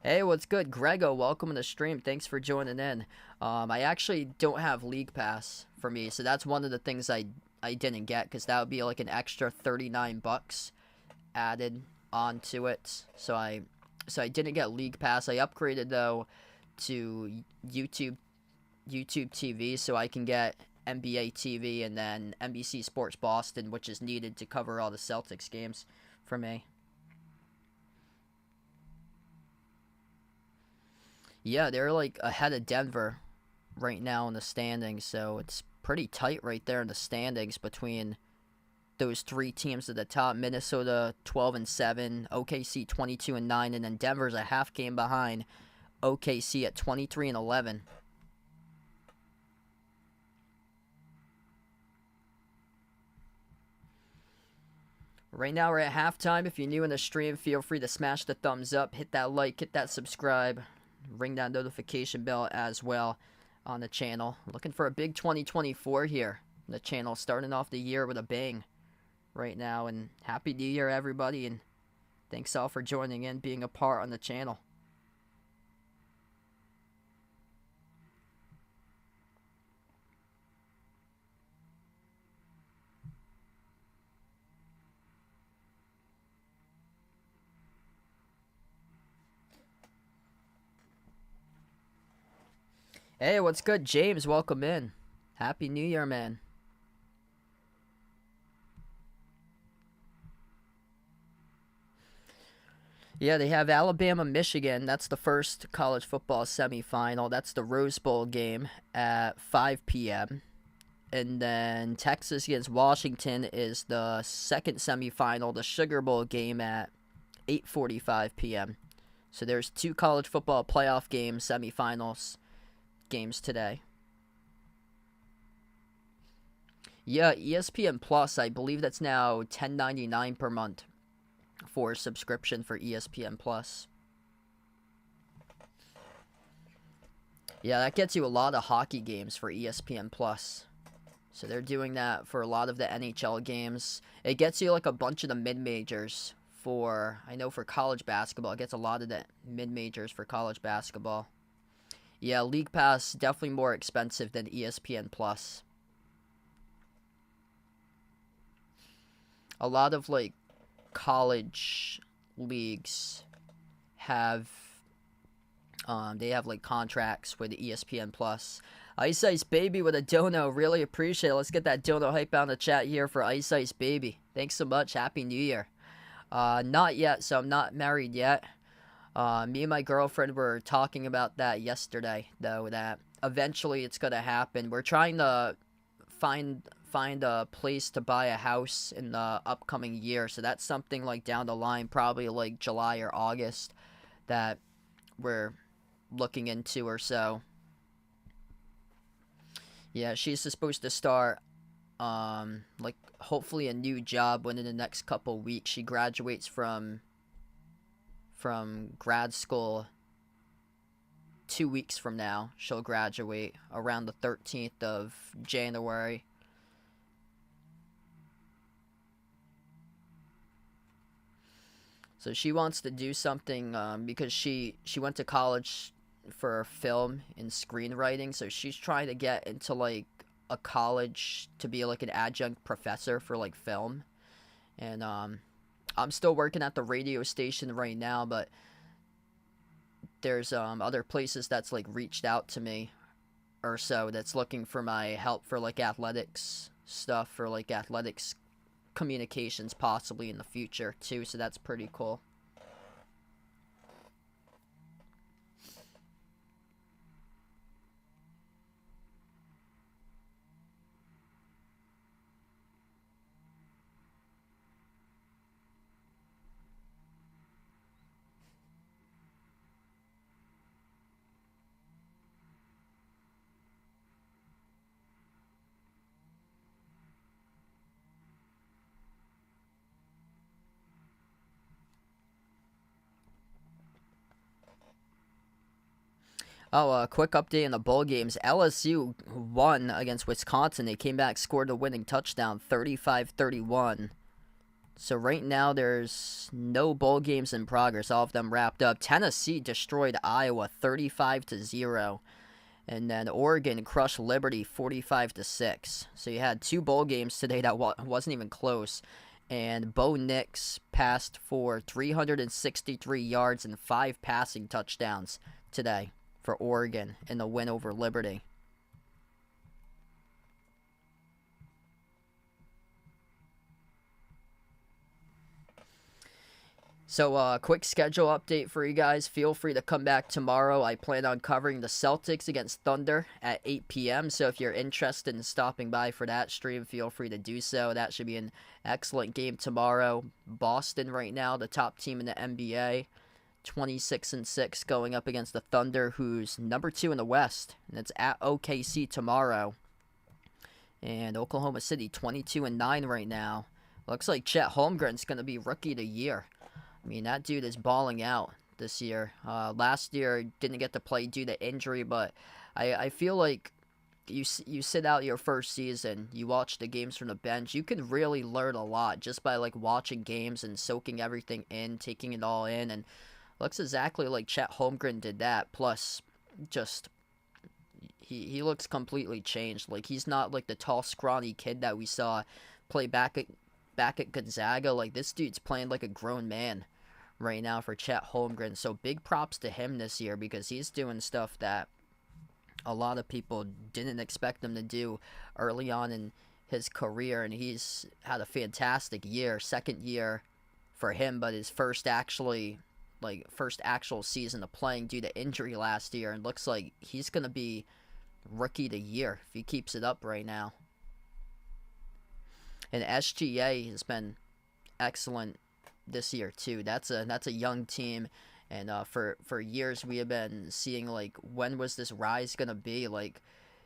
Hey, what's good? Grego, welcome to the stream. Thanks for joining in. I actually don't have League Pass for me, so that's one of the things I didn't get, because that would be like an extra $39 added onto it. So I didn't get League Pass. I upgraded though to YouTube TV, so I can get NBA TV and then NBC Sports Boston, which is needed to cover all the Celtics games for me. Yeah, they're like ahead of Denver right now in the standings, so it's pretty tight right there in the standings between those 3 teams at the top. Minnesota 12-7, OKC 22-9, and then Denver's a half game behind OKC at 23-11. Right now we're at halftime. If you're new in the stream, feel free to smash the thumbs up, hit that like, hit that subscribe, ring that notification bell as well on the channel. Looking for a big 2024 here. The channel starting off the year with a bang right now. And Happy New Year, everybody. And thanks all for joining in, being a part on the channel. Hey, what's good? James, welcome in. Happy New Year, man. Yeah, they have Alabama, Michigan. That's the first college football semifinal. That's the Rose Bowl game at 5 p.m. And then Texas against Washington is the second semifinal, the Sugar Bowl game at 8:45 p.m. So there's 2 college football playoff games, semifinals games today. Yeah, ESPN Plus, I believe that's now $10.99 per month for a subscription for ESPN Plus. Yeah, that gets you a lot of hockey games for ESPN Plus. So they're doing that for a lot of the NHL games. It gets you like a bunch of the mid-majors for, I know for college basketball, it gets a lot of the mid-majors for college basketball. Yeah, League Pass definitely more expensive than ESPN Plus. A lot of like college leagues have they have like contracts with ESPN Plus. Ice Ice Baby with a dono, really appreciate it. Let's get that dono hype out in the chat here for Ice Ice Baby. Thanks so much. Happy New Year. Not yet, so I'm not married yet. Me and my girlfriend were talking about that yesterday, though, that eventually it's gonna happen. We're trying to find a place to buy a house in the upcoming year, so that's something like down the line, probably like July or August, that we're looking into or so. Yeah, she's supposed to start like hopefully a new job within the next couple weeks. She graduates from grad school 2 weeks from now. She'll graduate around the 13th of January. So she wants to do something because she went to college for film and screenwriting, so she's trying to get into like a college to be like an adjunct professor for like film. And I'm still working at the radio station right now, but there's other places that's like reached out to me or so that's looking for my help for like athletics stuff, for like athletics communications possibly in the future too, so that's pretty cool. Oh, a quick update on the bowl games. LSU won against Wisconsin. They came back, scored a winning touchdown, 35-31. So right now there's no bowl games in progress. All of them wrapped up. Tennessee destroyed Iowa 35-0. And then Oregon crushed Liberty 45-6. So you had two bowl games today that wasn't even close. And Bo Nix passed for 363 yards and 5 passing touchdowns today for Oregon in the win over Liberty. So, quick schedule update for you guys. Feel free to come back tomorrow. I plan on covering the Celtics against Thunder at 8 p.m. So if you're interested in stopping by for that stream, feel free to do so. That should be an excellent game tomorrow. Boston right now, the top team in the NBA, 26-6, going up against the Thunder, who's number 2 in the West. And it's at OKC tomorrow. And Oklahoma City, 22-9 right now. Looks like Chet Holmgren's going to be Rookie of the Year. I mean, that dude is balling out this year. Last year, didn't get to play due to injury, but I feel like you sit out your first season, you watch the games from the bench, you can really learn a lot just by, like, watching games and soaking everything in, taking it all in, and looks exactly like Chet Holmgren did that, plus just he looks completely changed. Like, he's not, like, the tall, scrawny kid that we saw play back at Gonzaga. Like, this dude's playing like a grown man right now for Chet Holmgren. So big props to him this year because he's doing stuff that a lot of people didn't expect him to do early on in his career, and he's had a fantastic year, second year for him, but his first actual season of playing due to injury last year, and looks like he's going to be Rookie of the Year if he keeps it up right now. And SGA has been excellent this year too. That's a young team, and for years we have been seeing, like, when was this rise gonna be? Like,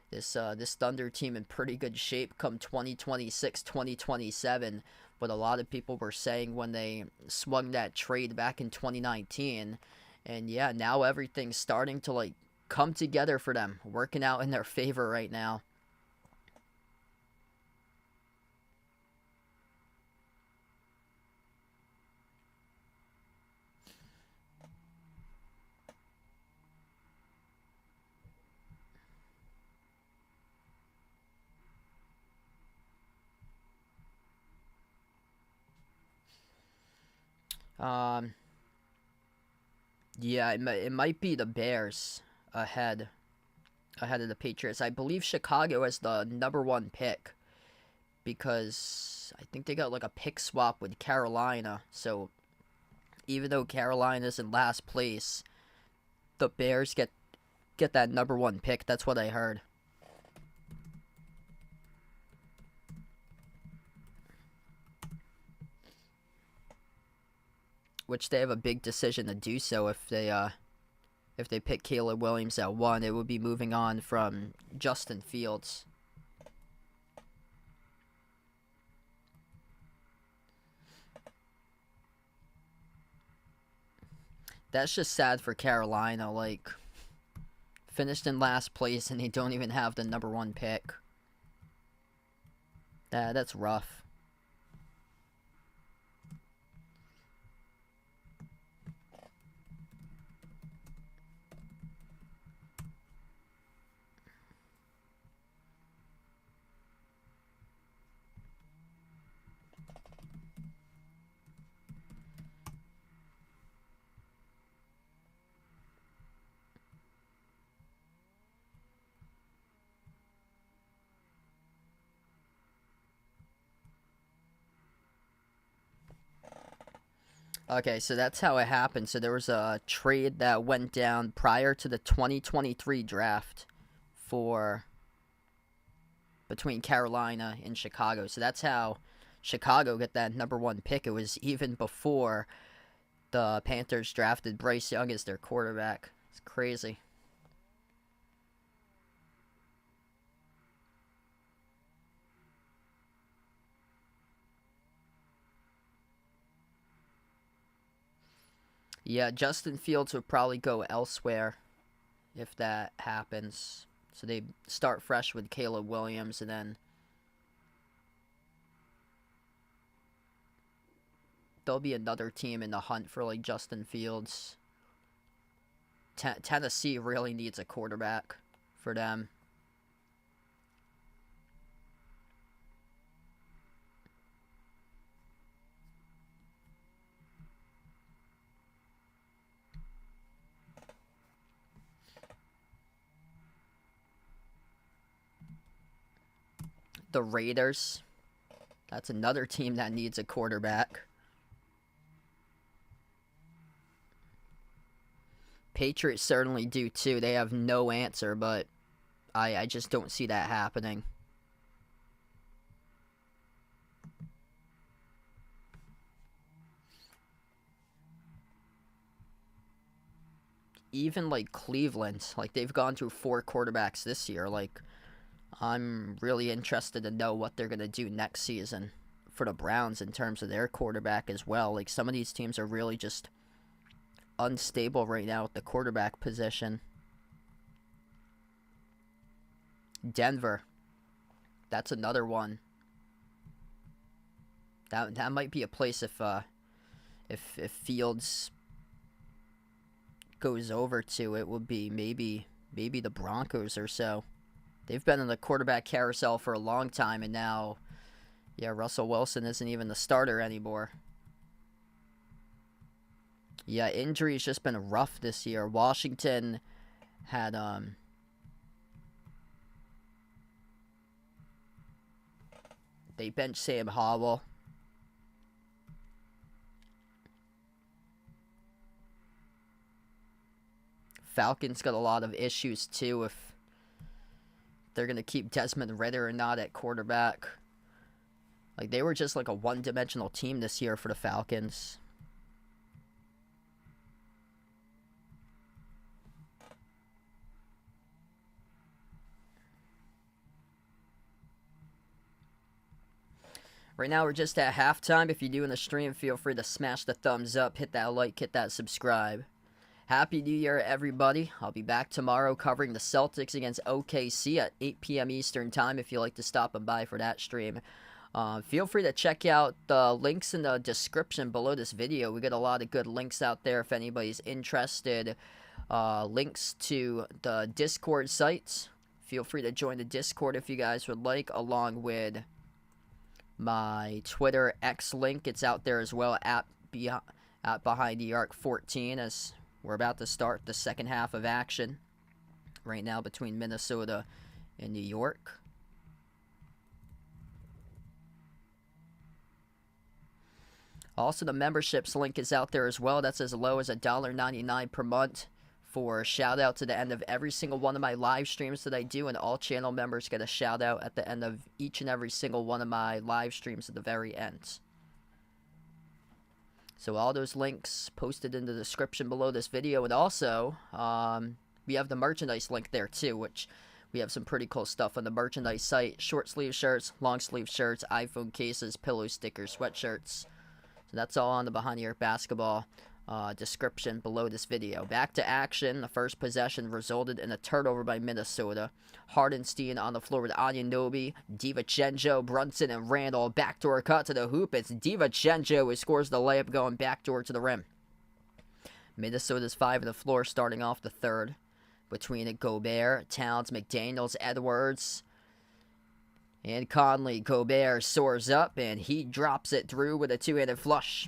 this Thunder team in pretty good shape come 2026, 2027. But a lot of people were saying when they swung that trade back in 2019, and yeah, now everything's starting to, like, come together for them, working out in their favor right now. Um, yeah, it might be the Bears ahead of the Patriots. I believe Chicago has the number 1 pick because I think they got like a pick swap with Carolina. So even though Carolina's in last place, the Bears get that number 1 pick. That's what I heard. Which they have a big decision to do so if they pick Caleb Williams at 1, it would be moving on from Justin Fields. That's just sad for Carolina. Like, finished in last place and they don't even have the number 1 pick. That's rough. Okay, so that's how it happened. So there was a trade that went down prior to the 2023 draft for between Carolina and Chicago. So that's how Chicago got that #1 pick. It was even before the Panthers drafted Bryce Young as their quarterback. It's crazy. Yeah, Justin Fields would probably go elsewhere if that happens. So they start fresh with Caleb Williams, and then there'll be another team in the hunt for like Justin Fields. Tennessee really needs a quarterback for them. The Raiders, that's another team that needs a quarterback. Patriots certainly do too. They have no answer, but I just don't see that happening. Even like Cleveland, like they've gone through 4 quarterbacks this year. Like I'm really interested to know what they're going to do next season for the Browns in terms of their quarterback as well. Like some of these teams are really just unstable right now at the quarterback position. Denver, that's another one. That might be a place if Fields goes over to. It would be maybe the Broncos or so. They've been in the quarterback carousel for a long time, and now, yeah, Russell Wilson isn't even the starter anymore. Yeah, injuries just been rough this year. Washington had they benched Sam Howell. Falcons got a lot of issues too if they're going to keep Desmond Ridder or not at quarterback. Like, they were just like a one-dimensional team this year for the Falcons. Right now, we're just at halftime. If you're doing the stream, feel free to smash the thumbs up, hit that like, hit that subscribe. Happy New Year, everybody. I'll be back tomorrow covering the Celtics against OKC at 8 p.m. Eastern Time if you'd like to stop by for that stream. Feel free to check out the links in the description below this video. We got a lot of good links out there if anybody's interested. Links to the Discord sites. Feel free to join the Discord if you guys would like, along with my Twitter X link. It's out there as well at Behind the Arc 14 as we're about to start the second half of action right now between Minnesota and New York. Also, the memberships link is out there as well. That's as low as $1.99 per month for a shout out to the end of every single one of my live streams that I do, and all channel members get a shout out at the end of each and every single one of my live streams at the very end. So all those links posted in the description below this video, and also we have the merchandise link there too, which we have some pretty cool stuff on the merchandise site. Short sleeve shirts, long sleeve shirts, iPhone cases, pillow stickers, sweatshirts. So that's all on the Behind the Arc Basketball description below this video. Back to action. The first possession resulted in a turnover by Minnesota. Hardenstein on the floor with Anunoby, DiVincenzo, Brunson, and Randall. Backdoor cut to the hoop. It's DiVincenzo who scores the layup going backdoor to the rim. Minnesota's 5 on the floor starting off the third. Between Gobert, Towns, McDaniels, Edwards, and Conley. Gobert soars up, and he drops it through with a two-handed flush.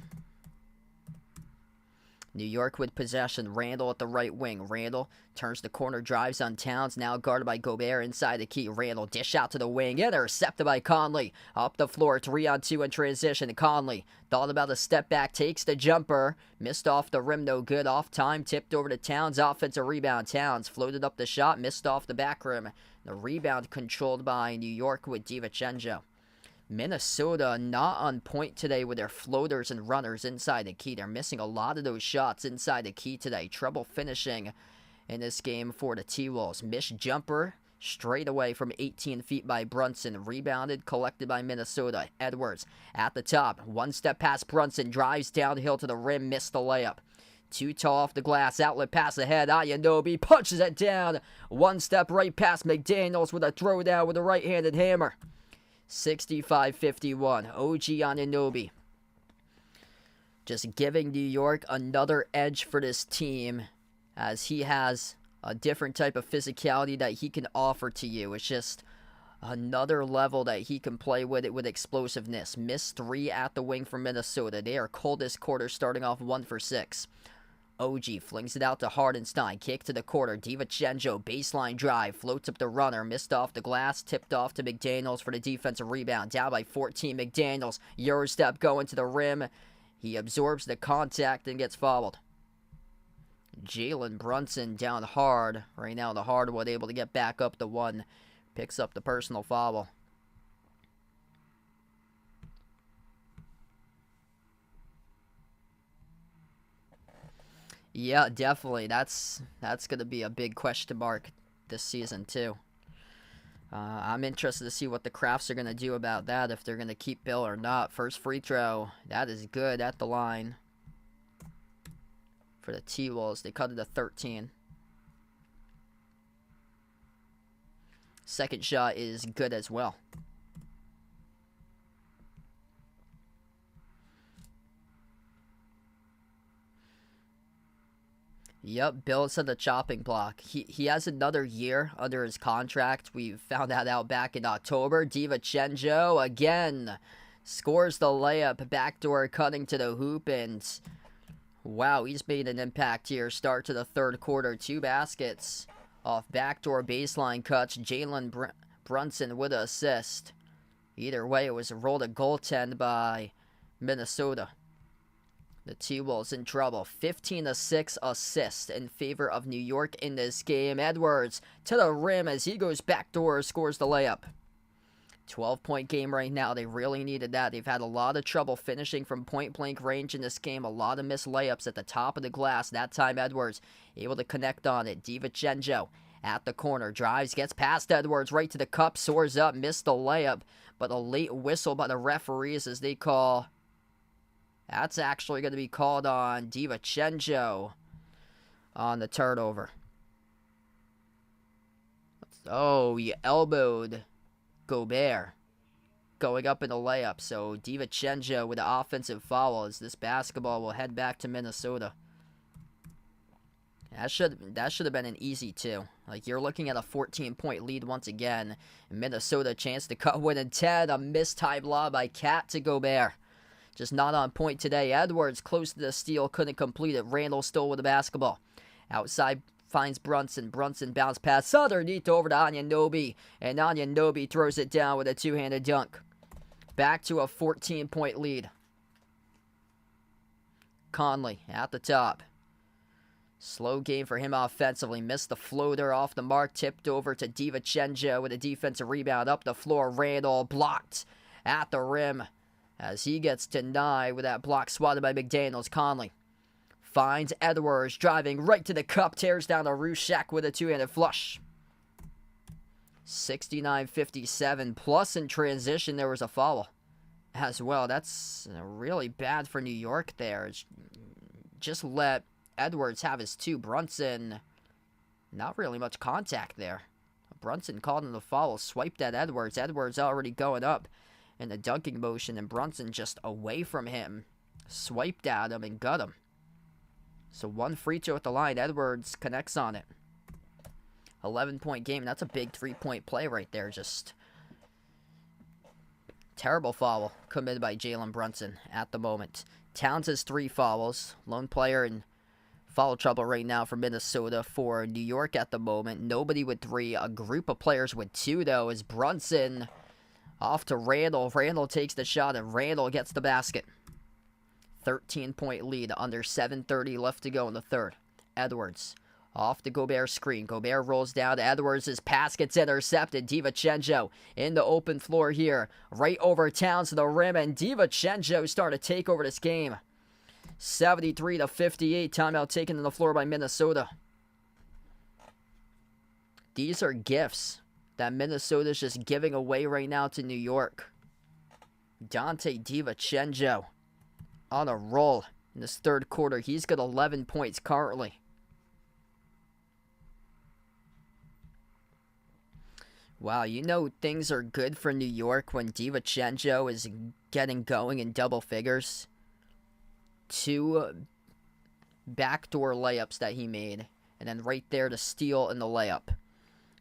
New York with possession. Randall at the right wing. Randall turns the corner, drives on Towns. Now guarded by Gobert inside the key. Randall dish out to the wing. Intercepted by Conley. Up the floor, 3-on-2 in transition. Conley thought about a step back, takes the jumper. Missed off the rim, no good. Off time, tipped over to Towns. Offensive rebound. Towns floated up the shot, missed off the back rim. The rebound controlled by New York with DiVincenzo. Minnesota not on point today with their floaters and runners inside the key. They're missing a lot of those shots inside the key today. Trouble finishing in this game for the T-Wolves. Missed jumper straight away from 18 feet by Brunson. Rebounded, collected by Minnesota. Edwards at the top. One step past Brunson. Drives downhill to the rim. Missed the layup. Too tall off the glass. Outlet pass ahead. Anunoby punches it down. One step right past McDaniels with a throwdown with a right-handed hammer. 65-51. OG Anunoby just giving New York another edge for this team, as he has a different type of physicality that he can offer to you. It's just another level that he can play with it with explosiveness. Missed 3 at the wing for Minnesota. They are cold this quarter, starting off 1 for 6. OG flings it out to Hardenstein. Kick to the corner. DiVincenzo, baseline drive. Floats up the runner. Missed off the glass. Tipped off to McDaniels for the defensive rebound. Down by 14. McDaniels. Eurostep going to the rim. He absorbs the contact and gets fouled. Jalen Brunson down hard. Right now the hardwood able to get back up to 1. Picks up the personal foul. Yeah, definitely. That's going to be a big question mark this season, too. I'm interested to see what the Crafts are going to do about that, if they're going to keep Bill or not. First free throw. That is good at the line for the T-Wolves. They cut it to 13. Second shot is good as well. Yep, Bill's at the chopping block. He has another year under his contract. We found that out back in October. DiVincenzo again scores the layup, backdoor cutting to the hoop, and wow, he's made an impact here. Start to the third quarter. 2 baskets off backdoor baseline cuts. Jalen Brunson with an assist. Either way, it was a roll to goaltend by Minnesota. The T-Wolves in trouble. 15-6 assist in favor of New York in this game. Edwards to the rim as he goes backdoor, scores the layup. 12-point game right now. They really needed that. They've had a lot of trouble finishing from point-blank range in this game. A lot of missed layups at the top of the glass. That time Edwards able to connect on it. DiVincenzo at the corner. Drives, gets past Edwards, right to the cup, soars up, missed the layup. But a late whistle by the referees as they call... That's actually going to be called on DiVincenzo on the turnover. Oh, he elbowed Gobert going up in the layup. So DiVincenzo with the offensive foul as this basketball will head back to Minnesota. That should have been an easy 2. Like, you're looking at a 14-point lead once again. Minnesota chance to cut within 10. A mistimed lob by Cat to Gobert. Just not on point today. Edwards close to the steal, couldn't complete it. Randall still with the basketball. Outside finds Brunson. Brunson bounce pass underneath over to Anunoby. And Anunoby throws it down with a 2-handed dunk. Back to a 14-point lead. Conley at the top. Slow game for him offensively. Missed the floater off the mark. Tipped over to DiVincenzo with a defensive rebound. Up the floor. Randall blocked at the rim. As he gets denied with that block swatted by McDaniels. Conley finds Edwards driving right to the cup. Tears down to Rushek with a 2-handed flush. 69-57. Plus in transition there was a foul as well. That's really bad for New York there. Just let Edwards have his 2. Brunson, not really much contact there. Brunson called him the foul. Swiped at Edwards. Edwards already going up in the dunking motion, and Brunson just away from him. Swiped at him and got him. So 1 free throw at the line. Edwards connects on it. 11-point game. That's a big 3-point play right there. Just terrible foul committed by Jalen Brunson at the moment. Towns has 3 fouls. Lone player in Foul trouble right now for Minnesota. For New York at the moment, nobody with 3. A group of players with 2, though, is Brunson off to Randall. Randall takes the shot, and Randall gets the basket. 13-point lead, under 7:30 left to go in the third. Edwards off the Gobert screen. Gobert rolls down to Edwards' pass gets intercepted. DiVincenzo in the open floor here, right over Towns to the rim, and DiVincenzo starting to take over this game. 73-58, timeout taken to the floor by Minnesota. These are gifts that Minnesota's just giving away right now to New York. Donte DiVincenzo on a roll in this third quarter. He's got 11 points currently. Wow, you know things are good for New York when DiVincenzo is getting going in double figures. 2 backdoor layups that he made, and then right there to steal in the layup.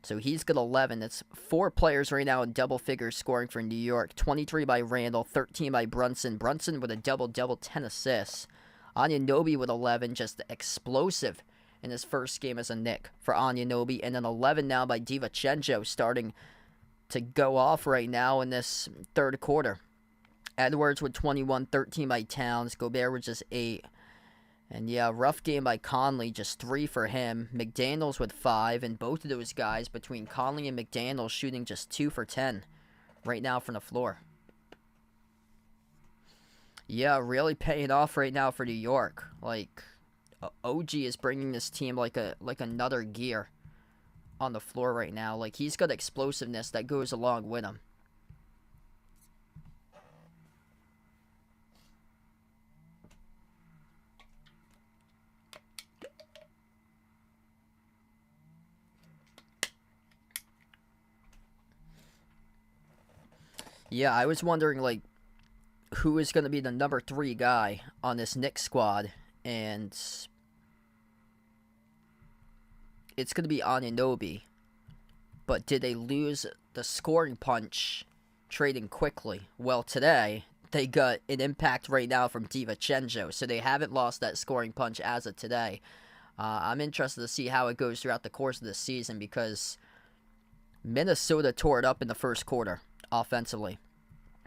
So he's got 11. That's 4 players right now in double figures scoring for New York. 23 by Randall, 13 by Brunson. Brunson with a double-double, 10 assists. Anunoby with 11, just explosive in his first game as a Knick for Anunoby. And then 11 now by DiVincenzo, starting to go off right now in this third quarter. Edwards with 21, 13 by Towns. Gobert with just 8. And yeah, rough game by Conley, just 3 for him. McDaniels with 5, and both of those guys, between Conley and McDaniels, shooting just 2 for 10 right now from the floor. Yeah, really paying off right now for New York. Like, OG is bringing this team like another gear on the floor right now. Like, he's got explosiveness that goes along with him. Yeah, I was wondering, like, who is going to be the number 3 guy on this Knicks squad, and it's going to be Anunoby. But did they lose the scoring punch trading quickly? Well, today, they got an impact right now from DiVincenzo, so they haven't lost that scoring punch as of today. I'm interested to see how it goes throughout the course of the season, because Minnesota tore it up in the first quarter offensively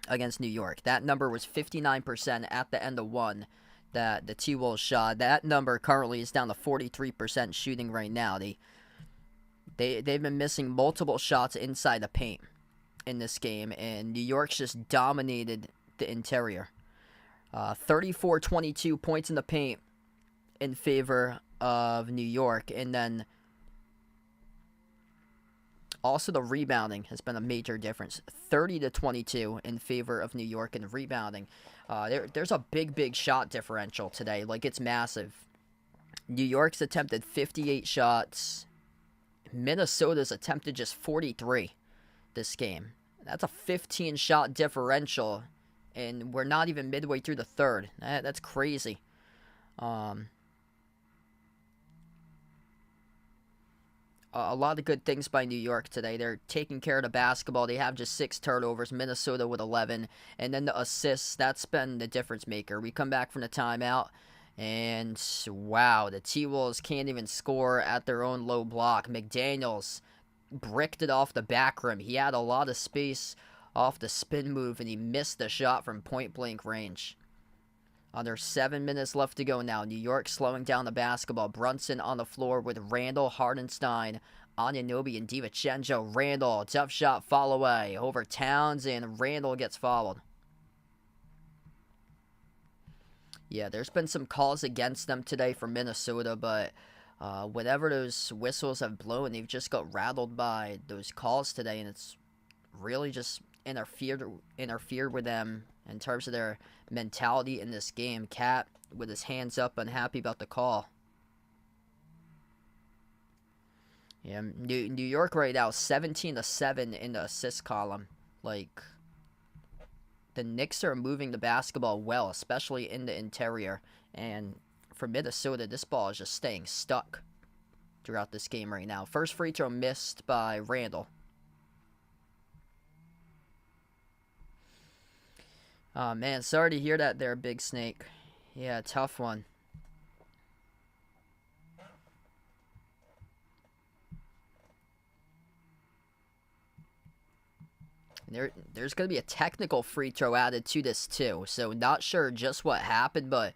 against New York. That number was 59% at the end of 1 that the T-Wolves shot. That number currently is down to 43% shooting right now. They've been missing multiple shots inside the paint in this game, and New York's just dominated the interior. 34-22 points in the paint in favor of New York, and then also the rebounding has been a major difference. 30-22 in favor of New York in rebounding. There's a big shot differential today. Like, it's massive. New York's attempted 58 shots. Minnesota's attempted just 43 this game. That's a 15-shot differential, and we're not even midway through the third. That's crazy. A lot of good things by New York today. They're taking care of the basketball. They have just 6 turnovers. Minnesota with 11. And then the assists, that's been the difference maker. We come back from the timeout, and wow, the T-Wolves can't even score at their own low block. McDaniels bricked it off the back rim. He had a lot of space off the spin move, and he missed the shot from point-blank range. Under 7 minutes left to go now. New York slowing down the basketball. Brunson on the floor with Randall, Hardenstein, Anunoby, and DiVincenzo. Randall, tough shot, fall away. Over Towns, and Randall gets fouled. Yeah, there's been some calls against them today for Minnesota, but whatever those whistles have blown, they've just got rattled by those calls today, and it's really just interfered with them in terms of their mentality in this game. Cat with his hands up, unhappy about the call. Yeah, New York right now, 17-7 in the assist column. Like, the Knicks are moving the basketball well, especially in the interior. And for Minnesota, this ball is just staying stuck throughout this game right now. First free throw missed by Randall. Oh, man, sorry to hear that there, Big Snake. Yeah, tough one. There's going to be a technical free throw added to this too. So not sure just what happened, but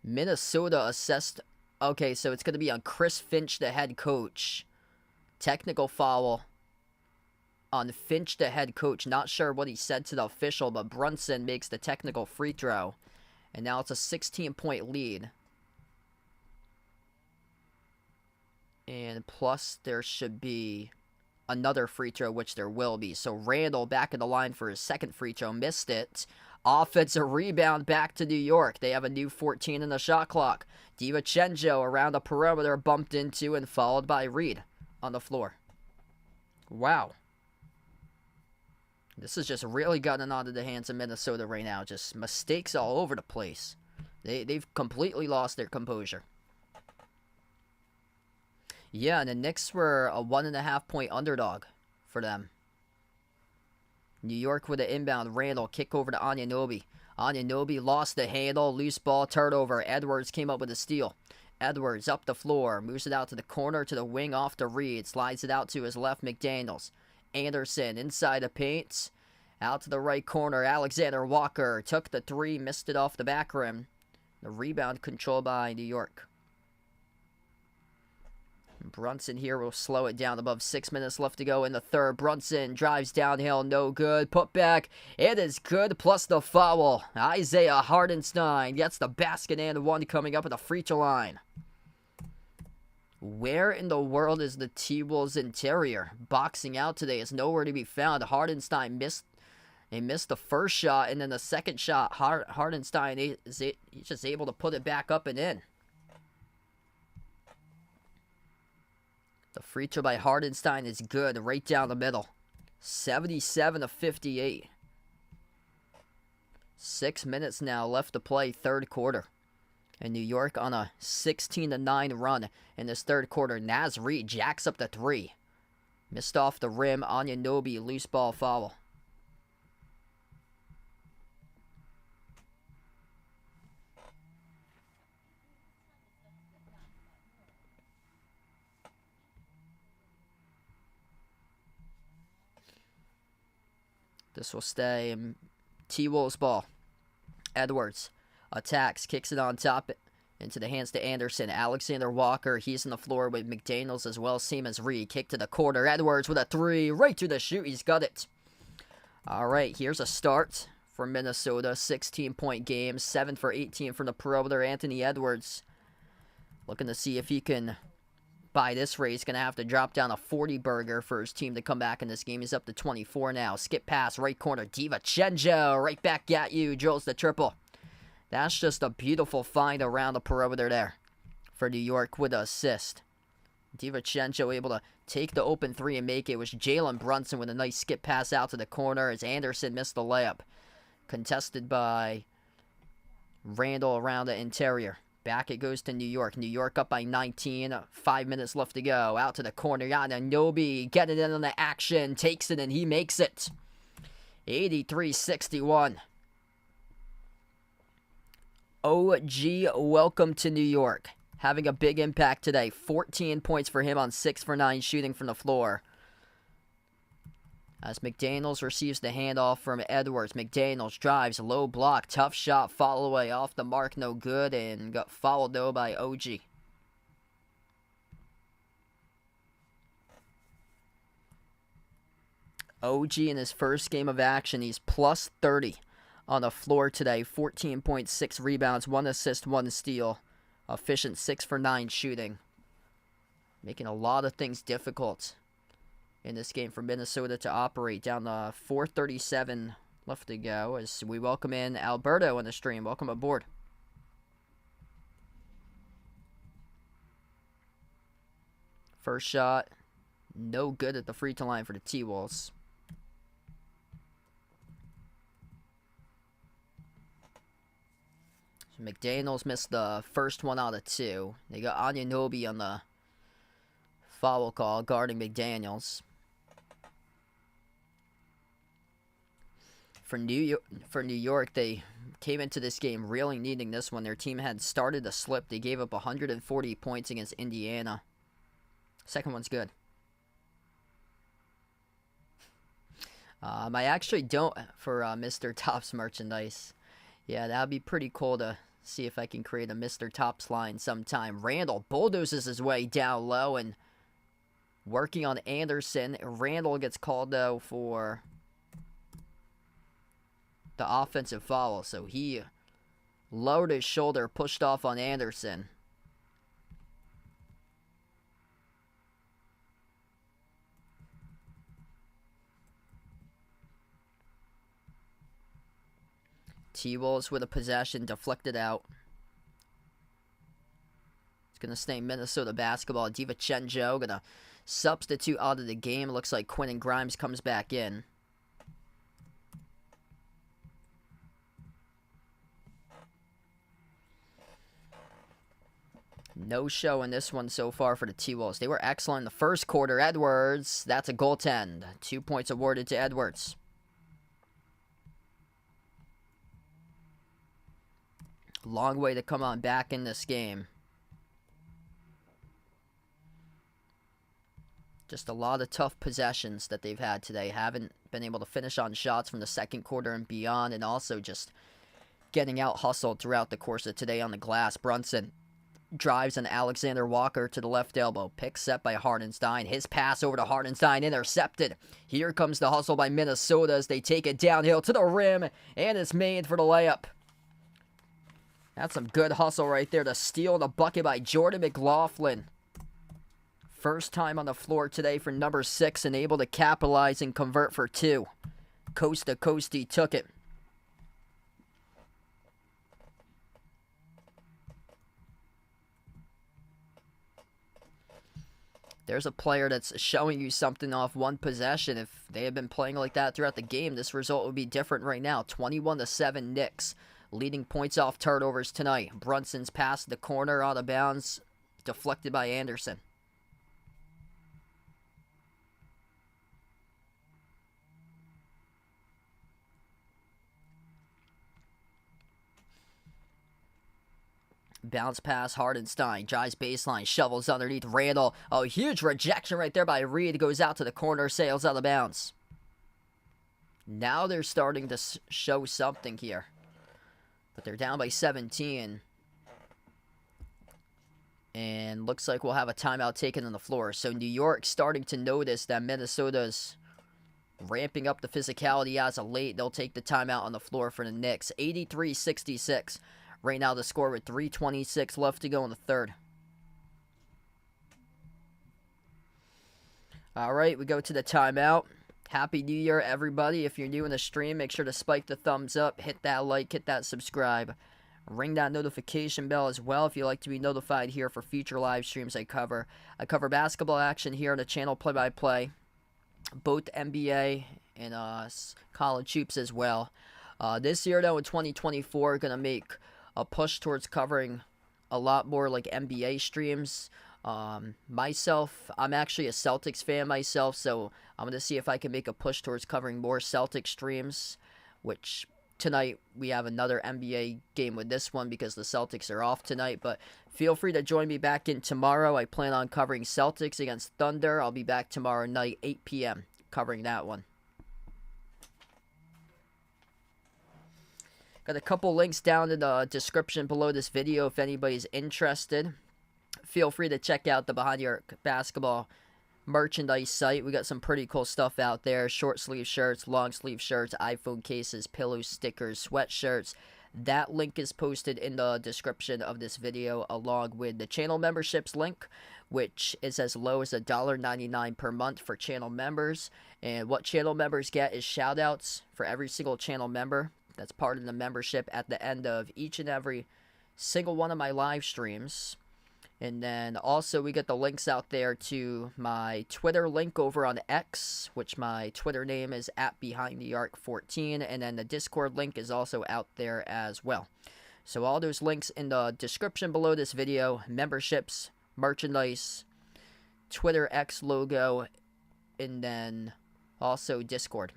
Minnesota assessed. Okay, so it's going to be on Chris Finch, the head coach. Technical foul on Finch, the head coach. Not sure what he said to the official, but Brunson makes the technical free throw. And now it's a 16-point lead. And plus there should be another free throw, which there will be. So Randall back in the line for his second free throw. Missed it. Offensive rebound back to New York. They have a new 14 in the shot clock. DiVincenzo around the perimeter, bumped into and followed by Reed on the floor. Wow. This is just really gotten onto the hands of Minnesota right now. Just mistakes all over the place. They've completely lost their composure. Yeah, and the Knicks were a 1.5 point underdog for them. New York with an inbound. Randall, kick over to Anunoby. Anunoby lost the handle. Loose ball, turnover. Edwards came up with a steal. Edwards up the floor. Moves it out to the corner, to the wing, off to Reed. Slides it out to his left, McDaniels. Anderson inside the paint. Out to the right corner. Alexander Walker took the three. Missed it off the back rim. The rebound controlled by New York. Brunson here will slow it down. Above 6 minutes left to go in the third. Brunson drives downhill. No good. Put back. It is good. Plus the foul. Isaiah Hartenstein gets the basket and one coming up at the free throw line. Where in the world is the T-Wolves interior? Boxing out today is nowhere to be found. Hartenstein missed the first shot, and then the second shot, Hartenstein he's just able to put it back up and in. The free throw by Hartenstein is good, right down the middle. 77-58. 6 minutes now left to play, third quarter. And New York on a 16-9 run in this third quarter. Naz Reid jacks up the three. Missed off the rim. Anunoby, loose ball foul. This will stay T-Wolves ball. Edwards attacks, kicks it on top into the hands to Anderson. Alexander Walker, he's on the floor with McDaniels as well. Same as Reed. Kick to the corner. Edwards with a three. Right to the shoot. He's got it. All right, here's a start for Minnesota. 16-point game. 7 for 18 from the perimeter. Anthony Edwards looking to see if he can buy this race. Going to have to drop down a 40-burger for his team to come back in this game. He's up to 24 now. Skip pass, right corner. DiVincenzo right back at you. Drills the triple. That's just a beautiful find around the perimeter there for New York with the assist. DiVincenzo able to take the open three and make it. It was Jalen Brunson with a nice skip pass out to the corner as Anderson missed the layup. Contested by Randall around the interior. Back it goes to New York. New York up by 19. 5 minutes left to go. Out to the corner. Anunoby getting in on the action. Takes it and he makes it. 83-61. OG, welcome to New York. Having a big impact today. 14 points for him on 6 for 9 shooting from the floor. As McDaniels receives the handoff from Edwards. McDaniels drives, low block, tough shot, fall away, off the mark, no good, and got fouled though by OG. OG in his first game of action, he's plus 30 on the floor today. 14.6 rebounds, 1 assist, 1 steal. Efficient 6 for 9 shooting. Making a lot of things difficult in this game for Minnesota to operate. Down to 4:37 left to go as we welcome in Alberto on the stream. Welcome aboard. First shot, no good at the free throw line for the T-Wolves. So McDaniels missed the first one out of 2. They got Anunoby on the foul call guarding McDaniels. For New York, they came into this game really needing this one. Their team had started to slip. They gave up 140 points against Indiana. Second one's good. I actually don't for Mr. Topps merchandise. Yeah, that would be pretty cool to see if I can create a Mr. Topps line sometime. Randall bulldozes his way down low and working on Anderson. Randall gets called, though, for the offensive foul. So he lowered his shoulder, pushed off on Anderson. T-Wolves with a possession, deflected out. It's going to stay Minnesota basketball. DiVincenzo going to substitute out of the game. Looks like Quentin Grimes comes back in. No show in this one so far for the T-Wolves. They were excellent in the first quarter. Edwards, that's a goaltend. 2 points awarded to Edwards. Long way to come on back in this game. Just a lot of tough possessions that they've had today. Haven't been able to finish on shots from the second quarter and beyond, and also just getting out hustled throughout the course of today on the glass. Brunson drives an Alexander Walker to the left elbow. Pick set by Hartenstein. His pass over to Hartenstein, intercepted. Here comes the hustle by Minnesota as they take it downhill to the rim, and it's made for the layup. That's some good hustle right there to steal the bucket by Jordan McLaughlin. First time on the floor today for number 6 and able to capitalize and convert for 2. Coast to coast, he took it. There's a player that's showing you something off one possession. If they had been playing like that throughout the game, this result would be different right now. 21-7 Knicks. Leading points off turnovers tonight. Brunson's pass to the corner, out of bounds, deflected by Anderson. Bounce pass, Hartenstein, drives baseline, shovels underneath Randall. Oh, huge rejection right there by Reed. Goes out to the corner, sails out of bounds. Now they're starting to show something here. But they're down by 17. And looks like we'll have a timeout taken on the floor. So New York starting to notice that Minnesota's ramping up the physicality as of late. They'll take the timeout on the floor for the Knicks. 83-66. Right now the score with 3:26 left to go in the third. All right, we go to the timeout. Happy New Year, everybody. If you're new in the stream, make sure to spike the thumbs up, hit that like, hit that subscribe. Ring that notification bell as well if you'd like to be notified here for future live streams I cover. I cover basketball action here on the channel play-by-play, both NBA and college hoops as well. This year, though, in 2024, going to make a push towards covering a lot more like NBA streams. Myself, I'm actually a Celtics fan myself, so I'm going to see if I can make a push towards covering more Celtics streams, which tonight we have another NBA game with this one because the Celtics are off tonight, but feel free to join me back in tomorrow. I plan on covering Celtics against Thunder. I'll be back tomorrow night, 8 p.m., covering that one. Got a couple links down in the description below this video if anybody's interested. Feel free to check out the Behind the Arc basketball merchandise site. We got some pretty cool stuff out there. Short sleeve shirts, long sleeve shirts, iPhone cases, pillows, stickers, sweatshirts. That link is posted in the description of this video along with the channel memberships link, which is as low as $1.99 per month for channel members. And what channel members get is shout outs for every single channel member. That's part of the membership at the end of each and every single one of my live streams. And then also we get the links out there to my Twitter link over on X, which my Twitter name is @BehindTheArc14. And then the Discord link is also out there as well. So all those links in the description below this video, memberships, merchandise, Twitter X logo, and then also Discord.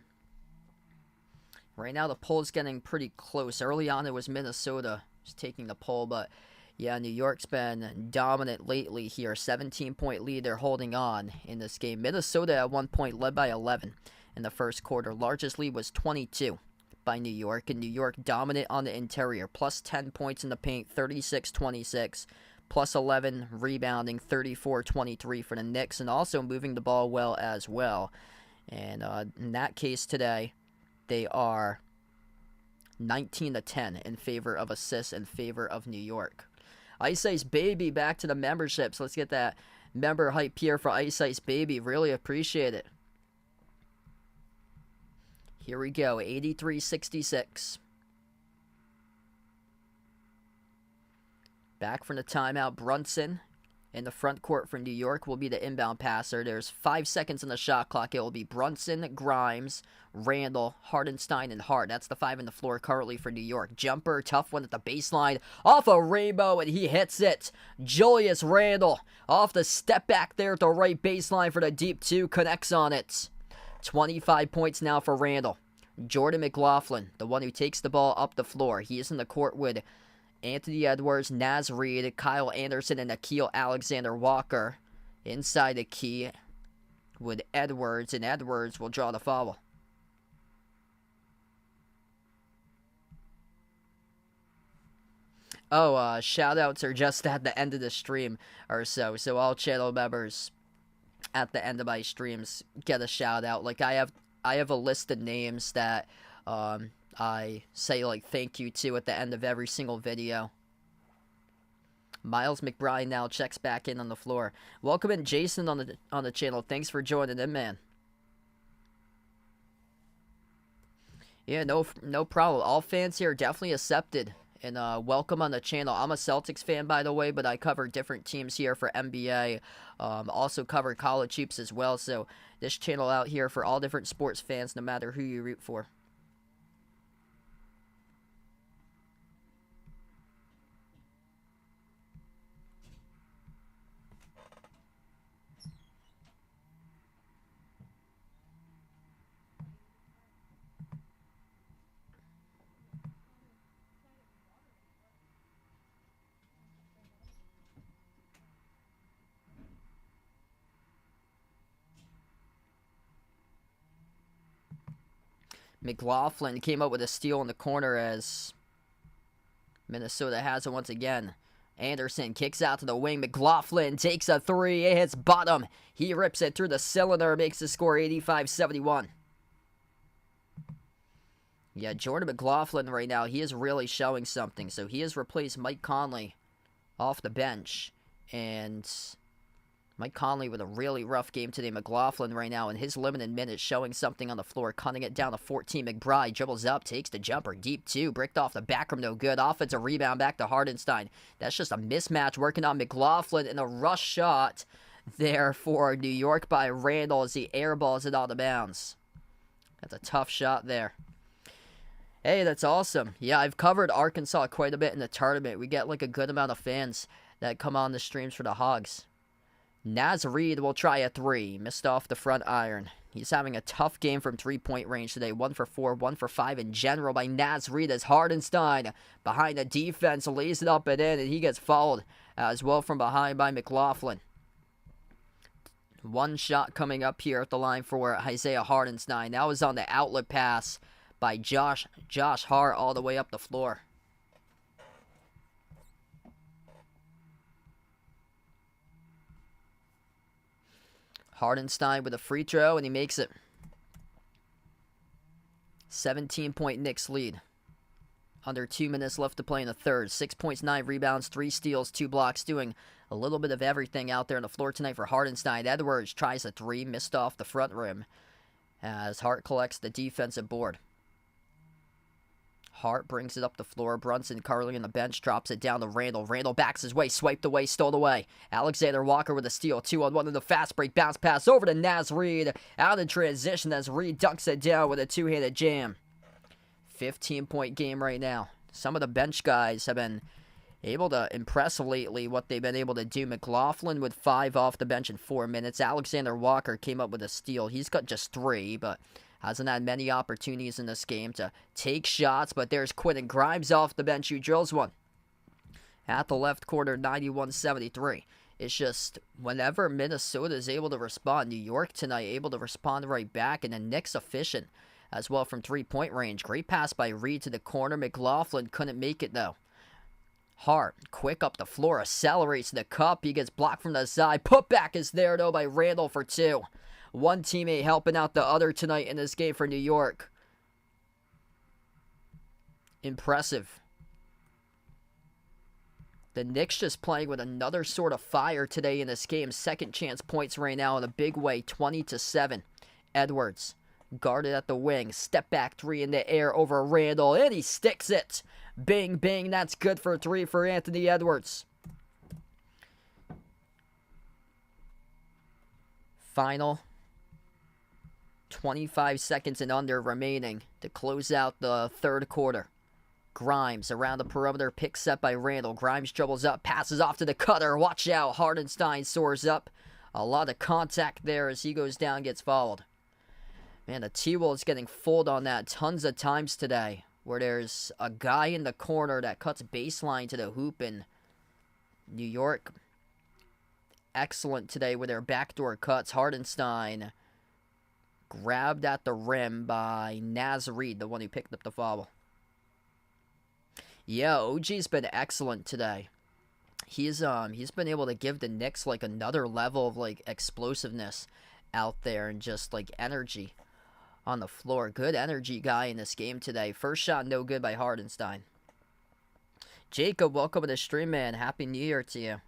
Right now the poll is getting pretty close. Early on it was Minnesota was taking the poll, but yeah, New York's been dominant lately here. 17-point lead they're holding on in this game. Minnesota at one point led by 11. in the first quarter. Largest lead was 22 by New York, and New York dominant on the interior. Plus 10 points in the paint, 36-26. Plus 11 rebounding, 34-23 for the Knicks, and also moving the ball well as well. And in that case today, they are 19-10 in favor of assists in favor of New York. Ice Ice Baby back to the memberships. Let's get that member hype here for Ice Ice Baby. Really appreciate it. Here we go, 83-66. Back from the timeout, Brunson in the front court for New York will be the inbound passer. There's 5 seconds on the shot clock. It will be Brunson, Grimes, Randall, Hardenstein, and Hart. That's the 5 on the floor currently for New York. Jumper, tough one at the baseline. Off a rainbow, and he hits it. Julius Randle off the step back there at the right baseline for the deep 2. Connects on it. 25 points now for Randall. Jordan McLaughlin, the one who takes the ball up the floor. He is in the court with Anthony Edwards, Naz Reid, Kyle Anderson, and Nickeil Alexander-Walker. Inside the key with Edwards, and Edwards will draw the foul. Oh, shout-outs are just at the end of the stream or so. So all channel members at the end of my streams get a shout-out. Like, I have a list of names that I say, like, thank you to at the end of every single video. Miles McBride now checks back in on the floor. Welcome in, Jason, on the channel. Thanks for joining in, man. Yeah, no problem. All fans here are definitely accepted. And welcome on the channel. I'm a Celtics fan, by the way, but I cover different teams here for NBA. Also cover college hoops as well. So this channel out here for all different sports fans, no matter who you root for. McLaughlin came up with a steal in the corner as Minnesota has it once again. Anderson kicks out to the wing. McLaughlin takes a 3. It hits bottom. He rips it through the cylinder. Makes the score 85-71. Yeah, Jordan McLaughlin right now, he is really showing something. So he has replaced Mike Conley off the bench. And Mike Conley with a really rough game today. McLaughlin right now in his limited minutes showing something on the floor. Cutting it down to 14. McBride dribbles up, takes the jumper. Deep 2. Bricked off the back rim, no good. Offensive rebound back to Hardenstein. That's just a mismatch working on McLaughlin. And a rush shot there for New York by Randall as he airballs it out of bounds. That's a tough shot there. Hey, that's awesome. Yeah, I've covered Arkansas quite a bit in the tournament. We get like a good amount of fans that come on the streams for the Hogs. Naz Reid will try a 3. Missed off the front iron. He's having a tough game from three-point range today. 1 for 4, 1 for 5 in general by Naz Reid as Hardenstein behind the defense lays it up and in, and he gets fouled as well from behind by McLaughlin. One shot coming up here at the line for Isaiah Hardenstein. That was on the outlet pass by Josh Hart all the way up the floor. Hardenstein with a free throw, and he makes it. 17-point Knicks lead. Under 2 minutes left to play in the third. 6 points, 9 rebounds, 3 steals, 2 blocks, doing a little bit of everything out there on the floor tonight for Hardenstein. Edwards tries a 3, missed off the front rim as Hart collects the defensive board. Hart brings it up the floor. Brunson curling on the bench, drops it down to Randall. Randall backs his way, swiped away, stole away. Alexander-Walker with a steal. 2-on-1 in the fast break. Bounce pass over to Naz Reid. Out in transition as Reid dunks it down with a two-handed jam. 15-point game right now. Some of the bench guys have been able to impress lately what they've been able to do. McLaughlin with 5 off the bench in 4 minutes. Alexander-Walker came up with a steal. He's got just 3, but hasn't had many opportunities in this game to take shots, but there's Quentin Grimes off the bench who drills one. At the left corner, 91-73 It's just whenever Minnesota is able to respond, New York tonight able to respond right back, and the Knicks efficient as well from three-point range. Great pass by Reed to the corner. McLaughlin couldn't make it though. Hart, quick up the floor, accelerates to the cup. He gets blocked from the side. Putback is there though by Randall for two. One teammate helping out the other tonight in this game for New York. Impressive. The Knicks just playing with another sort of fire today in this game. Second chance points right now in a big way, 20-7. Edwards guarded at the wing. Step back three in the air over Randall, and he sticks it. Bing, bing, that's good for three for Anthony Edwards. Final 25 seconds and under remaining to close out the third quarter. Grimes around the perimeter, pick set by Randall. Grimes dribbles up, passes off to the cutter. Watch out, Hartenstein soars up. A lot of contact there as he goes down, gets fouled. Man, the T-Wolves getting fooled on that tons of times today, where there's a guy in the corner that cuts baseline to the hoop, and New York excellent today with their backdoor cuts. Hartenstein grabbed at the rim by Naz Reid, the one who picked up the foul. Yeah, OG's been excellent today. He's been able to give the Knicks like another level of like explosiveness out there and just like energy on the floor. Good energy guy in this game today. First shot no good by Hartenstein. Jacob, welcome to the stream, man. Happy New Year to you.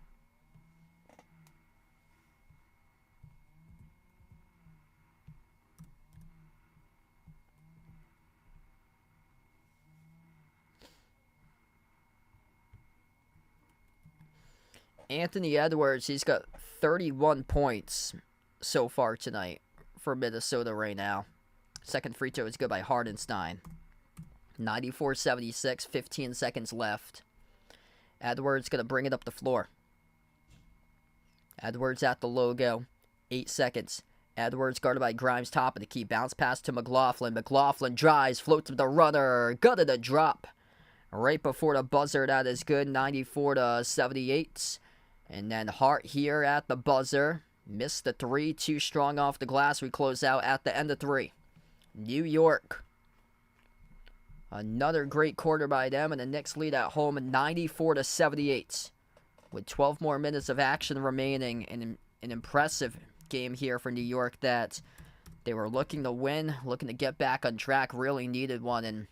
Anthony Edwards, he's got 31 points so far tonight for Minnesota right now. Second free throw is good by Hartenstein. 94-76, 15 seconds left. Edwards going to bring it up the floor. Edwards at the logo. 8 seconds. Edwards guarded by Grimes, top of the key. Bounce pass to McLaughlin. McLaughlin drives, floats to the runner. Gutted a drop. Right before the buzzer, that is good. 94-78. And then Hart here at the buzzer. Missed the three. Too strong off the glass. We close out at the end of three. New York. Another great quarter by them. And the Knicks lead at home 94-78. With 12 more minutes of action remaining. And an impressive game here for New York that they were looking to win. Looking to get back on track. Really needed one. And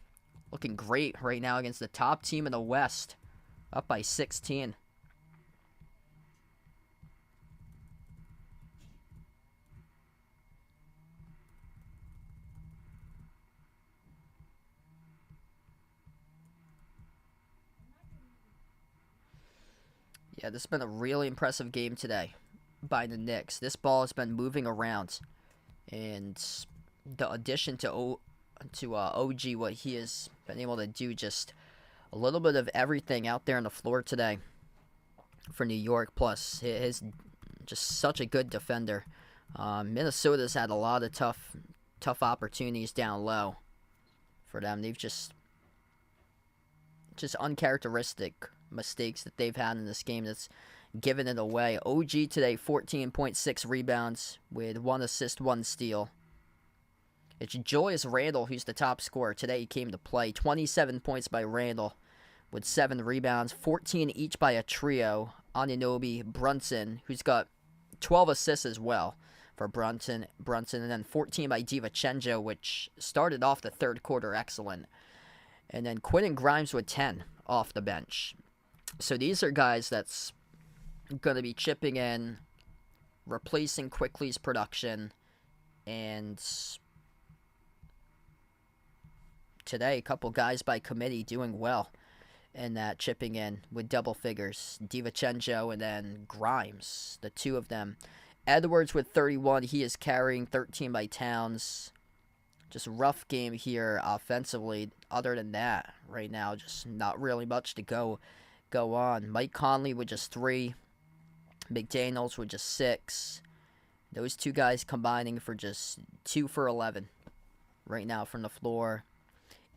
looking great right now against the top team in the West. Up by 16. Yeah, this has been a really impressive game today by the Knicks. This ball has been moving around. And the addition to OG, what he has been able to do, just a little bit of everything out there on the floor today for New York. Plus, his just such a good defender. Minnesota's had a lot of tough opportunities down low for them. They've just uncharacteristic mistakes that they've had in this game that's given it away. OG today, 14.6 rebounds with 1 assist, 1 steal. It's Julius Randle who's the top scorer. Today he came to play. 27 points by Randle with 7 rebounds, 14 each by a trio. Anunoby, Brunson, who's got 12 assists as well for Brunson, and then 14 by DiVincenzo, which started off the third quarter excellent. And then Quentin Grimes with 10 off the bench. So these are guys that's going to be chipping in, replacing Quickly's production, and today a couple guys by committee doing well in that chipping in with double figures. DiVincenzo and then Grimes, the two of them. Edwards with 31, he is carrying 13 by Towns. Just a rough game here offensively. Other than that, right now, just not really much to go on. Mike Conley with just 3. McDaniels with just 6. Those two guys combining for just 2 for 11 right now from the floor.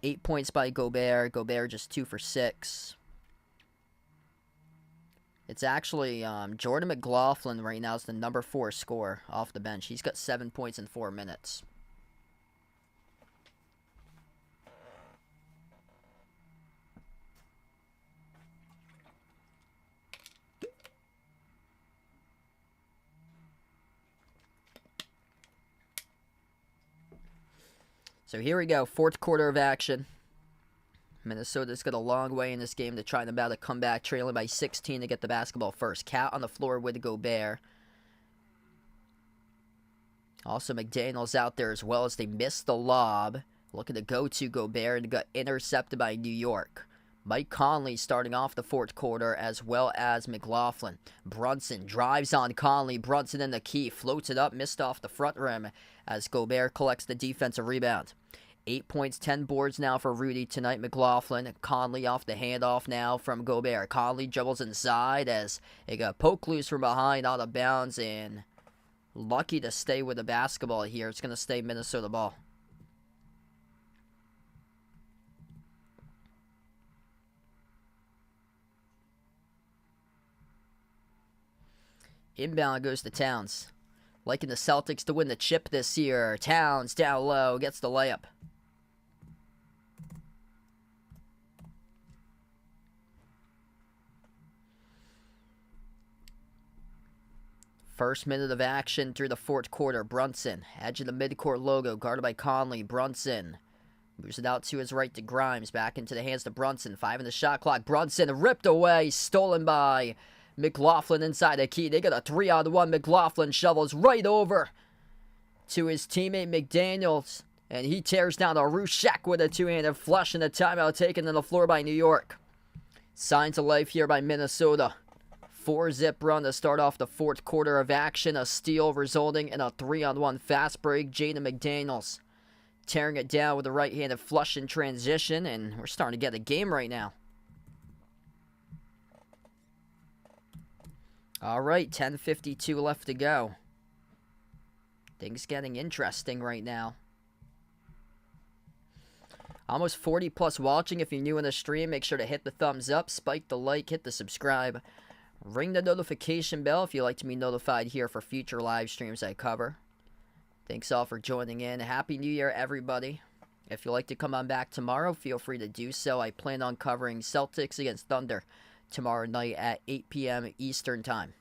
8 points by Gobert. Gobert just 2 for 6. It's actually Jordan McLaughlin right now is the number 4 scorer off the bench. He's got 7 points in 4 minutes. So here we go, fourth quarter of action. Minnesota's got a long way in this game to try and about to come back, trailing by 16 to get the basketball first. Cat on the floor with Gobert. Also, McDaniels out there as well as they missed the lob. Looking to go to Gobert and got intercepted by New York. Mike Conley starting off the fourth quarter as well as McLaughlin. Brunson drives on Conley. Brunson in the key. Floats it up. Missed off the front rim as Gobert collects the defensive rebound. 8 points, 10 boards now for Rudy tonight. McLaughlin. Conley off the handoff now from Gobert. Conley dribbles inside as it got poke loose from behind out of bounds and lucky to stay with the basketball here. It's going to stay Minnesota ball. Inbound goes to Towns. Liking the Celtics to win the chip this year. Towns down low, gets the layup. First minute of action through the fourth quarter. Brunson, edge of the midcourt logo, guarded by Conley. Brunson moves it out to his right to Grimes. Back into the hands to Brunson. 5 in the shot clock. Brunson ripped away, stolen by McLaughlin inside the key. They got a 3-on-1. McLaughlin shovels right over to his teammate McDaniels. And he tears down a Rushek with a two-handed flush and a timeout taken on the floor by New York. Signs of life here by Minnesota. 4-zip run to start off the fourth quarter of action. A steal resulting in a 3-on-1 fast break. Jaden McDaniels tearing it down with a right-handed flush in transition. And we're starting to get a game right now. All right, 10:52 left to go. Things getting interesting right now. Almost 40 plus watching. If you're new in the stream, make sure to hit the thumbs up, spike the like, hit the subscribe. Ring the notification bell if you'd like to be notified here for future live streams I cover. Thanks all for joining in. Happy New Year, everybody. If you'd like to come on back tomorrow, feel free to do so. I plan on covering Celtics against Thunder tomorrow night at 8 p.m. Eastern Time.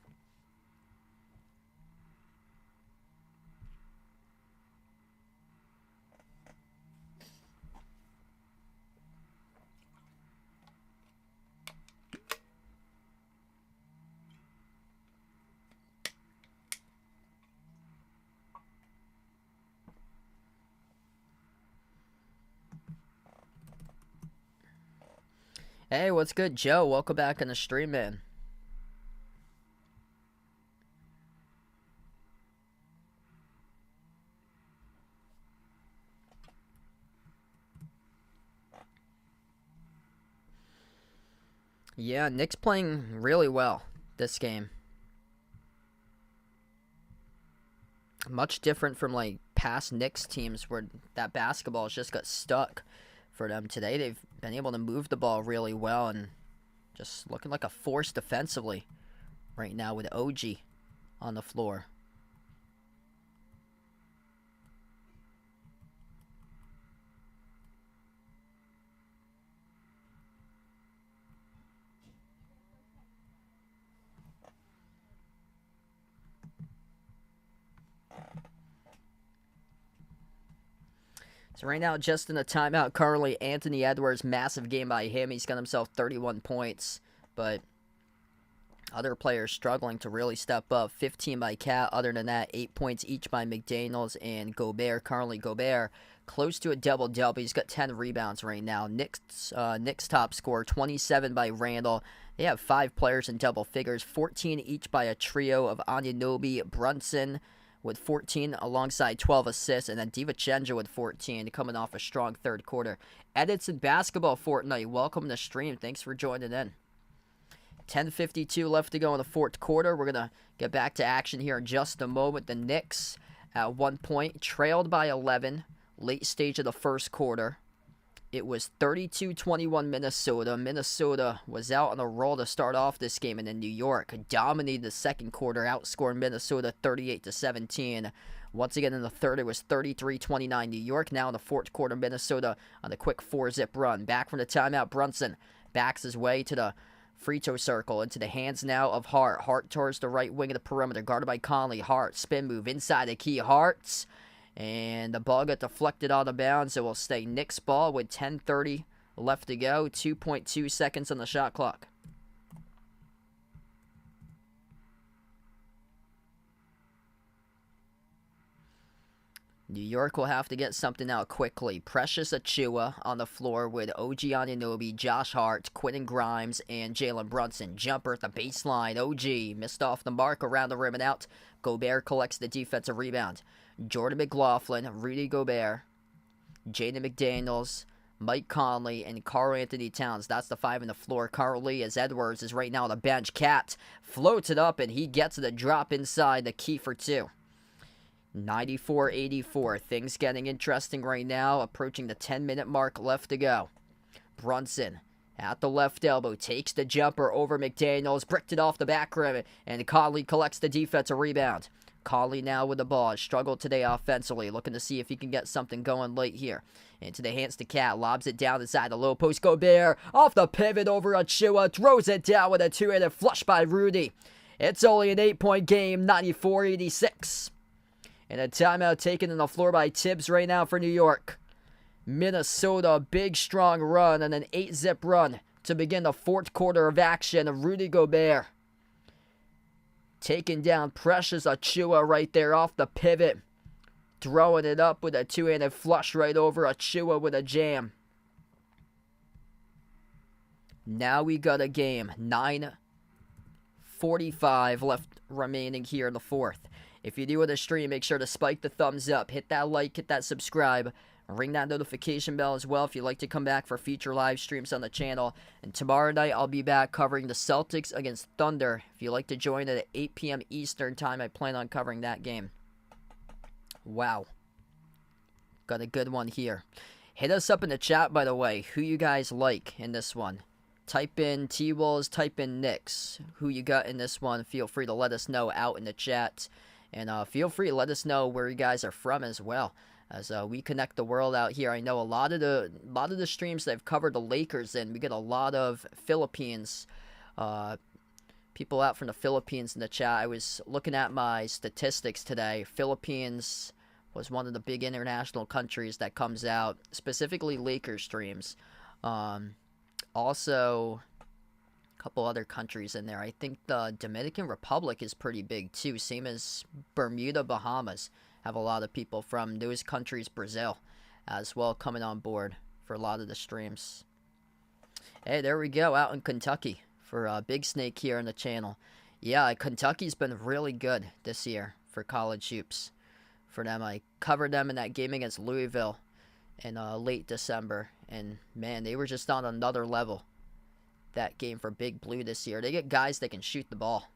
Hey, what's good, Joe? Welcome back on the stream, man. Yeah, Knicks playing really well this game. Much different from like past Knicks teams where that basketball just got stuck for them today. They've been able to move the ball really well and just looking like a force defensively right now with OG on the floor. So right now, just in a timeout, currently Anthony Edwards, massive game by him. He's got himself 31 points, but other players struggling to really step up. 15 by Cat. Other than that, 8 points each by McDaniels and Gobert. Currently, Gobert close to a double-double. He's got 10 rebounds right now. Knicks top scorer, 27 by Randall. They have 5 players in double figures, 14 each by a trio of Anunoby, Brunson, with 14 alongside 12 assists, and then DiVincenzo with 14 coming off a strong third quarter. Edits in basketball Fortnite, welcome to the stream. Thanks for joining in. 10:52 left to go in the fourth quarter. We're going to get back to action here in just a moment. The Knicks at 1 point, trailed by 11, late stage of the first quarter. It was 32-21 Minnesota. Minnesota was out on a roll to start off this game, and then New York dominated the second quarter, outscoring Minnesota 38-17. Once again in the third, it was 33-29 New York. Now in the fourth quarter, Minnesota on a quick 4-zip run. Back from the timeout, Brunson backs his way to the free throw circle, into the hands now of Hart. Hart towards the right wing of the perimeter, guarded by Conley. Hart, spin move inside the key. Hart. And the ball got deflected out of bounds. It will stay Knicks ball with 10:30 left to go. 2.2 seconds on the shot clock. New York will have to get something out quickly. Precious Achiuwa on the floor with OG Anunoby, Josh Hart, Quentin Grimes, and Jalen Brunson. Jumper at the baseline. OG missed off the mark around the rim and out. Gobert collects the defensive rebound. Jordan McLaughlin, Rudy Gobert, Jaden McDaniels, Mike Conley, and Karl Anthony Towns. That's the five on the floor. Carl Lee, as Edwards is right now on the bench. Cat floats it up, and he gets the drop inside the key for two. 94-84. Things getting interesting right now. Approaching the 10-minute mark left to go. Brunson at the left elbow takes the jumper over McDaniels. Bricked it off the back rim, and Conley collects the defensive rebound. Conley now with the ball. Struggled today offensively. Looking to see if he can get something going late here. Into the hands to Cat. Lobs it down inside the low post. Gobert off the pivot over Achiuwa. Throws it down with a two-handed flush by Rudy. It's only an 8-point game. 94-86. And a timeout taken on the floor by Tibbs right now for New York. Minnesota, big strong run and an 8-zip run to begin the fourth quarter of action. Rudy Gobert taking down Precious Achiuwa right there off the pivot. Throwing it up with a two-handed flush right over Achiuwa with a jam. Now we got a game. 9:45 left remaining here in the fourth. If you're new to the stream, make sure to spike the thumbs up. Hit that like, hit that subscribe. Ring that notification bell as well if you'd like to come back for future live streams on the channel. And tomorrow night, I'll be back covering the Celtics against Thunder. If you'd like to join at 8 p.m. Eastern time, I plan on covering that game. Wow. Got a good one here. Hit us up in the chat, by the way, who you guys like in this one. Type in T-Wolves, type in Knicks. Who you got in this one, feel free to let us know out in the chat. And feel free to let us know where you guys are from as well, as we connect the world out here. I know a lot of the streams that I've covered the Lakers in, we get a lot of Philippines, people out from the Philippines in the chat. I was looking at my statistics today. Philippines was one of the big international countries that comes out, specifically Lakers streams. Also, a couple other countries in there. I think the Dominican Republic is pretty big too, same as Bermuda, Bahamas. Have a lot of people from those countries, Brazil, as well, coming on board for a lot of the streams. Hey, there we go, out in Kentucky for Big Snake here on the channel. Yeah, Kentucky's been really good this year for college hoops. For them, I covered them in that game against Louisville in late December, and man, they were just on another level. That game for Big Blue this year. They get guys that can shoot the ball.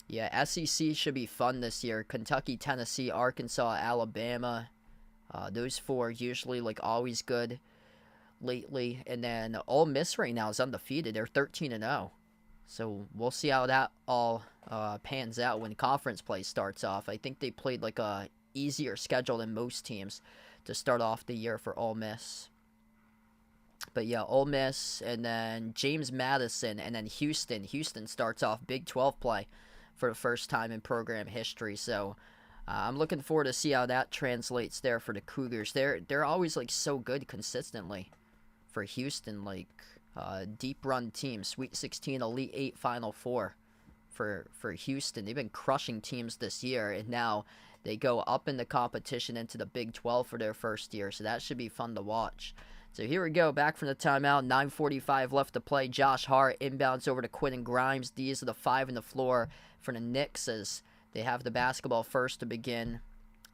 Yeah, SEC should be fun this year. Kentucky, Tennessee, Arkansas, Alabama. Those four usually always good lately. And then Ole Miss right now is undefeated. They're 13-0. So we'll see how that all pans out when conference play starts off. I think they played a easier schedule than most teams to start off the year for Ole Miss. But yeah, Ole Miss, and then James Madison, and then Houston. Houston starts off Big 12 play for the first time in program history. So I'm looking forward to see how that translates there for the Cougars. They're always so good consistently for Houston, deep run team, Sweet 16, Elite 8, Final 4 for Houston. They've been crushing teams this year, and now they go up in the competition into the Big 12 for their first year, so that should be fun to watch. So here we go, back from the timeout, 9:45 left to play. Josh Hart inbounds over to Quentin Grimes. These are the five on the floor for the Knicks as they have the basketball first to begin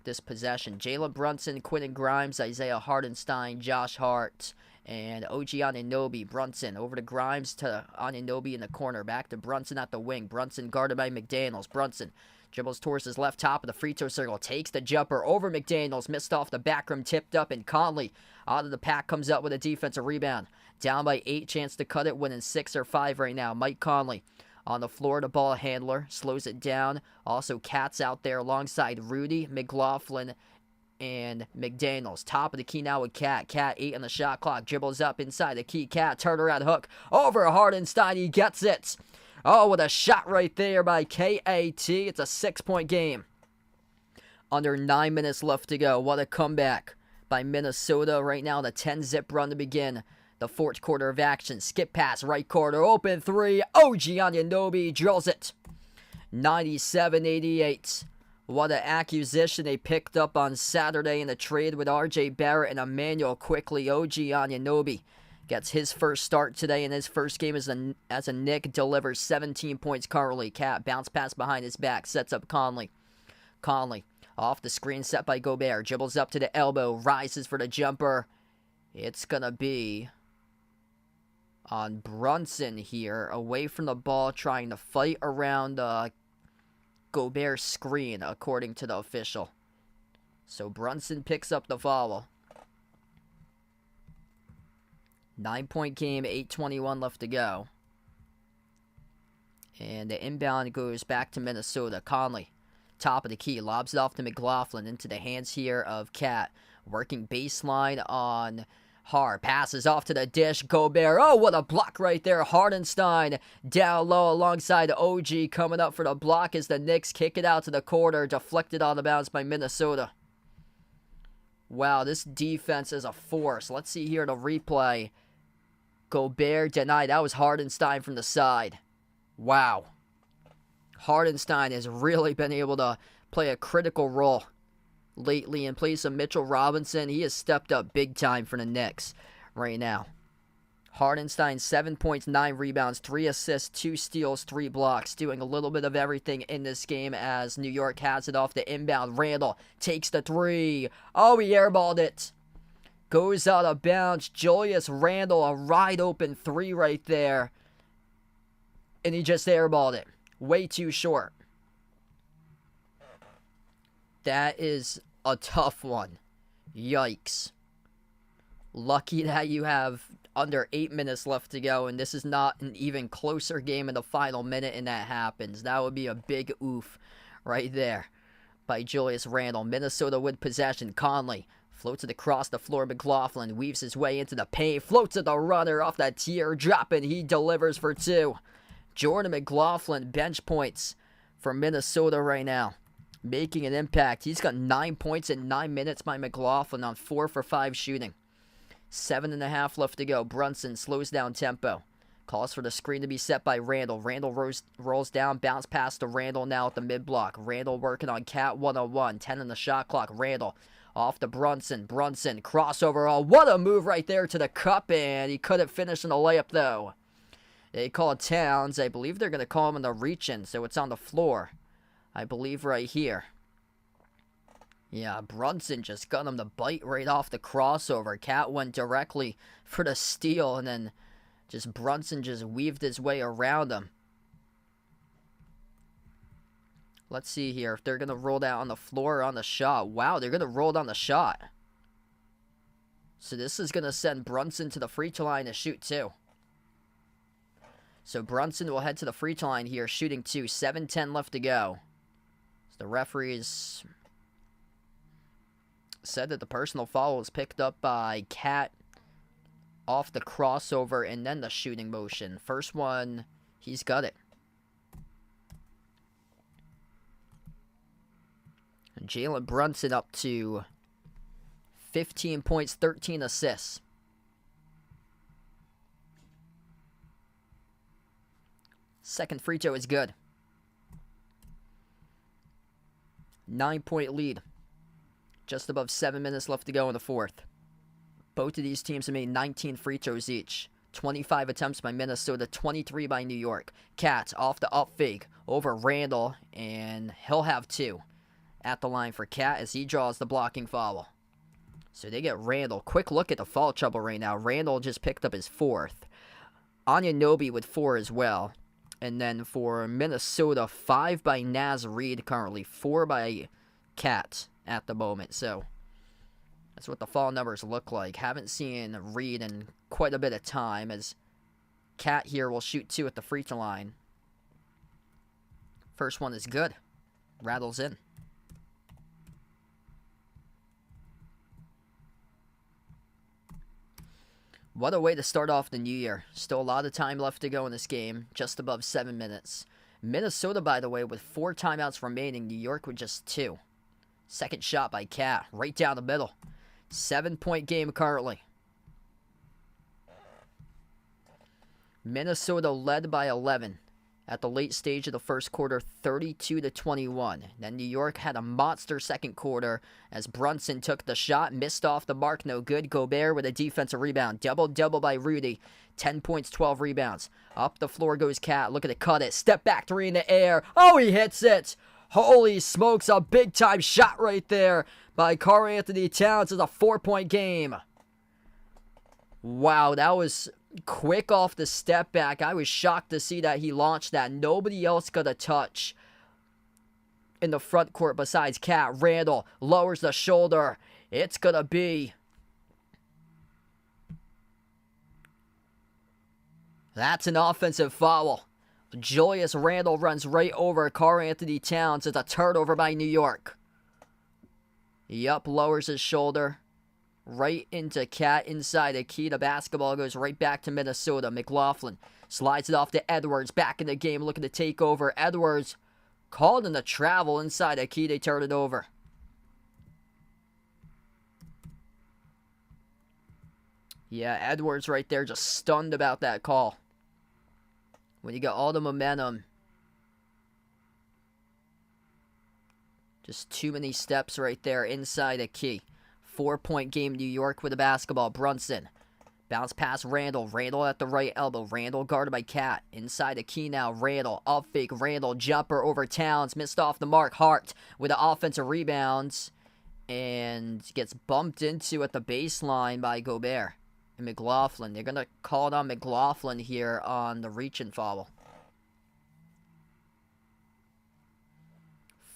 this possession. Jalen Brunson, Quentin Grimes, Isaiah Hartenstein, Josh Hart, and OG Anunoby. Brunson over to Grimes to Anunoby in the corner. Back to Brunson at the wing. Brunson guarded by McDaniels. Brunson Dribbles towards his left top of the free throw circle. Takes the jumper over McDaniels. Missed off the back rim. Tipped up. And Conley out of the pack comes up with a defensive rebound. Down by 8. Chance to cut it. Winning 6 or 5 right now. Mike Conley on the floor. The ball handler. Slows it down. Also Cat's out there alongside Rudy, McLaughlin, and McDaniels. Top of the key now with Cat. Cat 8 on the shot clock. Dribbles up inside the key. Cat turnaround hook over Hardenstein. He gets it. Oh, what a shot right there by KAT. It's a 6-point game. Under 9 minutes left to go. What a comeback by Minnesota right now. The 10-zip run to begin the fourth quarter of action. Skip pass, right corner, open 3. OG Anunoby drills it. 97-88. What an acquisition they picked up on Saturday in the trade with RJ Barrett and Emmanuel quickly. OG Anunoby gets his first start today in his first game as a Knick. Delivers 17 points currently. Cat bounce pass behind his back. Sets up Conley. Conley off the screen set by Gobert. Dribbles up to the elbow. Rises for the jumper. It's going to be on Brunson here. Away from the ball. Trying to fight around Gobert's screen according to the official. So Brunson picks up the foul. 9-point game, 8:21 left to go. And the inbound goes back to Minnesota. Conley, top of the key, lobs it off to McLaughlin into the hands here of Cat. Working baseline on Har. Passes off to the dish. Gobert. Oh, what a block right there. Hardenstein down low alongside OG. Coming up for the block as the Knicks kick it out to the corner. Deflected on the bounce by Minnesota. Wow, this defense is a force. Let's see here the replay. Gobert denied. That was Hardenstein from the side. Wow. Hardenstein has really been able to play a critical role lately in place of Mitchell Robinson. He has stepped up big time for the Knicks right now. Hardenstein, 7 points, 9 rebounds, 3 assists, 2 steals, 3 blocks. Doing a little bit of everything in this game as New York has it off the inbound. Randall takes the 3. Oh, he airballed it. Goes out of bounds. Julius Randle, a wide open 3 right there. And he just airballed it. Way too short. That is a tough one. Yikes. Lucky that you have under 8 minutes left to go, and this is not an even closer game in the final minute, and that happens. That would be a big oof right there by Julius Randle. Minnesota with possession. Conley floats it across the floor. McLaughlin weaves his way into the paint. Floats at the runner off that teardrop, and he delivers for 2. Jordan McLaughlin, bench points for Minnesota right now. Making an impact. He's got 9 points in 9 minutes by McLaughlin on 4 for 5 shooting. 7.5 left to go. Brunson slows down tempo. Calls for the screen to be set by Randall. Randall rolls down. Bounce pass to Randall now at the mid-block. Randall working on Cat 101. 10 on the shot clock. Randall off to Brunson. Brunson crossover. Oh, what a move right there to the cup. And he couldn't finish in the layup though. They call Towns. I believe they're going to call him in the reach-in. So it's on the floor. I believe right here. Yeah, Brunson just got him to bite right off the crossover. Cat went directly for the steal, and then Brunson just weaved his way around him. Let's see here if they're going to roll that on the floor or on the shot. Wow, they're going to roll it on the shot. So this is going to send Brunson to the free throw line to shoot 2. So Brunson will head to the free throw line here, shooting 2. 7:10 left to go. The referees said that the personal foul was picked up by Cat off the crossover and then the shooting motion. First one, he's got it. And Jalen Brunson up to 15 points, 13 assists. Second free throw is good. 9-point lead. Just above 7 minutes left to go in the fourth. Both of these teams have made 19 free throws each. 25 attempts by Minnesota, 23 by New York. Cat off the up fake over Randall, and he'll have 2 at the line for Cat as he draws the blocking foul. So they get Randall. Quick look at the foul trouble right now. Randall just picked up his 4th. Anunoby with 4 as well. And then for Minnesota, 5 by Naz Reid currently, 4 by Cat at the moment. So that's what the fall numbers look like. Haven't seen Reid in quite a bit of time, as Cat here will shoot 2 at the free throw line. First one is good. Rattles in. What a way to start off the new year. Still a lot of time left to go in this game. Just above 7 minutes. Minnesota, by the way, with 4 timeouts remaining. New York with just 2. Second shot by Cat. Right down the middle. 7-point game currently. Minnesota led by 11 at the late stage of the first quarter, 32-21. Then New York had a monster second quarter as Brunson took the shot, missed off the mark, no good. Gobert with a defensive rebound. Double-double by Rudy. 10 points, 12 rebounds. Up the floor goes Cat. Look at it, cut it. Step back 3 in the air. Oh, he hits it. Holy smokes, a big-time shot right there by Karl-Anthony Towns. It's a 4-point game. Wow, that was quick off the step back. I was shocked to see that he launched that. Nobody else got a touch in the front court besides Cat. Randall lowers the shoulder. It's going to be... That's an offensive foul. Julius Randle runs right over Karl-Anthony Towns. It's a turnover by New York. Yup, lowers his shoulder. Right into Cat inside the key. The basketball goes right back to Minnesota. McLaughlin slides it off to Edwards. Back in the game, looking to take over. Edwards called in the travel inside the key. They turn it over. Yeah, Edwards right there just stunned about that call. When you got all the momentum. Just too many steps right there inside the key. 4-point game, New York with the basketball. Brunson. Bounce pass Randall. Randall at the right elbow. Randall guarded by Cat. Inside the key now. Randall. Up fake. Randall. Jumper over Towns. Missed off the mark. Hart with the offensive rebounds. And gets bumped into at the baseline by Gobert. And McLaughlin. They're going to call it on McLaughlin here on the reach and foul.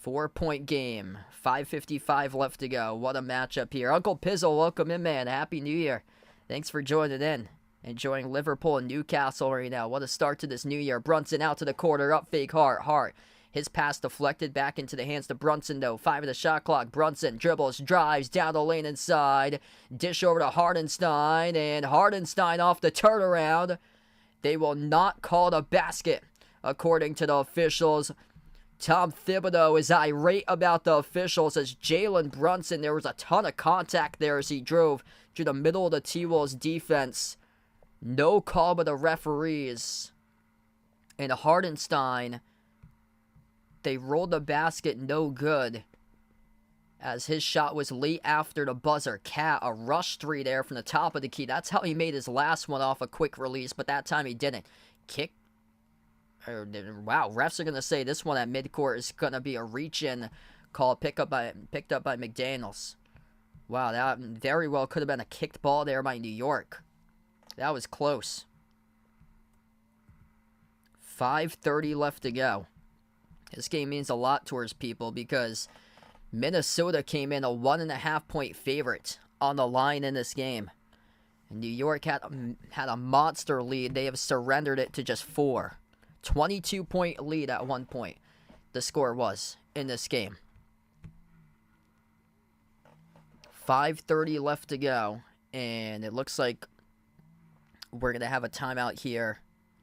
4-point game. 5:55 left to go. What a matchup here. Uncle Pizzle, welcome in, man. Happy New Year. Thanks for joining in. Enjoying Liverpool and Newcastle right now. What a start to this new year. Brunson out to the corner. Up fake Hart. Hart. His pass deflected back into the hands to Brunson, though. 5 of the shot clock. Brunson dribbles, drives down the lane inside. Dish over to Hardenstein. And Hardenstein off the turnaround. They will not call the basket, according to the officials. Tom Thibodeau is irate about the officials as Jalen Brunson. There was a ton of contact there as he drove through the middle of the T-Wolves defense. No call by the referees. And Hardenstein, they rolled the basket no good as his shot was late after the buzzer. Cat, a rush 3 there from the top of the key. That's how he made his last one off a quick release, but that time he didn't. Kick. Wow, refs are going to say this one at midcourt is going to be a reach-in call picked up by McDaniels. Wow, that very well could have been a kicked ball there by New York. That was close. 5:30 left to go. This game means a lot towards people because Minnesota came in a 1.5-point favorite on the line in this game. And New York had a monster lead. They have surrendered it to just 4. 22-point lead at one point, the score was in this game. 5:30 left to go, and it looks like we're going to have a timeout here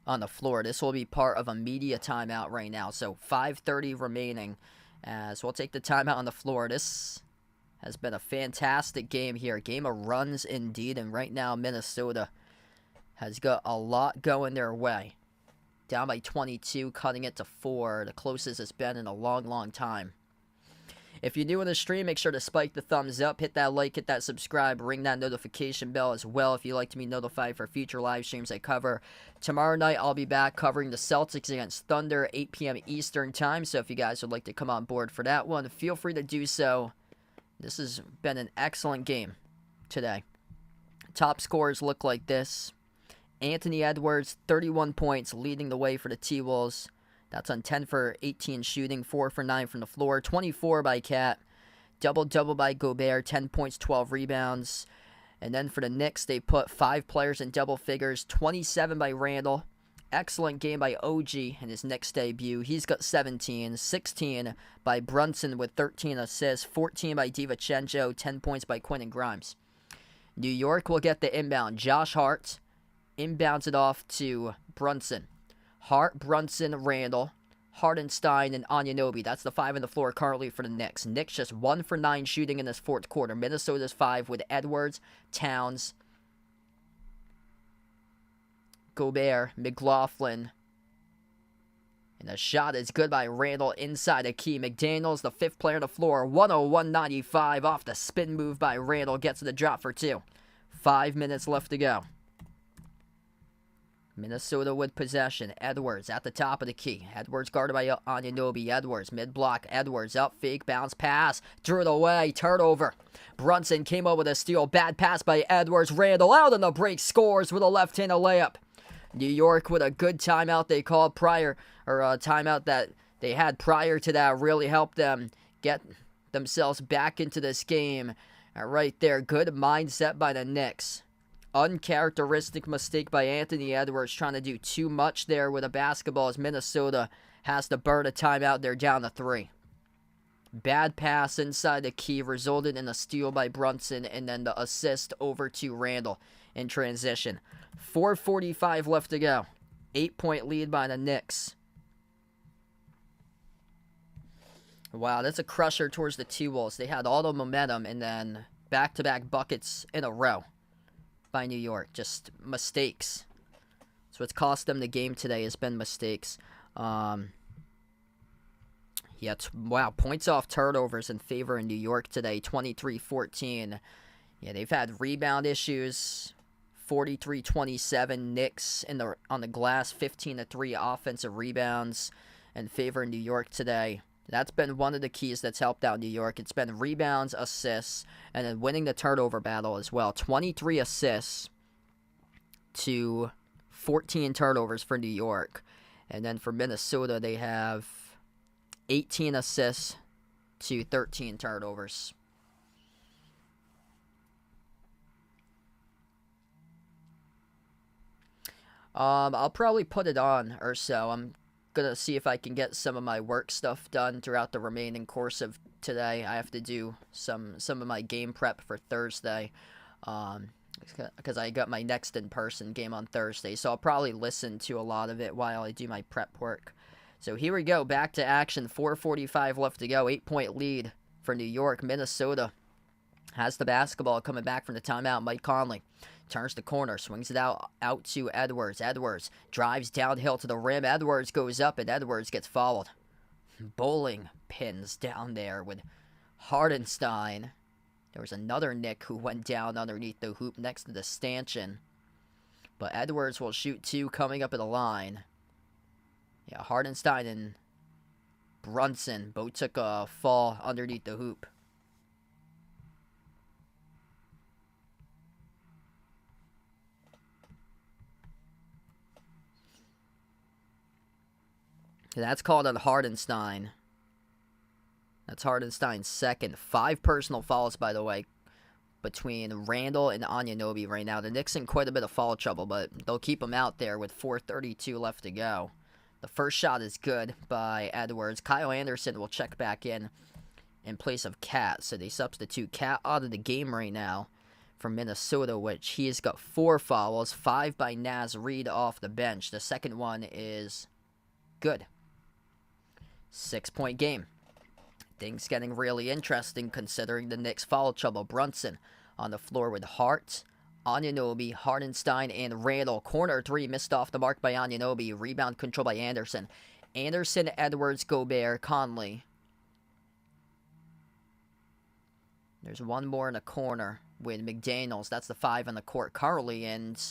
on the floor. This will be part of a media timeout right now, so 5:30 remaining, as we'll take the timeout on the floor. This has been a fantastic game here. Game of runs indeed, and right now Minnesota has got a lot going their way. Down by 22, cutting it to 4. The closest it's been in a long, long time. If you're new in the stream, make sure to spike the thumbs up, hit that like, hit that subscribe, ring that notification bell as well if you'd like to be notified for future live streams I cover. Tomorrow night, I'll be back covering the Celtics against Thunder, 8 p.m. Eastern time, so if you guys would like to come on board for that one, feel free to do so. This has been an excellent game today. Top scores look like this. Anthony Edwards, 31 points, leading the way for the T-Wolves. That's on 10 for 18 shooting, 4 for 9 from the floor, 24 by Cat. Double-double by Gobert, 10 points, 12 rebounds. And then for the Knicks, they put 5 players in double figures, 27 by Randall. Excellent game by OG in his Knicks debut. He's got 17, 16 by Brunson with 13 assists, 14 by DiVincenzo, 10 points by Quentin Grimes. New York will get the inbound. Josh Hart inbounds it off to Brunson. Hart, Brunson, Randall, Hartenstein, and Anunoby. That's the 5 on the floor currently for the Knicks. Knicks just 1 for 9 shooting in this fourth quarter. Minnesota's 5 with Edwards, Towns, Gobert, McLaughlin. And the shot is good by Randall inside the key. McDaniels, the 5th player on the floor. 101.95 off the spin move by Randall. Gets the drop for 2. 5 minutes left to go. Minnesota with possession. Edwards at the top of the key. Edwards guarded by Anunoby. Edwards mid-block. Edwards up, fake, bounce, pass. Drew it away. Turnover. Brunson came up with a steal. Bad pass by Edwards. Randall out on the break. Scores with a left-handed layup. New York with a good timeout they called prior, or a timeout that they had prior to that really helped them get themselves back into this game. Right there. Good mindset by the Knicks. Uncharacteristic mistake by Anthony Edwards trying to do too much there with a basketball as Minnesota has to burn a timeout. They're down to 3. Bad pass inside the key resulted in a steal by Brunson and then the assist over to Randall in transition. 4:45 left to go. 8-point lead by the Knicks. Wow, that's a crusher towards the T-Wolves. They had all the momentum and then back-to-back buckets in a row by New York. Just mistakes. So what's cost them the game today has been mistakes. Wow, points off turnovers in favor of New York today, 23-14. Yeah, they've had rebound issues, 43-27. Knicks on the glass, 15-3 offensive rebounds in favor of New York today. That's been one of the keys that's helped out New York. It's been rebounds, assists, and then winning the turnover battle as well. 23 assists to 14 turnovers for New York. And then for Minnesota, they have 18 assists to 13 turnovers. I'll probably put it on or so. I'm gonna see if I can get some of my work stuff done throughout the remaining course of today. I have to do some of my game prep for Thursday, because I got my next in-person game on Thursday, so I'll probably listen to a lot of it while I do my prep work. So here we go, back to action. 4:45 left to go. 8-point lead for New York. Minnesota has the basketball coming back from the timeout. Mike Conley turns the corner, swings it out to Edwards. Edwards drives downhill to the rim. Edwards goes up, and Edwards gets fouled. Bowling pins down there with Hartenstein. There was another Knick who went down underneath the hoop next to the stanchion. But Edwards will shoot 2 coming up at the line. Yeah, Hartenstein and Brunson both took a fall underneath the hoop. That's called on Hartenstein. That's Hartenstein's second. 5 personal fouls, by the way, between Randall and Anunoby right now. The Knicks in quite a bit of foul trouble, but they'll keep them out there with 4:32 left to go. The first shot is good by Edwards. Kyle Anderson will check back in place of Cat. So they substitute Cat out of the game right now for Minnesota, which he has got 4 fouls. 5 by Naz Reid off the bench. The second one is good. 6-point game. Things getting really interesting considering the Knicks foul trouble. Brunson on the floor with Hart, Anunoby, Hartenstein, and Randall. Corner 3 missed off the mark by Anunoby. Rebound control by Anderson. Anderson, Edwards, Gobert, Conley. There's one more in the corner with McDaniels. That's the 5 on the court currently, and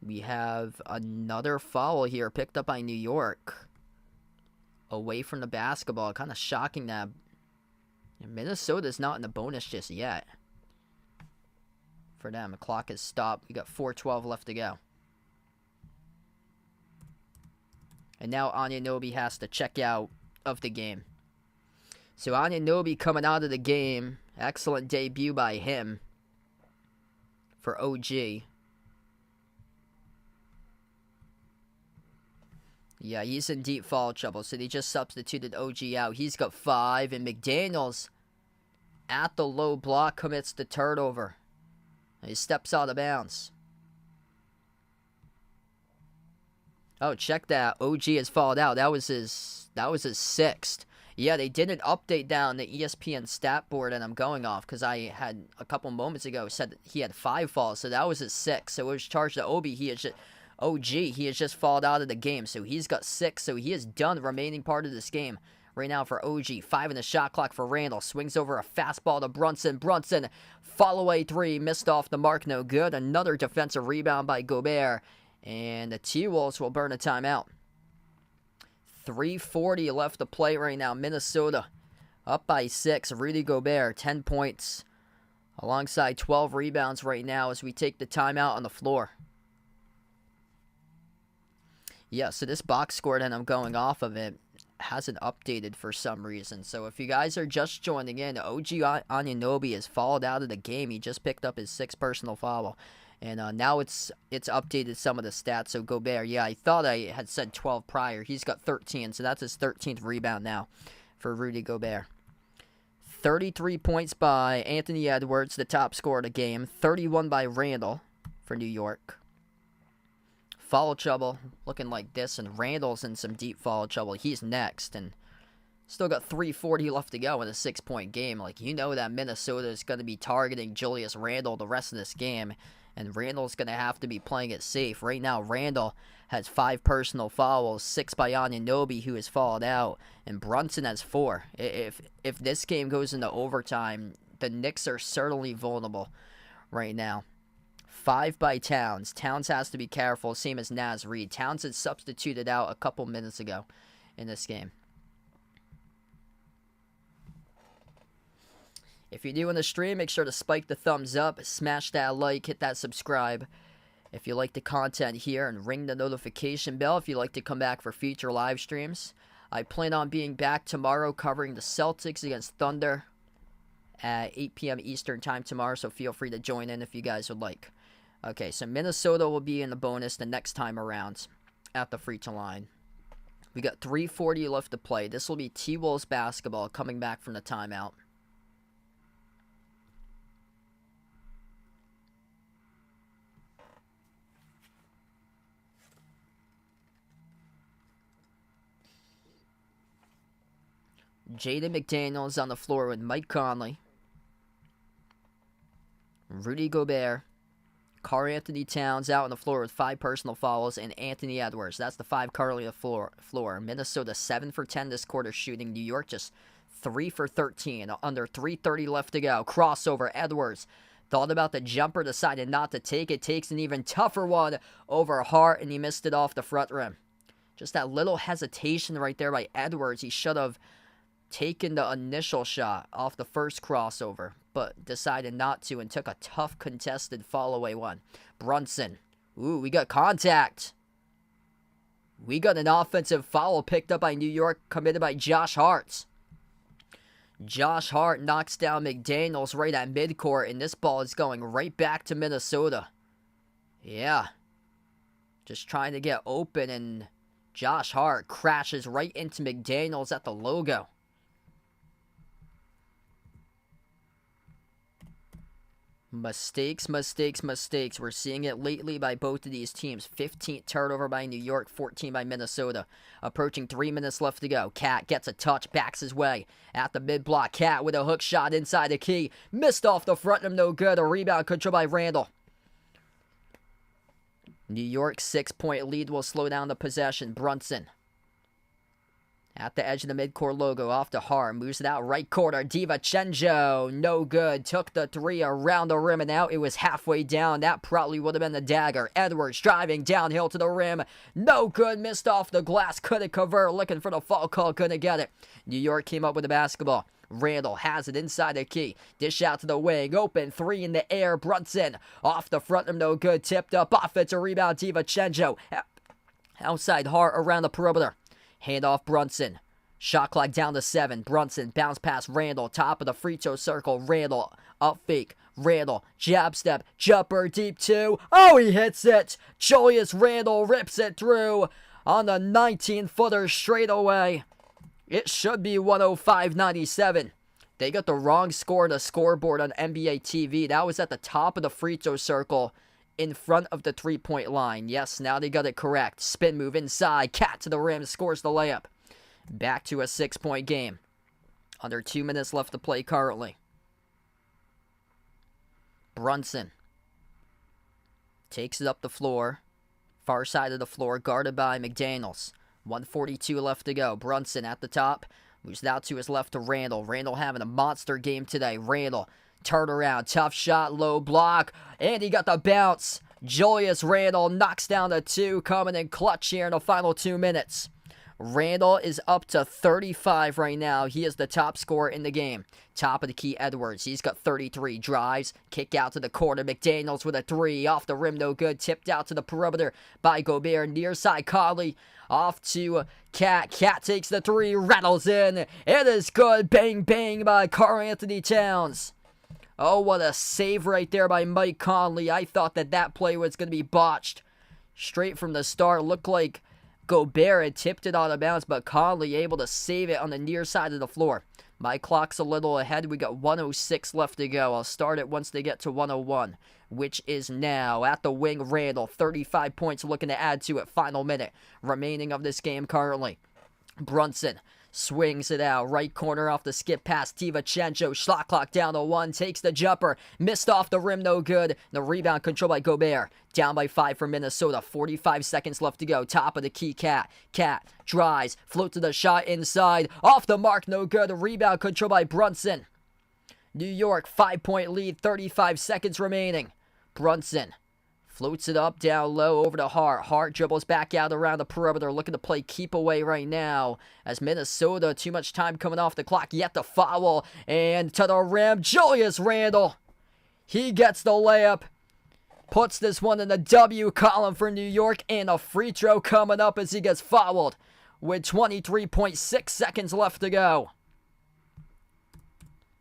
we have another foul here picked up by New York. Away from the basketball. Kind of shocking that Minnesota's not in the bonus just yet. for them. The clock has stopped. We got 4:12 left to go. And now Anunoby has to check out of the game. So Anunoby coming out of the game. Excellent debut by him for OG. Yeah, he's in deep foul trouble, so they just substituted OG out. He's got 5, and McDaniels at the low block commits the turnover. He steps out of bounds. Oh, check that. OG has fouled out. That was his 6th. Yeah, they did an update down the ESPN stat board, and I'm going off because I had a couple moments ago said that he had 5 fouls, so that was his 6th. So it was charged to OG. He has just fouled out of the game, so he's got 6. So he has done the remaining part of this game right now for OG. 5 in the shot clock for Randall. Swings over a fastball to Brunson. Brunson, follow-away 3, missed off the mark, no good. Another defensive rebound by Gobert, and the T-Wolves will burn a timeout. 3:40 left to play right now. Minnesota up by 6. Rudy Gobert, 10 points, alongside 12 rebounds right now as we take the timeout on the floor. Yeah, so this box score that I'm going off of it hasn't updated for some reason. So if you guys are just joining in, OG Anunoby has fouled out of the game. He just picked up his 6th personal foul. And now it's updated some of the stats. So Gobert, yeah, I thought I had said 12 prior. He's got 13, so that's his 13th rebound now for Rudy Gobert. 33 points by Anthony Edwards, the top scorer of the game. 31 by Randall for New York. Foul trouble looking like this, and Randall's in some deep foul trouble. He's next, and still got 3:40 left to go in a 6-point game. Like, you know that Minnesota is going to be targeting Julius Randle the rest of this game, and Randall's going to have to be playing it safe. Right now, Randall has 5 personal fouls, 6 by Anunoby, who has fouled out, and Brunson has 4. If this game goes into overtime, the Knicks are certainly vulnerable right now. 5 by Towns. Towns has to be careful, same as Naz Reid. Towns had substituted out a couple minutes ago in this game. If you're doing the stream, make sure to spike the thumbs up, smash that like, hit that subscribe if you like the content here, and ring the notification bell if you'd like to come back for future live streams. I plan on being back tomorrow covering the Celtics against Thunder at 8 p.m. Eastern time tomorrow, so feel free to join in if you guys would like. Okay, so Minnesota will be in the bonus the next time around at the free-throw line. We got 3:40 left to play. This will be T-Wolves basketball coming back from the timeout. Jaden McDaniels on the floor with Mike Conley, Rudy Gobert, Karl Anthony Towns out on the floor with 5 personal fouls, and Anthony Edwards. That's the 5 currently on the floor. Minnesota 7 for 10 this quarter shooting. New York just 3 for 13. Under 3:30 left to go. Crossover. Edwards thought about the jumper, decided not to take it. Takes an even tougher one over Hart, and he missed it off the front rim. Just that little hesitation right there by Edwards. He should have taken the initial shot off the first crossover, but decided not to and took a tough contested fall-away one. Brunson. Ooh, we got contact. We got an offensive foul picked up by New York, committed by Josh Hart. Josh Hart knocks down McDaniels right at midcourt, and this ball is going right back to Minnesota. Yeah. Just trying to get open, and Josh Hart crashes right into McDaniels at the logo. Mistakes. We're seeing it lately by both of these teams. 15th turnover by New York, 14 by Minnesota. Approaching 3 minutes left to go. Cat gets a touch, backs his way at the mid-block. Cat with a hook shot inside the key. Missed off the front rim, no good. A rebound controlled by Randall. New York's 6-point lead will slow down the possession. Brunson at the edge of the midcourt logo, off to Hart, moves it out right corner. DiVincenzo, no good. Took the 3 around the rim and out. It was halfway down. That probably would have been the dagger. Edwards driving downhill to the rim, no good. Missed off the glass, couldn't convert. Looking for the foul call, couldn't get it. New York came up with the basketball. Randall has it inside the key. Dish out to the wing. Open three in the air. Brunson off the front rim. No good. Tipped up. Offensive rebound. DiVincenzo. Outside Hart around the perimeter. Handoff Brunson. Shot clock down to 7. Brunson bounce past Randall. Top of the free throw circle. Randall up fake. Randall, jab step, jumper, deep 2. Oh, he hits it. Julius Randall rips it through on the 19-footer straight away. It should be 105-97. They got the wrong score on the scoreboard on NBA TV. That was at the top of the free throw circle in front of the three-point line. Yes, now they got it correct. Spin move inside. Cat to the rim, scores the layup. Back to a 6-point game. Under 2 minutes left to play currently. Brunson takes it up the floor. Far side of the floor, guarded by McDaniels. 1:42 left to go. Brunson at the top. Moves out to his left to Randall. Randall having a monster game today. Randall, turn around. Tough shot, low block. And he got the bounce. Julius Randall knocks down the 2. Coming in clutch here in the final 2 minutes. Randall is up to 35 right now. He is the top scorer in the game. Top of the key, Edwards. He's got 33. Drives. Kick out to the corner. McDaniels with a 3. Off the rim, no good. Tipped out to the perimeter by Gobert. Near side, Conley. Off to Cat. Cat takes the 3. Rattles in. It is good. Bang, bang by Karl-Anthony Towns. Oh, what a save right there by Mike Conley. I thought that play was going to be botched. Straight from the start. Looked like Gobert had tipped it out of bounds, but Conley able to save it on the near side of the floor. My clock's a little ahead. We got 1:06 left to go. I'll start it once they get to 1:01, which is now. At the wing, Randall, 35 points looking to add to it. Final minute remaining of this game currently. Brunson swings it out. Right corner off the skip pass. DiVincenzo, shot clock down to 1. Takes the jumper. Missed off the rim, no good. The rebound controlled by Gobert. Down by 5 for Minnesota. 45 seconds left to go. Top of the key, Cat. Cat drives. Float to the shot inside. Off the mark, no good. The rebound controlled by Brunson. New York, 5-point lead. 35 seconds remaining. Brunson floats it up, down low, over to Hart. Hart dribbles back out around the perimeter, looking to play keep away right now. As Minnesota, too much time coming off the clock, yet the foul. And to the rim, Julius Randall. He gets the layup. Puts this one in the W column for New York, and a free throw coming up as he gets fouled with 23.6 seconds left to go.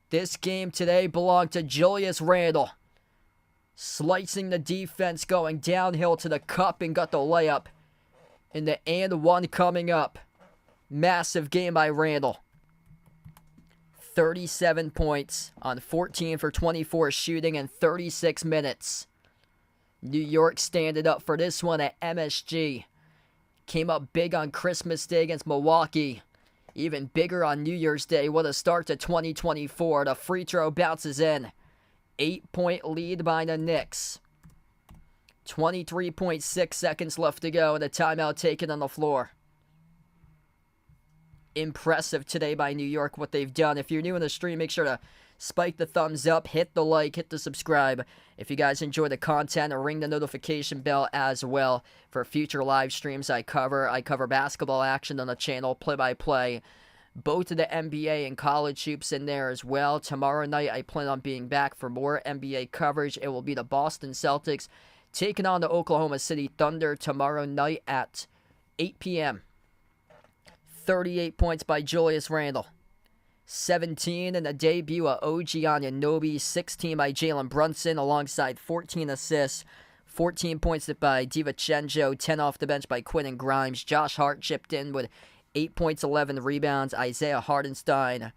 This game today belonged to Julius Randall. Slicing the defense, going downhill to the cup, and got the layup. And the and one coming up. Massive game by Randall. 37 points on 14 for 24 shooting in 36 minutes. New York standing up for this one at MSG. Came up big on Christmas Day against Milwaukee. Even bigger on New Year's Day. What a start to 2024. The free throw bounces in. 8-point lead by the Knicks. 23.6 seconds left to go, and a timeout taken on the floor. Impressive today by New York, what they've done. If you're new in the stream, make sure to spike the thumbs up, hit the like, hit the subscribe. If you guys enjoy the content, ring the notification bell as well for future live streams I cover. I cover basketball action on the channel, play-by-play. Both of the NBA and college hoops in there as well. Tomorrow night, I plan on being back for more NBA coverage. It will be the Boston Celtics taking on the Oklahoma City Thunder tomorrow night at 8 p.m. 38 points by Julius Randall. 17 in the debut of OG Anunoby. 16 by Jalen Brunson alongside 14 assists. 14 points by DiVincenzo. 10 off the bench by Quentin Grimes. Josh Hart chipped in with 8 points, 11 rebounds. Isaiah Hartenstein.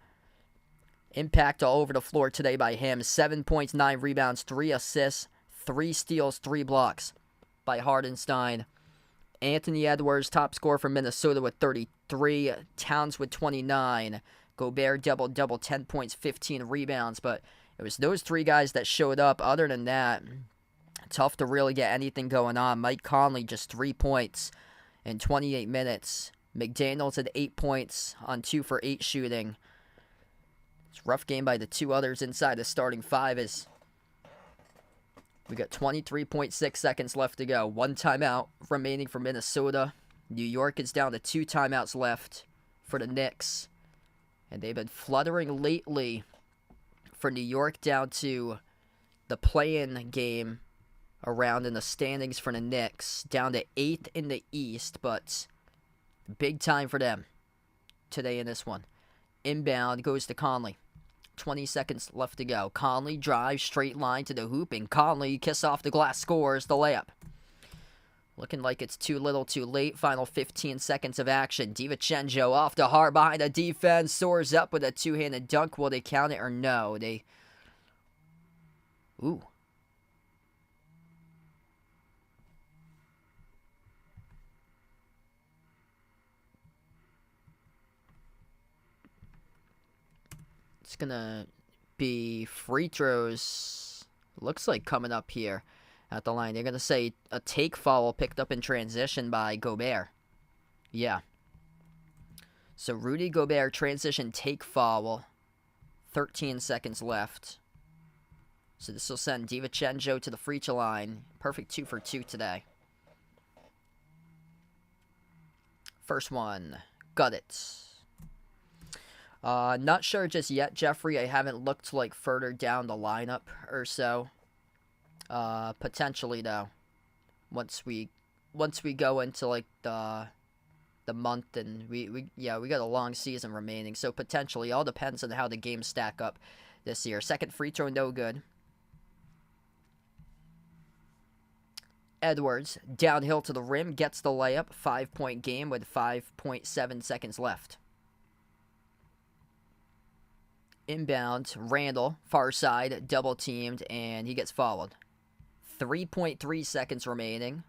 Impact all over the floor today by him. 7 points, 9 rebounds, 3 assists, 3 steals, 3 blocks by Hartenstein. Anthony Edwards, top scorer for Minnesota with 33. Towns with 29. Gobert double-double, 10 points, 15 rebounds. But it was those 3 guys that showed up. Other than that, tough to really get anything going on. Mike Conley, just 3 points in 28 minutes. McDaniels had 8 points on 2 for 8 shooting. It's a rough game by the 2 others inside the starting 5 as we got 23.6 seconds left to go. 1 timeout remaining for Minnesota. New York is down to 2 timeouts left for the Knicks. And they've been fluttering lately for New York down to the play-in game around in the standings for the Knicks. Down to 8th in the East, but big time for them today in this one. Inbound goes to Conley. 20 seconds left to go. Conley drives straight line to the hoop, and Conley, kiss off the glass, scores the layup. Looking like it's too little too late. Final 15 seconds of action. DiVincenzo off the hard behind the defense. Soars up with a two-handed dunk. Will they count it or no? Ooh. It's going to be free throws. Looks like coming up here at the line. They're going to say a take foul picked up in transition by Gobert. Yeah. So Rudy Gobert transition take foul. 13 seconds left. So this will send DiVincenzo to the free throw line. Perfect 2 for 2 today. First one. Got it. Not sure just yet, Jeffrey. I haven't looked like further down the lineup or so. Potentially though, once we go into like the month, and we got a long season remaining, so potentially all depends on how the games stack up this year. Second free throw, no good. Edwards downhill to the rim, gets the layup. 5-point game with 5.7 seconds left. Inbound, Randall, far side, double teamed, and he gets fouled. 3.3 seconds remaining.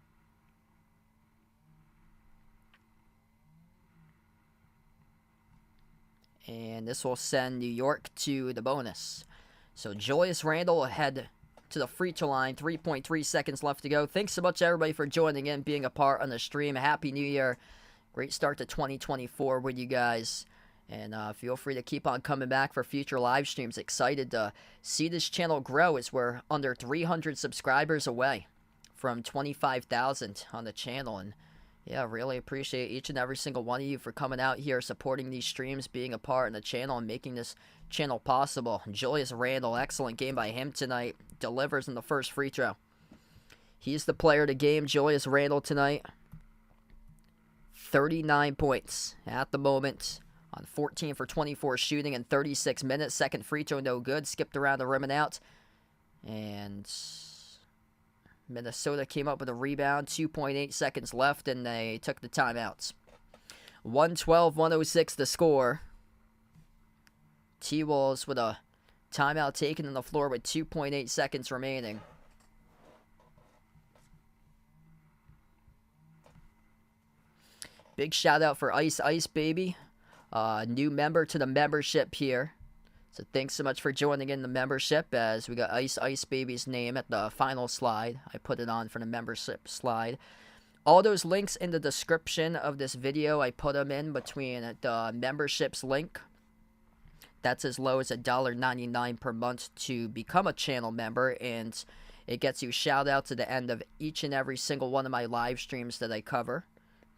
And this will send New York to the bonus. So Julius Randle will head to the free throw line. 3.3 seconds left to go. Thanks so much, everybody, for joining in, being a part on the stream. Happy New Year. Great start to 2024 with you guys. And feel free to keep on coming back for future live streams. Excited to see this channel grow as we're under 300 subscribers away from 25,000 on the channel. And yeah, really appreciate each and every single one of you for coming out here, supporting these streams, being a part of the channel, and making this channel possible. Julius Randle, excellent game by him tonight. Delivers in the first free throw. He's the player of the game, Julius Randle, tonight. 39 points at the moment. On 14 for 24 shooting in 36 minutes. Second free throw, no good. Skipped around the rim and out. And Minnesota came up with a rebound. 2.8 seconds left, and they took the timeouts. 112-106 the score. T-Wolves with a timeout taken on the floor with 2.8 seconds remaining. Big shout out for Ice Ice Baby. New member to the membership here. So thanks so much for joining in the membership, as we got Ice Ice Baby's name at the final slide. I put it on for the membership slide. All those links in the description of this video, I put them in between the memberships link. That's as low as $1.99 per month to become a channel member, and it gets you shout outs at the end of each and every single one of my live streams that I cover,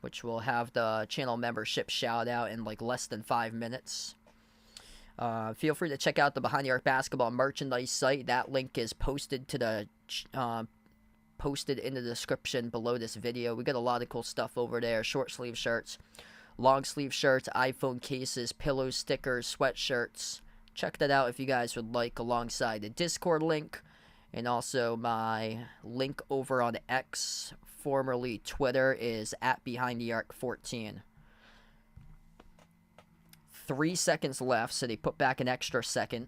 which will have the channel membership shout out in like less than 5 minutes. Feel free to check out the Behind the Arc Basketball merchandise site. That link is posted to the posted in the description below this video. We got a lot of cool stuff over there. Short sleeve shirts, long sleeve shirts, iPhone cases, pillow stickers, sweatshirts. Check that out if you guys would like, alongside the Discord link, and also my link over on X, formerly Twitter, is at BehindTheArc14. 3 seconds left, so they put back an extra second.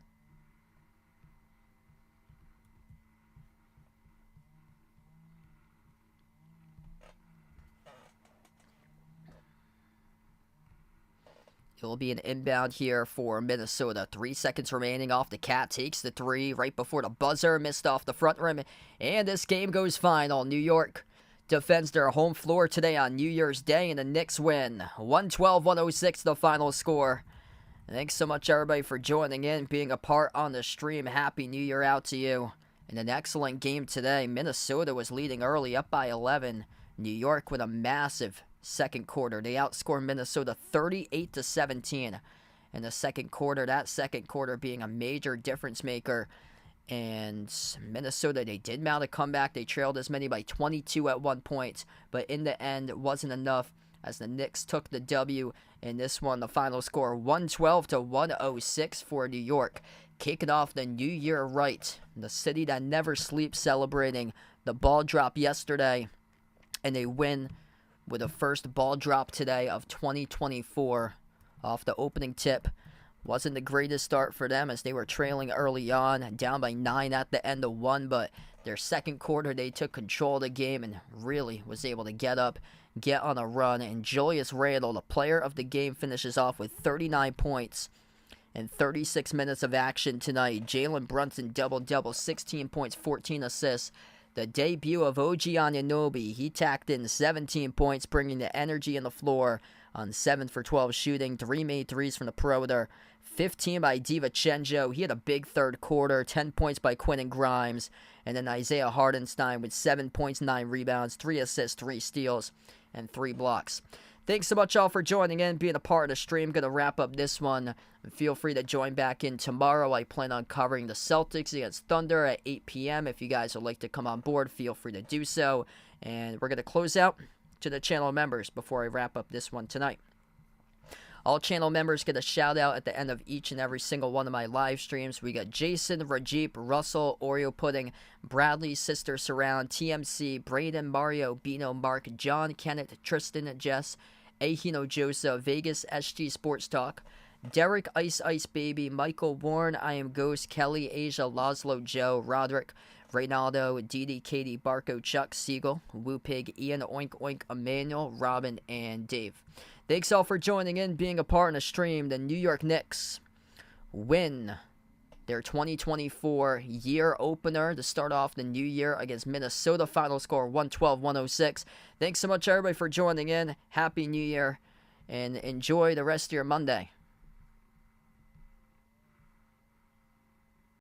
It will be an inbound here for Minnesota. 3 seconds remaining off the Cat. Takes the three right before the buzzer. Missed off the front rim. And this game goes final. New York defends their home floor today on New Year's Day, and the Knicks win. 112-106 the final score. Thanks so much, everybody, for joining in, being a part on the stream. Happy New Year out to you. In an excellent game today, Minnesota was leading early, up by 11. New York with a massive second quarter. They outscored Minnesota 38-17. in the second quarter. That second quarter being a major difference maker. And Minnesota, they did mount a comeback. They trailed as many by 22 at one point, but in the end, it wasn't enough as the Knicks took the W in this one. The final score 112 to 106 for New York. Kicking off the new year right. The city that never sleeps celebrating the ball drop yesterday, and they win with a first ball drop today of 2024 off the opening tip. Wasn't the greatest start for them as they were trailing early on, down by 9 at the end of one, but their second quarter they took control of the game and really was able to get up, get on a run. And Julius Randle, the player of the game, finishes off with 39 points in 36 minutes of action tonight. Jalen Brunson double-double, 16 points, 14 assists. The debut of OG Anunoby, he tacked in 17 points, bringing the energy on the floor on 7 for 12 shooting, 3 made threes from the perimeter, 15 by DiVincenzo. He had a big third quarter, 10 points by Quentin Grimes, and then Isaiah Hartenstein with 7 points, 9 rebounds, 3 assists, 3 steals, and 3 blocks. Thanks so much all for joining in, being a part of the stream. Going to wrap up this one. Feel free to join back in tomorrow. I plan on covering the Celtics against Thunder at 8 p.m. If you guys would like to come on board, feel free to do so. And we're going to close out to the channel members before I wrap up this one tonight. All channel members get a shout out at the end of each and every single one of my live streams. We got Jason, Rajip, Russell, Oreo Pudding, Bradley, Sister Surround, TMC, Braden, Mario, Bino, Mark, John, Kenneth, Tristan, Jess, Ahino Joseph, Vegas, SG Sports Talk, Derek, Ice Baby, Michael, Warren, I Am Ghost, Kelly, Asia, Laszlo, Joe, Roderick, Reynaldo, Didi, Katie, Barco, Chuck, Siegel, Woo Pig, Ian, Oink Oink, Emmanuel, Robin, and Dave. Thanks all for joining in, being a part in the stream. The New York Knicks win their 2024 year opener to start off the new year against Minnesota. Final score 112-106. Thanks so much everybody for joining in. Happy New Year and enjoy the rest of your Monday.